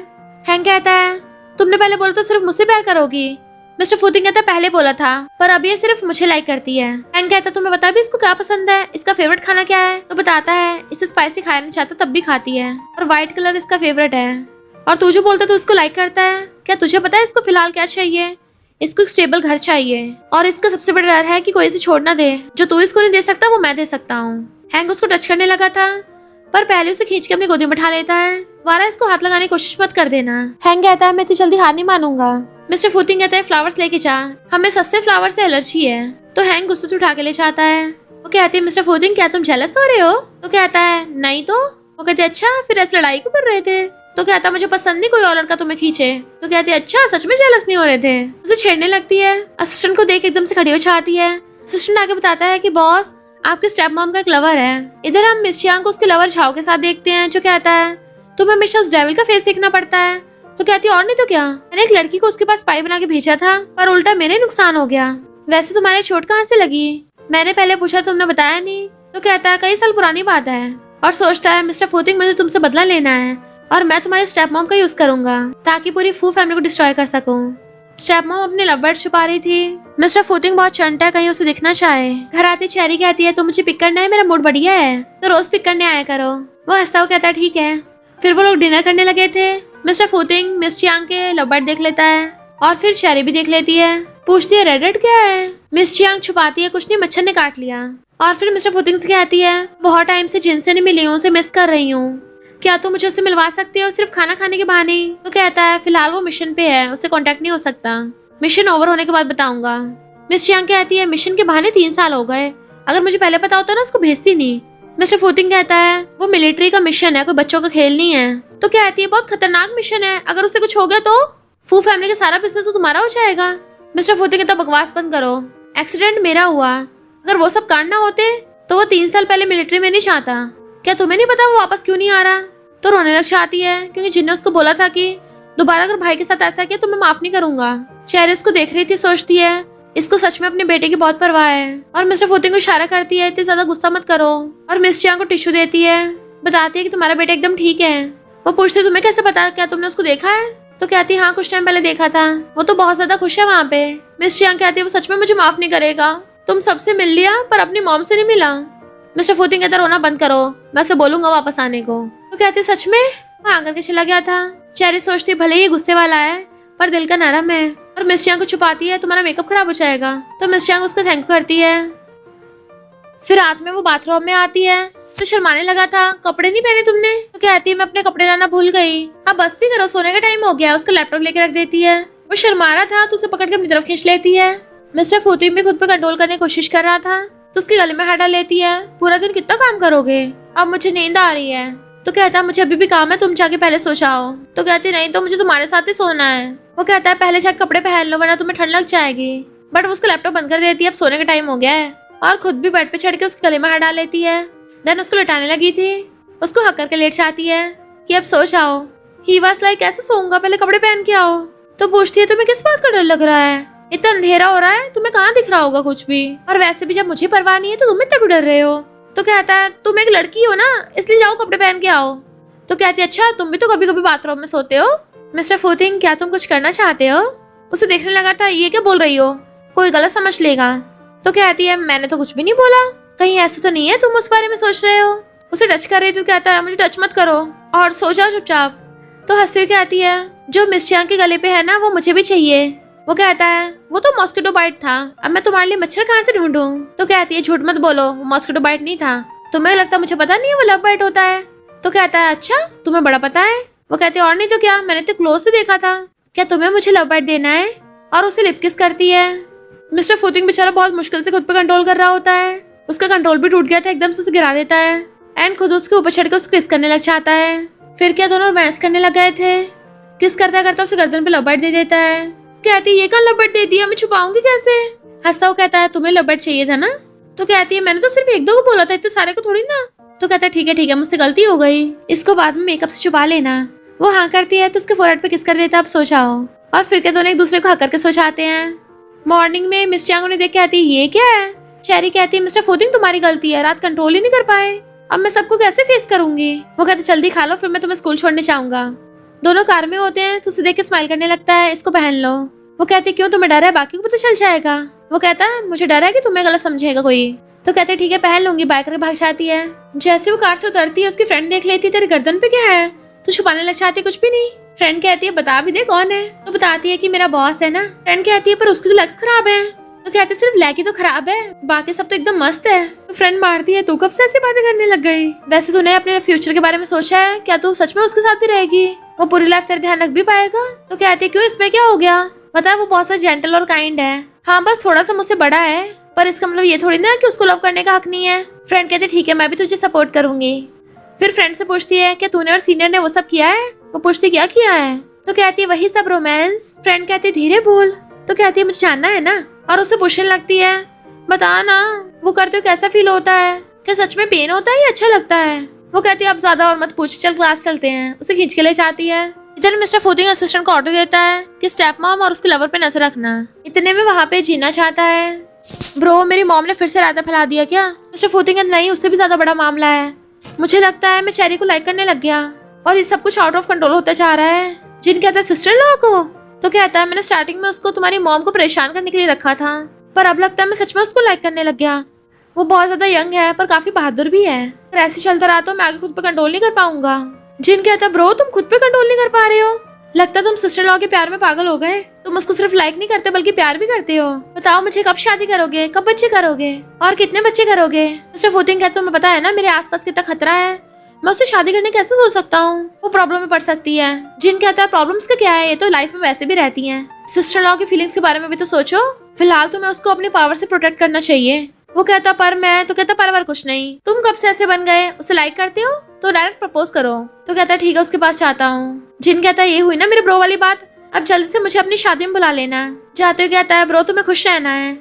हैंक कहता है, तुमने पहले बोला तो सिर्फ मुझसे प्यार करोगी। मिस्टर फुतिंग कहता है, पहले बोला था, पर अब ये सिर्फ मुझे लाइक करती है। हैंक कहता है, तुम्हें पता भी इसको क्या पसंद है, इसका फेवरेट खाना क्या है? तो बताता है, इसे स्पाइसी खाना नहीं चाहता तब भी खाती है, और व्हाइट कलर इसका फेवरेट है। और तू जो बोलता तो इसको लाइक करता है। क्या तुझे पता है इसको फिलहाल क्या चाहिए? इसको एक स्टेबल घर चाहिए, और इसका सबसे बड़ा डर है कि कोई इसे छोड़ ना दे। जो तू इसको नहीं दे सकता वो मैं दे सकता हूँ। हैंक उसको टच करने लगा था, पर पहले उसे खींच के अपनी गोदी में बैठा लेता है। वारा, इसको हाथ लगाने की कोशिश मत कर देना। हैंक कहता है, मैं इतनी जल्दी हार नहीं मानूंगा। मिस्टर फुतिंग कहता है, फ्लावर्स लेके जा, हमें सस्ते फ्लावर से एलर्जी है। तो हैंक गुस्से से उठा के ले जाता है। वो कहती है, मिस्टर फुतिंग क्या तुम जेलस हो रहे हो? तो कहता है, नहीं तो। वो कहते, अच्छा फिर ऐसे लड़ाई क्यों कर रहे थे? तो कहता, मुझे पसंद नहीं कोई और लड़का तुम्हें खींचे। तो कहती, अच्छा सच में जेलस नहीं हो रहे थे? उसे छेड़ने लगती है। असिस्टेंट को देख एकदम से खड़ी हो जाती है। असिस्टेंट आगे बताता है कि बॉस, आपके स्टेप मॉम का एक लवर है। इधर हम मिस चियांग को उसके लवर झाओ के साथ देखते हैं, जो कहता है, तुम्हें हमेशा उस डेविल का फेस देखना पड़ता है। तो कहती, और नहीं तो क्या, मैंने एक लड़की को उसके पास स्पाई बना के भेजा था, पर उल्टा मेरे नुकसान हो गया। वैसे तुम्हारे चोट कहाँ से लगी? मैंने पहले पूछा, तुमने बताया नहीं। तो कहता है, कई साल पुरानी बात है। और सोचता है, मिस्टर फुतिंग, मुझे तुमसे बदला लेना है, और मैं तुम्हारे स्टेप मॉम का यूज करूंगा ताकि पूरी फू फैमिली को डिस्ट्रॉय कर सकूं। स्टेप मॉम अपने लवबर्ड छुपा रही थी। मिस्टर फुतिंग बहुत चंटा है, कहीं उसे दिखना चाहे। घर आती चेरी कहती है, तो मुझे पिक करना है, मेरा मूड बढ़िया है, तो रोज पिक करने आया करो। वो हंसता हुआ कहता है, ठीक है। फिर वो लोग डिनर करने लगे थे। मिस्टर फुतिंग मिस चियांग के लवबर्ड देख लेता है, और फिर चेरी भी देख लेती है। पूछती है, रेड क्या है? मिस चियांग छुपाती है, कुछ नहीं, मच्छर ने काट लिया। और फिर मिस्टर फुतिंग से कहती है, बहुत टाइम से जिनसे नहीं मिली हूँ, उसे मिस कर रही हूँ, क्या तुम मुझे उससे मिलवा सकते हो, सिर्फ खाना खाने के बहाने? तो कहता है, फिलहाल वो मिशन पे है, उससे कांटेक्ट नहीं हो सकता, मिशन ओवर होने के बाद बताऊंगा। मिस चियांग कहती है, मिशन के बहाने 3 साल हो गए, अगर मुझे पहले पता होता ना उसको भेजती नहीं। मिस्टर फुतिंग कहता है, वो मिलिट्री का मिशन है, कोई बच्चों का खेल नहीं है। तो कहती है, बहुत खतरनाक मिशन है, अगर उसे कुछ हो गया तो फू फैमिली का सारा बिजनेस तो तुम्हारा हो जाएगा। मिस्टर फुतिंग कहता, बकवास बंद करो, एक्सीडेंट मेरा हुआ, अगर वो सब कांड ना होते तो वो 3 साल पहले मिलिट्री में नहीं चाहता। क्या तुम्हें नहीं पता वो वापस क्यों नहीं आ रहा? तो रोने लग जाती है, क्योंकि जिन्ने उसको बोला था कि दोबारा अगर भाई के साथ ऐसा किया तो मैं माफ नहीं करूंगा। चेरी उसको देख रही थी, सोचती है, इसको सच में अपने बेटे की बहुत परवाह है। और मिस्टर फुतिंग को इशारा करती है, इतने ज्यादा गुस्सा मत करो, और मिस चियांग को टिश्यू देती है। बताती है कि तुम्हारा बेटा एकदम ठीक है। वो पूछती, तुम्हें कैसे पता, क्या तुमने उसको देखा है? तो कहती, हाँ कुछ टाइम पहले देखा था, वो तो बहुत ज्यादा खुश है वहाँ पे। मिस चियांग कहती है, वो सच में मुझे माफ नहीं करेगा, तुम सबसे मिल लिया पर अपनी मॉम से नहीं मिला। मिस्टर फुतिंग कहता, रोना बंद करो, मैं उसे बोलूंगा वापस आने को। तो कहती, सच में? वहाँ आकर के चला गया था। चेरी सोचती, भले ही गुस्से वाला है पर दिल का नरम है। और मिस चियांग को छुपाती है, तुम्हारा मेकअप खराब हो जाएगा। तो मिस चियांग उसका थैंक करती है। फिर रात में वो बाथरूम में आती है तो शर्माने लगा था, कपड़े नहीं पहने तुमने? तो कहती है, मैं अपने कपड़े लाना भूल गई। अब बस भी करो, सोने का टाइम हो गया। उसका लैपटॉप लेके रख देती है। वो शर्मा रहा था तो उसे पकड़ के अपनी तरफ खींच लेती है। मिस्टर फुतिंग भी खुद पे कंट्रोल करने की कोशिश कर रहा था तो उसके गले में हाथ डाल लेती है। पूरा दिन कितना काम करोगे, अब मुझे नींद आ रही है। तो कहता है, मुझे अभी भी काम है, तुम जाके पहले सो जाओ। तो कहती, नहीं तो मुझे तुम्हारे साथ ही सोना है। वो कहता है, पहले जाके कपड़े पहन लो वरना तुम्हें ठंड लग जाएगी। बट वो उसका लैपटॉप बंद कर देती है, अब सोने का टाइम हो गया है। और खुद भी बेड पे चढ़ के उसके गले में हाथ डाल लेती है। देन उसको लटाने लगी थी, उसको हक करके लेट जाती है कि अब सो जाओ। ही वाज लाइक, कैसे सोऊंगा, पहले कपड़े पहन के आओ। तो पूछती है, तुम्हें किस बात का डर लग रहा है, इतना अंधेरा हो रहा है, तुम्हें कहाँ दिख रहा होगा कुछ भी, और वैसे भी जब मुझे परवाह नहीं है तो तुम इतना क्यों डर रहे हो? तो कहता है, तुम एक लड़की हो ना, इसलिए जाओ कपड़े पहन के आओ। तो कहती है, अच्छा तुम भी तो कभी कभी बाथरूम में सोते हो। मिस्टर फुतिंग, क्या तुम कुछ करना चाहते हो? उसे देखने लगा था, ये क्या बोल रही हो, कोई गलत समझ लेगा। तो कहती है, मैंने तो कुछ भी नहीं बोला, कहीं ऐसा तो नहीं है तुम उस बारे में सोच रहे हो? उसे टच कर रही थी तो कहता है, मुझे टच मत करो और सो जाओ चुपचाप। तो हंसते हुए कहती है जो मिस चियांग के गले पे है ना वो मुझे भी चाहिए। वो कहता है वो तो मॉस्किटो बाइट था, अब मैं तुम्हारे लिए मच्छर कहाँ से ढूंढूं। तो कहती है झूठ मत बोलो, वो मॉस्किटो बाइट नहीं था। तुम्हें लगता मुझे पता नहीं है वो लव बाइट होता है। तो कहता है अच्छा तुम्हें बड़ा पता है। वो कहती है और नहीं तो क्या, मैंने तो क्लोज से देखा था। क्या तुम्हें मुझे लव बाइट देना है। और उसे लिप किस करती है। मिस्टर फुतिंग बेचारा बहुत मुश्किल से खुद पे कंट्रोल कर रहा होता है, उसका कंट्रोल भी टूट गया था, एकदम से उसे गिरा देता है एंड खुद उसके ऊपर चढ़ के उसको किस करने लग जाता है। फिर क्या दोनों रोमांस करने लग गए थे। किस करता करता उसे गर्दन पे लव बाइट दे देता है। कहती है ये कहाँ लव बाइट दे दिया, मैं छुपाऊंगी कैसे। हंसता हुआ कहता है तुम्हें लव बाइट चाहिए था ना। तो कहती है मैंने तो सिर्फ एक दो को बोला था, इतने सारे को थोड़ी ना। तो कहता है ठीक है मुझसे गलती हो गई, इसको बाद में मेकअप से छुपा लेना। वो हाँ करती है तो उसके फोरहेड पे किस कर देता है अब सो जाओ। और फिर क्या दोनों एक दूसरे को हक करके सो जाते हैं। मॉर्निंग में मिस चियांग उन्हें देख के आती है ये क्या है। चेरी कहती है मिस्टर फुतिंग तुम्हारी गलती है, रात कंट्रोल ही नहीं कर पाए, अब मैं सबको कैसे फेस करूंगी। वो कहते जल्दी खा लो फिर मैं तुम्हें स्कूल छोड़ने जाऊंगा। दोनों कार में होते हैं तो उसे देख के स्माइल करने लगता है, इसको पहन लो। वो कहती है क्यों तुम्हें डर है, बाकी को पता चल जाएगा। वो कहता है मुझे डर है कि तुम्हें गलत समझेगा कोई। तो कहते ठीक है पहन लूंगी, बाइक करके भाग जाती है। जैसे वो कार से उतरती है उसकी फ्रेंड देख लेती है तेरी गर्दन पे क्या है, तो छुपाने लग जाती है कुछ भी नहीं। फ्रेंड कहती है बता भी दे कौन है। तो बताती है कि मेरा बॉस है ना। फ्रेंड कहती है पर उसकी तो लेग्स खराब है। तो कहते सिर्फ लेग ही तो खराब है, बाकी सब तो एकदम मस्त है। तो फ्रेंड मारती है तू कब से ऐसी बातें करने लग गई, वैसे तूने अपने फ्यूचर के बारे में सोचा है क्या, तू सच में उसके साथ ही रहेगी, वो पूरी लाइफ तेरा ध्यान रख भी पाएगा। तो कहती है क्यों इसमें क्या हो गया, पता वो बहुत जेंटल और काइंड है। हाँ बस थोड़ा सा मुझसे बड़ा है, पर इसका मतलब ये थोड़ी ना कि उसको लव करने का हक नहीं है। फ्रेंड कहती ठीक है मैं भी तुझे सपोर्ट करूंगी। फिर फ्रेंड से पूछती है क्या तूने और सीनियर ने वो सब किया है। वो पूछती क्या किया है। तो कहती है वही सब रोमांस। फ्रेंड कहती है धीरे बोल। तो कहती है मुझे जानना है ना। और उससे पूछने लगती है बता ना वो करते हो कैसा फील होता है, क्या सच में पेन होता है या अच्छा लगता है। वो कहती है अब ज्यादा और मत पूछ, चल क्लास चलते हैं। उसे खींच के ले जाती है। इधर मिस्टर फुतिंग असिस्टेंट को ऑर्डर देता है कि स्टेप मॉम और उसके लवर पे नजर रखना। इतने में वहाँ पे जीना चाहता है ब्रो मेरी मॉम ने फिर से रायता फैला दिया क्या। मिस्टर फुतिंग नहीं उससे भी ज्यादा बड़ा मामला है, मुझे लगता है मैं चेरी को लाइक करने लग गया और ये सब कुछ आउट ऑफ कंट्रोल होता जा रहा है। जिन कहता है सिस्टर लॉ को। तो कहता है मैंने स्टार्टिंग में उसको तुम्हारी मॉम को परेशान करने के लिए रखा था, पर अब लगता है मैं सच में उसको लाइक करने लग गया। वो बहुत ज्यादा यंग है पर काफी बहादुर भी है, अगर ऐसे चलता रहा तो मैं आगे खुद पे कंट्रोल नहीं कर पाऊंगा। जिन कहता है ब्रो तुम खुद पे कंट्रोल नहीं कर पा रहे हो, लगता तुम सिस्टर लॉ के प्यार में पागल हो गए, तुम उसको सिर्फ लाइक नहीं करते बल्कि प्यार भी करते हो। बताओ मुझे कब शादी करोगे, कब बच्चे करोगे और कितने बच्चे करोगे। मिस्टर फुतिंग कहते तुम्हें पता है ना मेरे आसपास कितना खतरा है, मैं उससे शादी करने कैसे सोच सकता हूँ, वो प्रॉब्लम में पड़ सकती है। जिन कहता है प्रॉब्लम्स का क्या है, ये तो लाइफ में वैसे भी रहती हैं। सिस्टर लॉ की फीलिंग्स के बारे में भी तो सोचो, फिलहाल तुम्हें उसको अपनी पावर से प्रोटेक्ट करना चाहिए। वो कहता पर मैं। तो कहता पर कुछ नहीं, तुम कब से ऐसे बन गए, उसे लाइक करते हो तो डायरेक्ट प्रपोज करो। तो कहता ठीक है उसके पास जाता हूँ। जिन कहता ये हुई ना मेरे ब्रो वाली बात, अब जल्दी से मुझे अपनी शादी में बुला लेना। जाते हुए कहता है ब्रो तुम्हें खुश रहना है।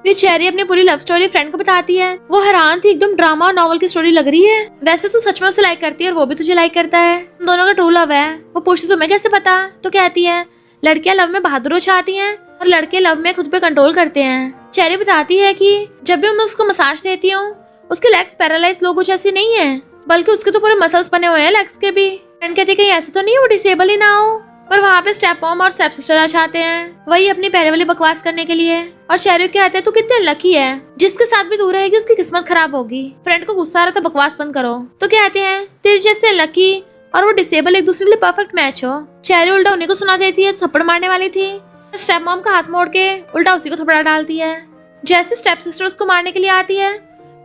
फिर चेरी अपनी पूरी लव स्टोरी फ्रेंड को बताती है। वो हैरान थी, एकदम ड्रामा और नॉवल की स्टोरी लग रही है। वैसे तू सच में उसे लाइक करती है और वो भी तुझे लाइक करता है, तुम दोनों का ट्रू लव है। वो पूछती तुम्हें कैसे पता। तो कहती है लड़कियां लव में बहादुर हो जाती हैं और लड़के लव में खुद पे कंट्रोल करते हैं। चेरी बताती है कि जब भी मैं उसको मसाज देती हूँ उसके लेग्स पैरालाइज लोगों जैसी नहीं है, बल्कि उसके तो पूरे मसल्स बने हुए हैं लेग्स के भी। फ्रेंड कहती है कहीं ऐसे तो नहीं वो डिसेबल ही ना हो। पर वहाँ पे स्टेप मॉम और स्टेप सिस्टर आ जाते हैं, वही अपनी पहले वाली बकवास करने के लिए। और चेरी कहते हैं तू कितने लकी है, जिसके साथ भी दूर रहेगी उसकी किस्मत खराब होगी। फ्रेंड को गुस्सा आ रहा था बकवास बंद करो। तो कहते हैं तेरे जैसे लकी और वो डिसेबल एक दूसरे के लिए परफेक्ट मैच हो। चेरी उल्टा उन्हीं को सुना देती है, थप्पड़ मारने वाली थी। स्टेप मॉम का हाथ मोड़ के उल्टा उसी को थप्पड़ा डालती है। जैसे स्टेप सिस्टर उसको मारने के लिए आती है,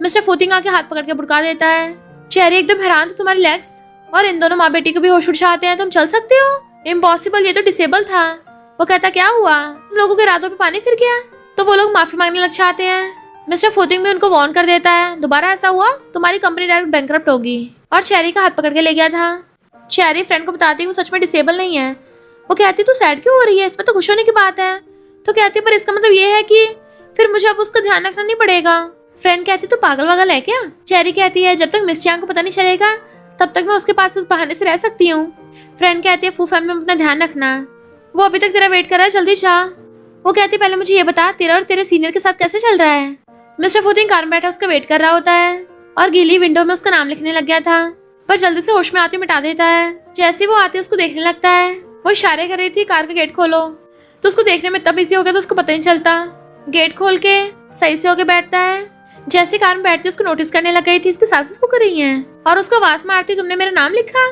मिस्टर फुतिंग आके हाथ पकड़ के बुड़का देता है। चेरी एकदम हैरान थी तुम्हारी लेग्स और इन दोनों माँ बेटी को भी होश उड़ जाते हैं, तुम चल सकते हो। इम्पॉसिबल, ये तो डिसेबल था। वो कहता क्या हुआ, तुम लोगों के रातों पे पानी फिर गया। तो वो लोग माफी मांगने लग जाते हैं। मिस्टर फुतिंग भी उनको वार्न कर देता है दोबारा ऐसा हुआ तुम्हारी कंपनी डायरेक्ट बैंकरप्ट होगी। और चेरी का हाथ पकड़ के ले गया था। चेरी फ्रेंड को बताती है वो सच में डिसेबल नहीं है। वो कहती तू सैड क्यों हो रही है, इसमें तो खुश होने की बात है। तो कहती पर इसका मतलब ये है कि फिर मुझे अब उसका ध्यान रखना नहीं पड़ेगा। फ्रेंड कहती तू पागल वागल है क्या। चेरी कहती है जब तक मिस चियांग को पता नहीं चलेगा तब तक मैं उसके पास इस बहाने से रह सकती हूँ। फ्रेंड कहती है फू फैमिली में अपना ध्यान रखना, वो अभी तक तेरा वेट कर रहा है, जल्दी जा। वो कहती पहले मुझे ये बता तेरा और तेरे सीनियर के साथ कैसे चल रहा है। मिस्टर फुतिंग कार में बैठा उसका वेट कर रहा होता है और गीली विंडो में उसका नाम लिखने लग गया था, पर जल्दी से होश में आते मिटा देता है। जैसे वो आती उसको देखने लगता है, वो इशारे कर रही थी कार का गेट खोलो, तो उसको देखने में तब इजी हो गया तो उसको पता नहीं चलता। गेट खोल के सही से होके बैठता है। जैसे कार में बैठती उसको नोटिस करने लग गई थी इसकी सास को कर रही है और उसको आवाज मारती तुमने मेरा नाम लिखा।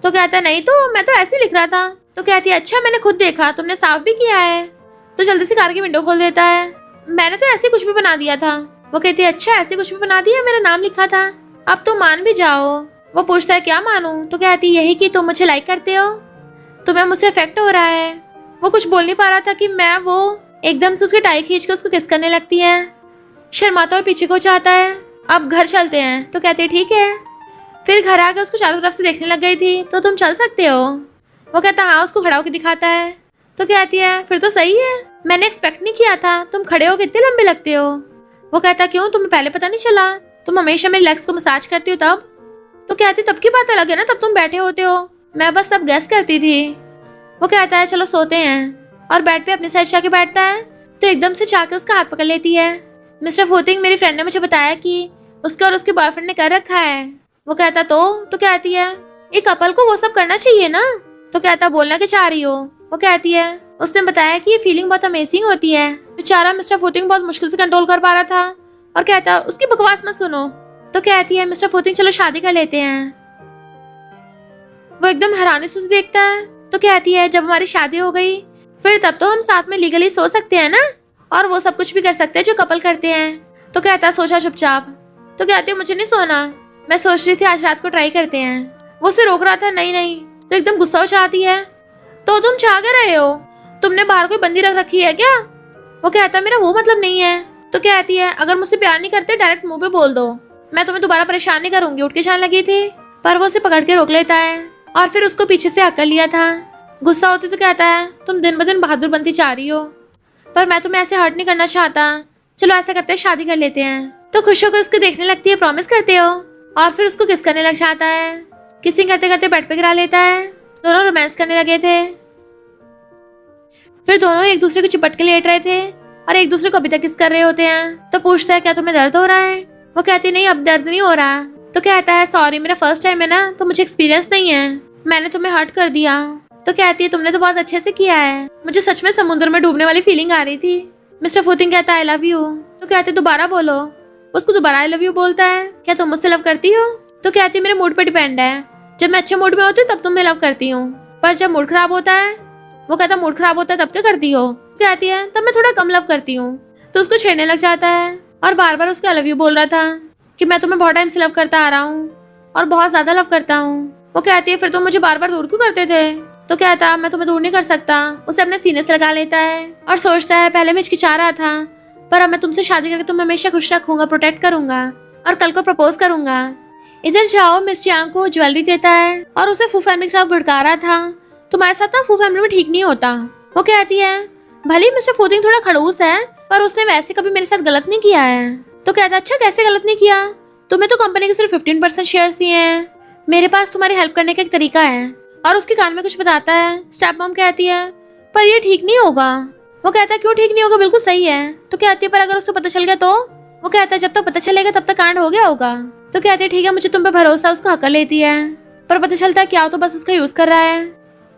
तो कहता है नहीं तो मैं तो ऐसे ही लिख रहा था। तो कहती है अच्छा मैंने खुद देखा, तुमने साफ भी किया है। तो जल्दी से कार की विंडो खोल देता है, मैंने तो ऐसे कुछ भी बना दिया था। वो कहती है अच्छा ऐसे कुछ भी बना दिया, मेरा नाम लिखा था, अब तुम मान भी जाओ। वो पूछता है क्या मानूं? तो कहती है यही कि तुम मुझे लाइक करते हो, तुम्हें मुझसे इफेक्ट हो रहा है। वो कुछ बोल नहीं पा रहा था कि मैं वो एकदम से उसकी टाई खींच के उसको किस करने लगती है। शर्माता हुआ पीछे को चाहता है, अब घर चलते हैं। तो कहते हैं ठीक है। फिर घर आके उसको चारों तरफ से देखने लग गई थी, तो तुम चल सकते हो। वो कहता हाँ, उसको खड़ा होकर दिखाता है। तो कहती है फिर तो सही है, मैंने एक्सपेक्ट नहीं किया था, तुम खड़े हो कितने लंबे लगते हो। वो कहता क्यों, तुम्हें पहले पता नहीं चला? तुम हमेशा मेरे लेग्स को मसाज करती हो तब। तो कहती तब की बात अलग है ना, तब तुम बैठे होते हो, मैं बस सब गेस करती थी। वो कहता है चलो सोते हैं, और बेड पे अपनी साइड जाके बैठता है। तो एकदम से जाके उसका हाथ पकड़ लेती है। मिस्टर फूतिंग, मेरी फ्रेंड ने मुझे बताया कि उसका और उसके बॉयफ्रेंड ने कर रखा है। वो कहता तो कहती है एक कपल को वो सब करना चाहिए ना। तो कहता बोलना क्या चाह रही हो। वो कहती है उसने बताया कि ये फीलिंग बहुत अमेजिंग होती है। बेचारा मिस्टर फूतिंग बहुत मुश्किल से कंट्रोल कर पा रहा था, और कहता उसकी बकवास मत सुनो। तो कहती है मिस्टर फूतिंग चलो शादी कर लेते हैं। वो एकदम हैरानी से उसे देखता है। तो कहती है जब हमारी शादी हो गई फिर तब तो हम साथ में लीगली सो सकते हैं ना, और वो सब कुछ भी कर सकते हैं जो कपल करते हैं। तो कहता सोचा चुपचाप। तो कहती है मुझे नहीं सोना, मैं सोच रही थी आज रात को ट्राई करते हैं। वो उसे रोक रहा था, नहीं नहीं। तो एकदम गुस्सा हो जाती है, तो तुम चाह क्या रहे हो, तुमने बाहर कोई बंदी रख रखी है क्या। वो कहता मेरा वो मतलब नहीं है। तो कहती है अगर मुझसे प्यार नहीं करते डायरेक्ट मुंह पे बोल दो, मैं तुम्हें दोबारा परेशान नहीं करूंगी। उठ के जाने लगी थी, पर वो उसे पकड़ के रोक लेता है, और फिर उसको पीछे से हक कर लिया था। गुस्सा होती तो कहता है तुम दिन ब दिन बहादुर बनती जा रही हो, पर मैं तुम्हें ऐसे हर्ट नहीं करना चाहता, चलो ऐसा करते हैं शादी कर लेते हैं। तो खुश होकर उसको देखने लगती है, प्रॉमिस करते हो, और फिर उसको किस करने लग जाता है। किसिंग करते करते बेड पे गिरा लेता है। दोनों रोमांस करने लगे थे। फिर दोनों एक दूसरे को चिपट के लेट रहे थे, और एक दूसरे को अभी तक किस कर रहे होते हैं। तो पूछता है क्या तुम्हें दर्द हो रहा है। वो कहती नहीं अब दर्द नहीं हो रहा। तो कहता है सॉरी मेरा फर्स्ट टाइम है ना, तो मुझे एक्सपीरियंस नहीं है, मैंने तुम्हें हर्ट कर दिया। तो कहती है तुमने तो बहुत अच्छे से किया है, मुझे सच में समुद्र में डूबने वाली फीलिंग आ रही थी। मिस्टर फूतिंग कहता है आई लव यू। तो कहते दोबारा बोलो। उसको दोबारा आई लव यू बोलता है, क्या तुम मुझसे लव करती हो। तो कहती है मेरे मूड पे डिपेंड है, जब मैं अच्छे मूड में होती हूँ तब तुम्हें लव करती हूँ, पर जब मूड खराब होता है। वो कहता मूड खराब होता है तब क्या करती हो। कहती है तब मैं थोड़ा कम लव करती हूँ। तो उसको छेड़ने लग जाता है, और बार बार उसको आई लव यू बोल रहा था कि मैं तुम्हें बहुत टाइम से लव करता आ रहा हूँ, और बहुत ज्यादा लव करता हूँ। वो कहती है फिर तुम मुझे बार बार दूर क्यों करते थे। तो कहता मैं तुम्हें दूर नहीं कर सकता। उसे अपने सीने से लगा लेता है, और सोचता है पहले मैं हिचकिचा रहा था, पर अब मैं तुमसे शादी करके तुम्हें हमेशा खुश रखूंगा, प्रोटेक्ट करूंगा, और कल को प्रपोज करूंगा। इधर जाओ मिस चियांग को ज्वेलरी देता है, और उसे फू फैमिली के साथ भड़का रहा था, तुम्हारे साथ ना फू फैमिली में ठीक नहीं होता। वो कहती है भले मिस्टर फूतिंग थोड़ा खड़ूस है, पर उसने वैसे कभी मेरे साथ गलत नहीं किया है। तो कहता अच्छा कैसे गलत नहीं किया, तुम्हें तो कंपनी के सिर्फ 15% शेयर्स दिए हैं, मेरे पास तुम्हारी हेल्प करने का एक तरीका है। और उसके कान में कुछ बताता है। स्टेप मॉम कहती है पर ये ठीक नहीं होगा। वो कहता है क्यों ठीक नहीं होगा, बिल्कुल सही है। तो कहती है पर अगर उसको पता चल गया तो। वो कहता है जब तक पता चलेगा तब तक कांड हो गया होगा। तो कहती है ठीक है मुझे तुम पे भरोसा, उसको हक कर लेती है, पर पता चलता है क्या तो बस उसका यूज कर रहा है।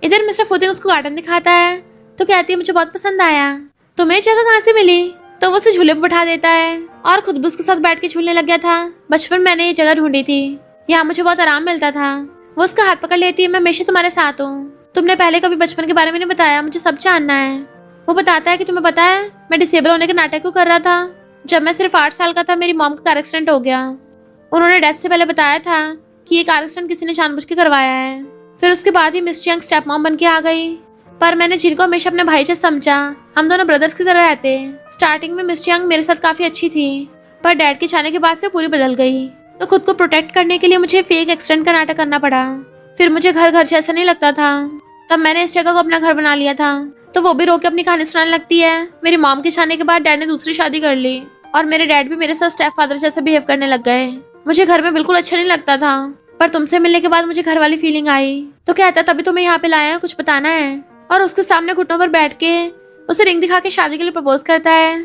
इधर मिस्टर फूतिंग उसको गार्डन दिखाता है। तो कहती है मुझे बहुत पसंद आया, तुम्हें जगह कहाँ से मिली। तो वो उसे झूले पर बैठा देता है, और खुद भी उसके साथ बैठ के झूलने लग गया था। बचपन मैंने ये जगह ढूंढी थी, यहाँ मुझे बहुत आराम मिलता था। वो उसका हाथ पकड़ लेती है, मैं हमेशा तुम्हारे साथ हूँ, तुमने पहले कभी बचपन के बारे में नहीं बताया, मुझे सब जानना है। वो बताता है कि तुम्हें पता है मैं डिसेबल होने के नाटक क्यों कर रहा था। जब मैं सिर्फ 8 साल का था मेरी मॉम का कार एक्सीडेंट हो गया। उन्होंने डेथ से पहले बताया था कि ये कार एक्सीडेंट किसी ने जानबूझ के करवाया है। फिर उसके बाद ही मिस चियांग स्टेप मॉम बन के आ गई, पर मैंने जिनको हमेशा अपने भाई जैसा समझा, हम दोनों ब्रदर्स की तरह रहते। स्टार्टिंग में मिस चियांग मेरे साथ काफी अच्छी थी, पर डैड के जाने के बाद से पूरी बदल गई। तो खुद को प्रोटेक्ट करने के लिए मुझे फेक एक्सीडेंट का नाटक करना पड़ा। फिर मुझे घर घर जैसा नहीं लगता था, तब मैंने इस जगह को अपना घर बना लिया था। तो वो भी रो के अपनी कहानी सुनाने लगती है। मेरी मॉम के जाने के बाद डैड ने दूसरी शादी कर ली, और मेरे डैड भी मेरे साथ स्टेप फादर जैसा बिहेव करने लग गए। मुझे घर में बिल्कुल अच्छा नहीं लगता था, पर तुमसे मिलने के बाद मुझे घर वाली फीलिंग आई। तो कहता तभी तुम्हें यहाँ पे लाया है, कुछ बताना है। और उसके सामने घुटनों पर बैठ के उसे रिंग दिखा के शादी के लिए प्रपोज करता है।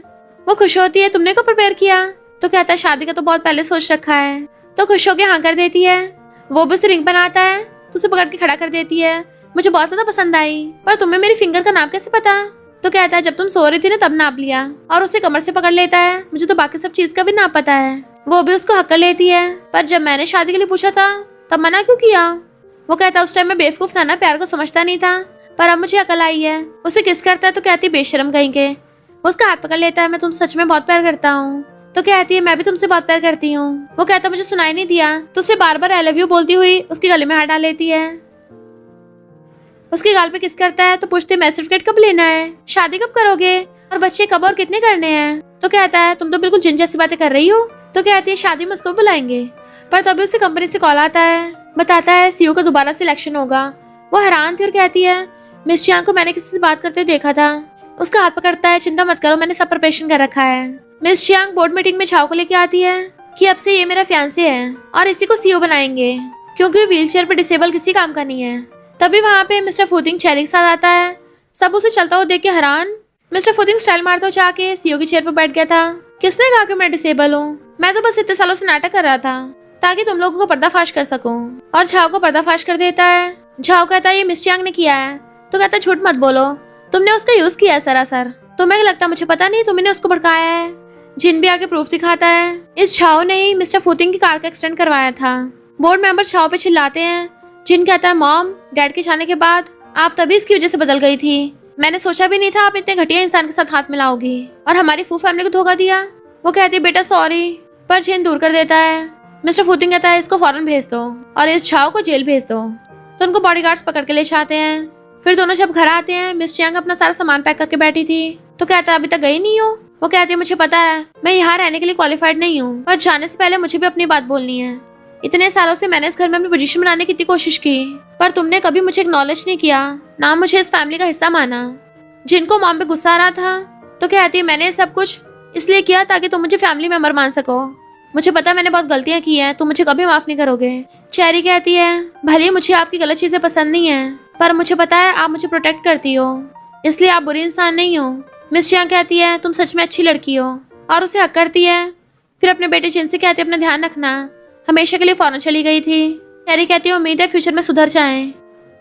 वो खुश होती है, तुमने को प्रिपेयर किया। तो कहता है शादी का तो बहुत पहले सोच रखा है। तो खुश होकर हाँ कर देती है। वो भी उसे रिंग पहनाता है, तो उसे पकड़ के खड़ा कर देती है। मुझे बहुत ज्यादा पसंद आई, पर तुम्हें मेरी फिंगर का नाप कैसे पता। तो कहता है जब तुम सो रही थी ना तब नाप लिया। और उसे कमर से पकड़ लेता है, मुझे तो बाकी सब चीज का भी नाप पता है। वो भी उसको हक कर लेती है, पर जब मैंने शादी के लिए पूछा था तब मना क्यों किया। वो कहता उस टाइम मैं बेवकूफ था ना, प्यार को समझता नहीं था, पर अब मुझे अकल आई है। उसे किस करता है तो कहती बेशर्म कहीं के। उसका हाथ पकड़ लेता है, मैं तुम सच में बहुत प्यार करता हूँ। तो कहती है मैं भी तुमसे बहुत प्यार करती हूँ। वो कहता मुझे सुनाई नहीं दिया, तो उसे बार बार आई लव यू बोलती हुई उसके गले में हाथ डाल लेती है। उसके गाल पे किस करता है तो पूछते मैरिज सर्टिफिकेट कब लेना है, शादी कब करोगे और बच्चे कब और कितने करने हैं। तो कहता है तुम तो बिल्कुल जिन जैसी बातें कर रही हो। तो कहती है शादी में उसको बुलाएंगे। पर तभी उसे कंपनी से कॉल आता है, बताता है सीईओ का दोबारा सिलेक्शन होगा। वो हैरान थी और कहती है मिस चियांग को मैंने किसी से बात करते देखा था। उसका हाथ पकड़ता है, चिंता मत करो मैंने सब प्रिपरेशन कर रखा है। मिस चियांग बोर्ड मीटिंग में झाओ को लेके आती है कि अब से ये मेरा फियांसे है और इसी को सीईओ बनाएंगे, क्योंकि व्हीलचेयर पर डिसेबल किसी काम का नहीं है। तभी वहाँ पे मिस्टर फूतिंग चेरी के साथ आता है। सब उसे चलता हुआ देख के हैरान। मिस्टर फूतिंग स्टाइल मारते हुए जाके सीईओ की चेयर पर बैठ गया था। किसने कहा कि मैं डिसेबल हूँ, मैं तो बस इतने सालों से नाटक कर रहा था ताकि तुम लोगों को पर्दाफाश कर सकूं। और झाओ को पर्दाफाश कर देता है। झाओ कहता है ये मिस चियांग ने किया है। तो कहता है झूठ मत बोलो, तुमने उसका यूज किया है सरासर। तुम्हें लगता मुझे पता नहीं, तुमने उसको भड़काया है। जिन भी आके प्रूफ दिखाता है इस झाओ ने ही मिस्टर फूतिंग की कार का एक्सीडेंट करवाया था। बोर्ड मेंबर झाओ पे चिल्लाते हैं। जिन कहता है मॉम डैड के जाने के बाद आप तभी इसकी वजह से बदल गई थी। मैंने सोचा भी नहीं था आप इतने घटिया इंसान के साथ हाथ मिलाओगी और हमारी फू फैमिली को धोखा दिया। वो कहती है बेटा सॉरी, पर जिन दूर कर देता है। मिस्टर फूतिंग कहता है इसको फौरन भेज दो और इस झाओ को जेल भेज दो। तो उनको बॉडीगार्ड्स पकड़ के ले जाते हैं। फिर दोनों जब घर आते हैं मिस चियांग अपना सारा सामान पैक करके बैठी थी। तो कहता है अभी तक गई नहीं हो। वो कहती है मुझे पता है मैं यहाँ रहने के लिए क्वालिफाइड नहीं हूँ, पर जाने से पहले मुझे भी अपनी बात बोलनी है। इतने सालों से मैंने इस घर में अपनी पोजीशन बनाने की इतनी कोशिश की, पर तुमने कभी मुझे एक्नॉलेज नहीं किया, ना मुझे इस फैमिली का हिस्सा माना। जिनको मॉम पे गुस्सा आ रहा था तो कहती है मैंने सब कुछ इसलिए किया ताकि तुम मुझे फैमिली मेंबर मान सको। मुझे पता मैंने बहुत गलतियां की हैं, तुम मुझे कभी माफ नहीं करोगे। चेरी कहती है भले मुझे आपकी गलत चीजें पसंद नहीं है, पर मुझे पता है आप मुझे प्रोटेक्ट करती हो, इसलिए आप बुरी इंसान नहीं हो। मिस चियांग कहती है तुम सच में अच्छी लड़की हो और उसे हक करती है। फिर अपने बेटे जिन से कहती है अपना ध्यान रखना, हमेशा के लिए फॉरेन चली गई थी। चेरी कहती है उम्मीद है फ्यूचर में सुधर जाए।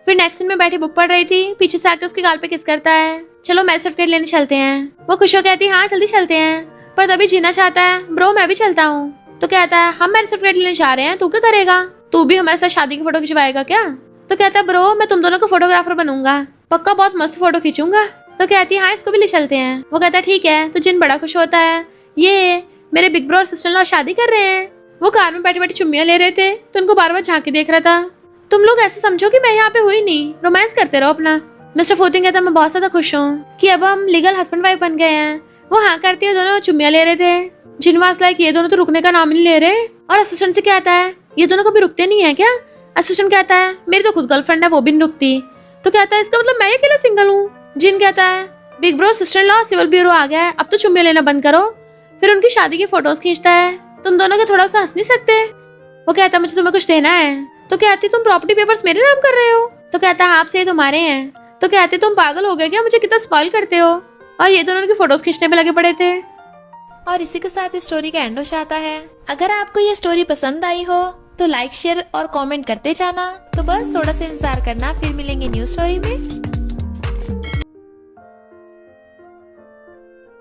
फिर नेक्स्ट सीन में बैठी बुक पढ़ रही थी, पीछे से आके उसके गाल पे किस करता है। चलो मैरिज सर्टिफिकेट लेने चलते हैं। वो खुश हो कहती है हाँ जल्दी चलते हैं, पर तभी जीना चाहता है ब्रो मैं भी चलता हूँ। तो कहता है हम मैरिज सर्टिफिकेट लेने जा रहे हैं, तू क्या करेगा, तू भी हमारे साथ शादी की फोटो खिंचवाएगा क्या। तो कहता है ब्रो मैं तुम दोनों को फोटोग्राफर बनूंगा, पक्का बहुत मस्त फोटो खींचूंगा। तो कहती है हाँ इसको भी ले चलते हैं। वो कहता है ठीक है। तो जिन बड़ा खुश होता है, ये मेरे बिग ब्रो और सिस्टर लॉ शादी कर रहे हैं। वो कार में बैठे बैठे चुम्मियां ले रहे थे तो उनको बार बार झांक के देख रहा था। तुम लोग ऐसे समझो कि मैं यहाँ पे हुई नहीं, रोमांस करते रहो अपना। मिस्टर फूतिंग कहता मैं बहुत ज्यादा खुश हूँ कि अब हम लीगल हस्बैंड वाइफ बन गए हैं। वो हाँ करती है, दोनों चुम्मियां ले रहे थे। जिन वास लाइक ये दोनों तो रुकने का नाम नहीं ले रहे। और असिस्टेंट से कहता है ये दोनों कभी रुकते नहीं है क्या। असिस्टेंट कहता है मेरी तो खुद गर्लफ्रेंड है, वो भी नहीं रुकती। तो कहता है इसका मतलब मैं अकेला सिंगल हूँ। जिन कहता है big bro sister law civil bureau आ गया है, अब तो चुम्मियां लेना बंद करो। फिर उनकी शादी की फोटोज खींचता है। तुम दोनों के थोड़ा सा हंस नहीं सकते। वो कहता मुझे तुम्हें कुछ देना है। तो कहती तुम प्रॉपर्टी पेपर्स मेरे नाम कर रहे हो। तो कहता है आपसे ये तुम्हारे हैं। तो कहते तुम पागल हो गए क्या, मुझे कितना स्पॉइल करते हो। और ये दोनों उनकी फोटोज खींचने पे लगे पड़े थे। और इसी के साथ इस स्टोरी का एंड हो जाता है। अगर आपको ये स्टोरी पसंद आई हो तो लाइक शेयर और कमेंट करते जाना। तो बस थोड़ा सा इंतजार करना, फिर मिलेंगे न्यू स्टोरी में।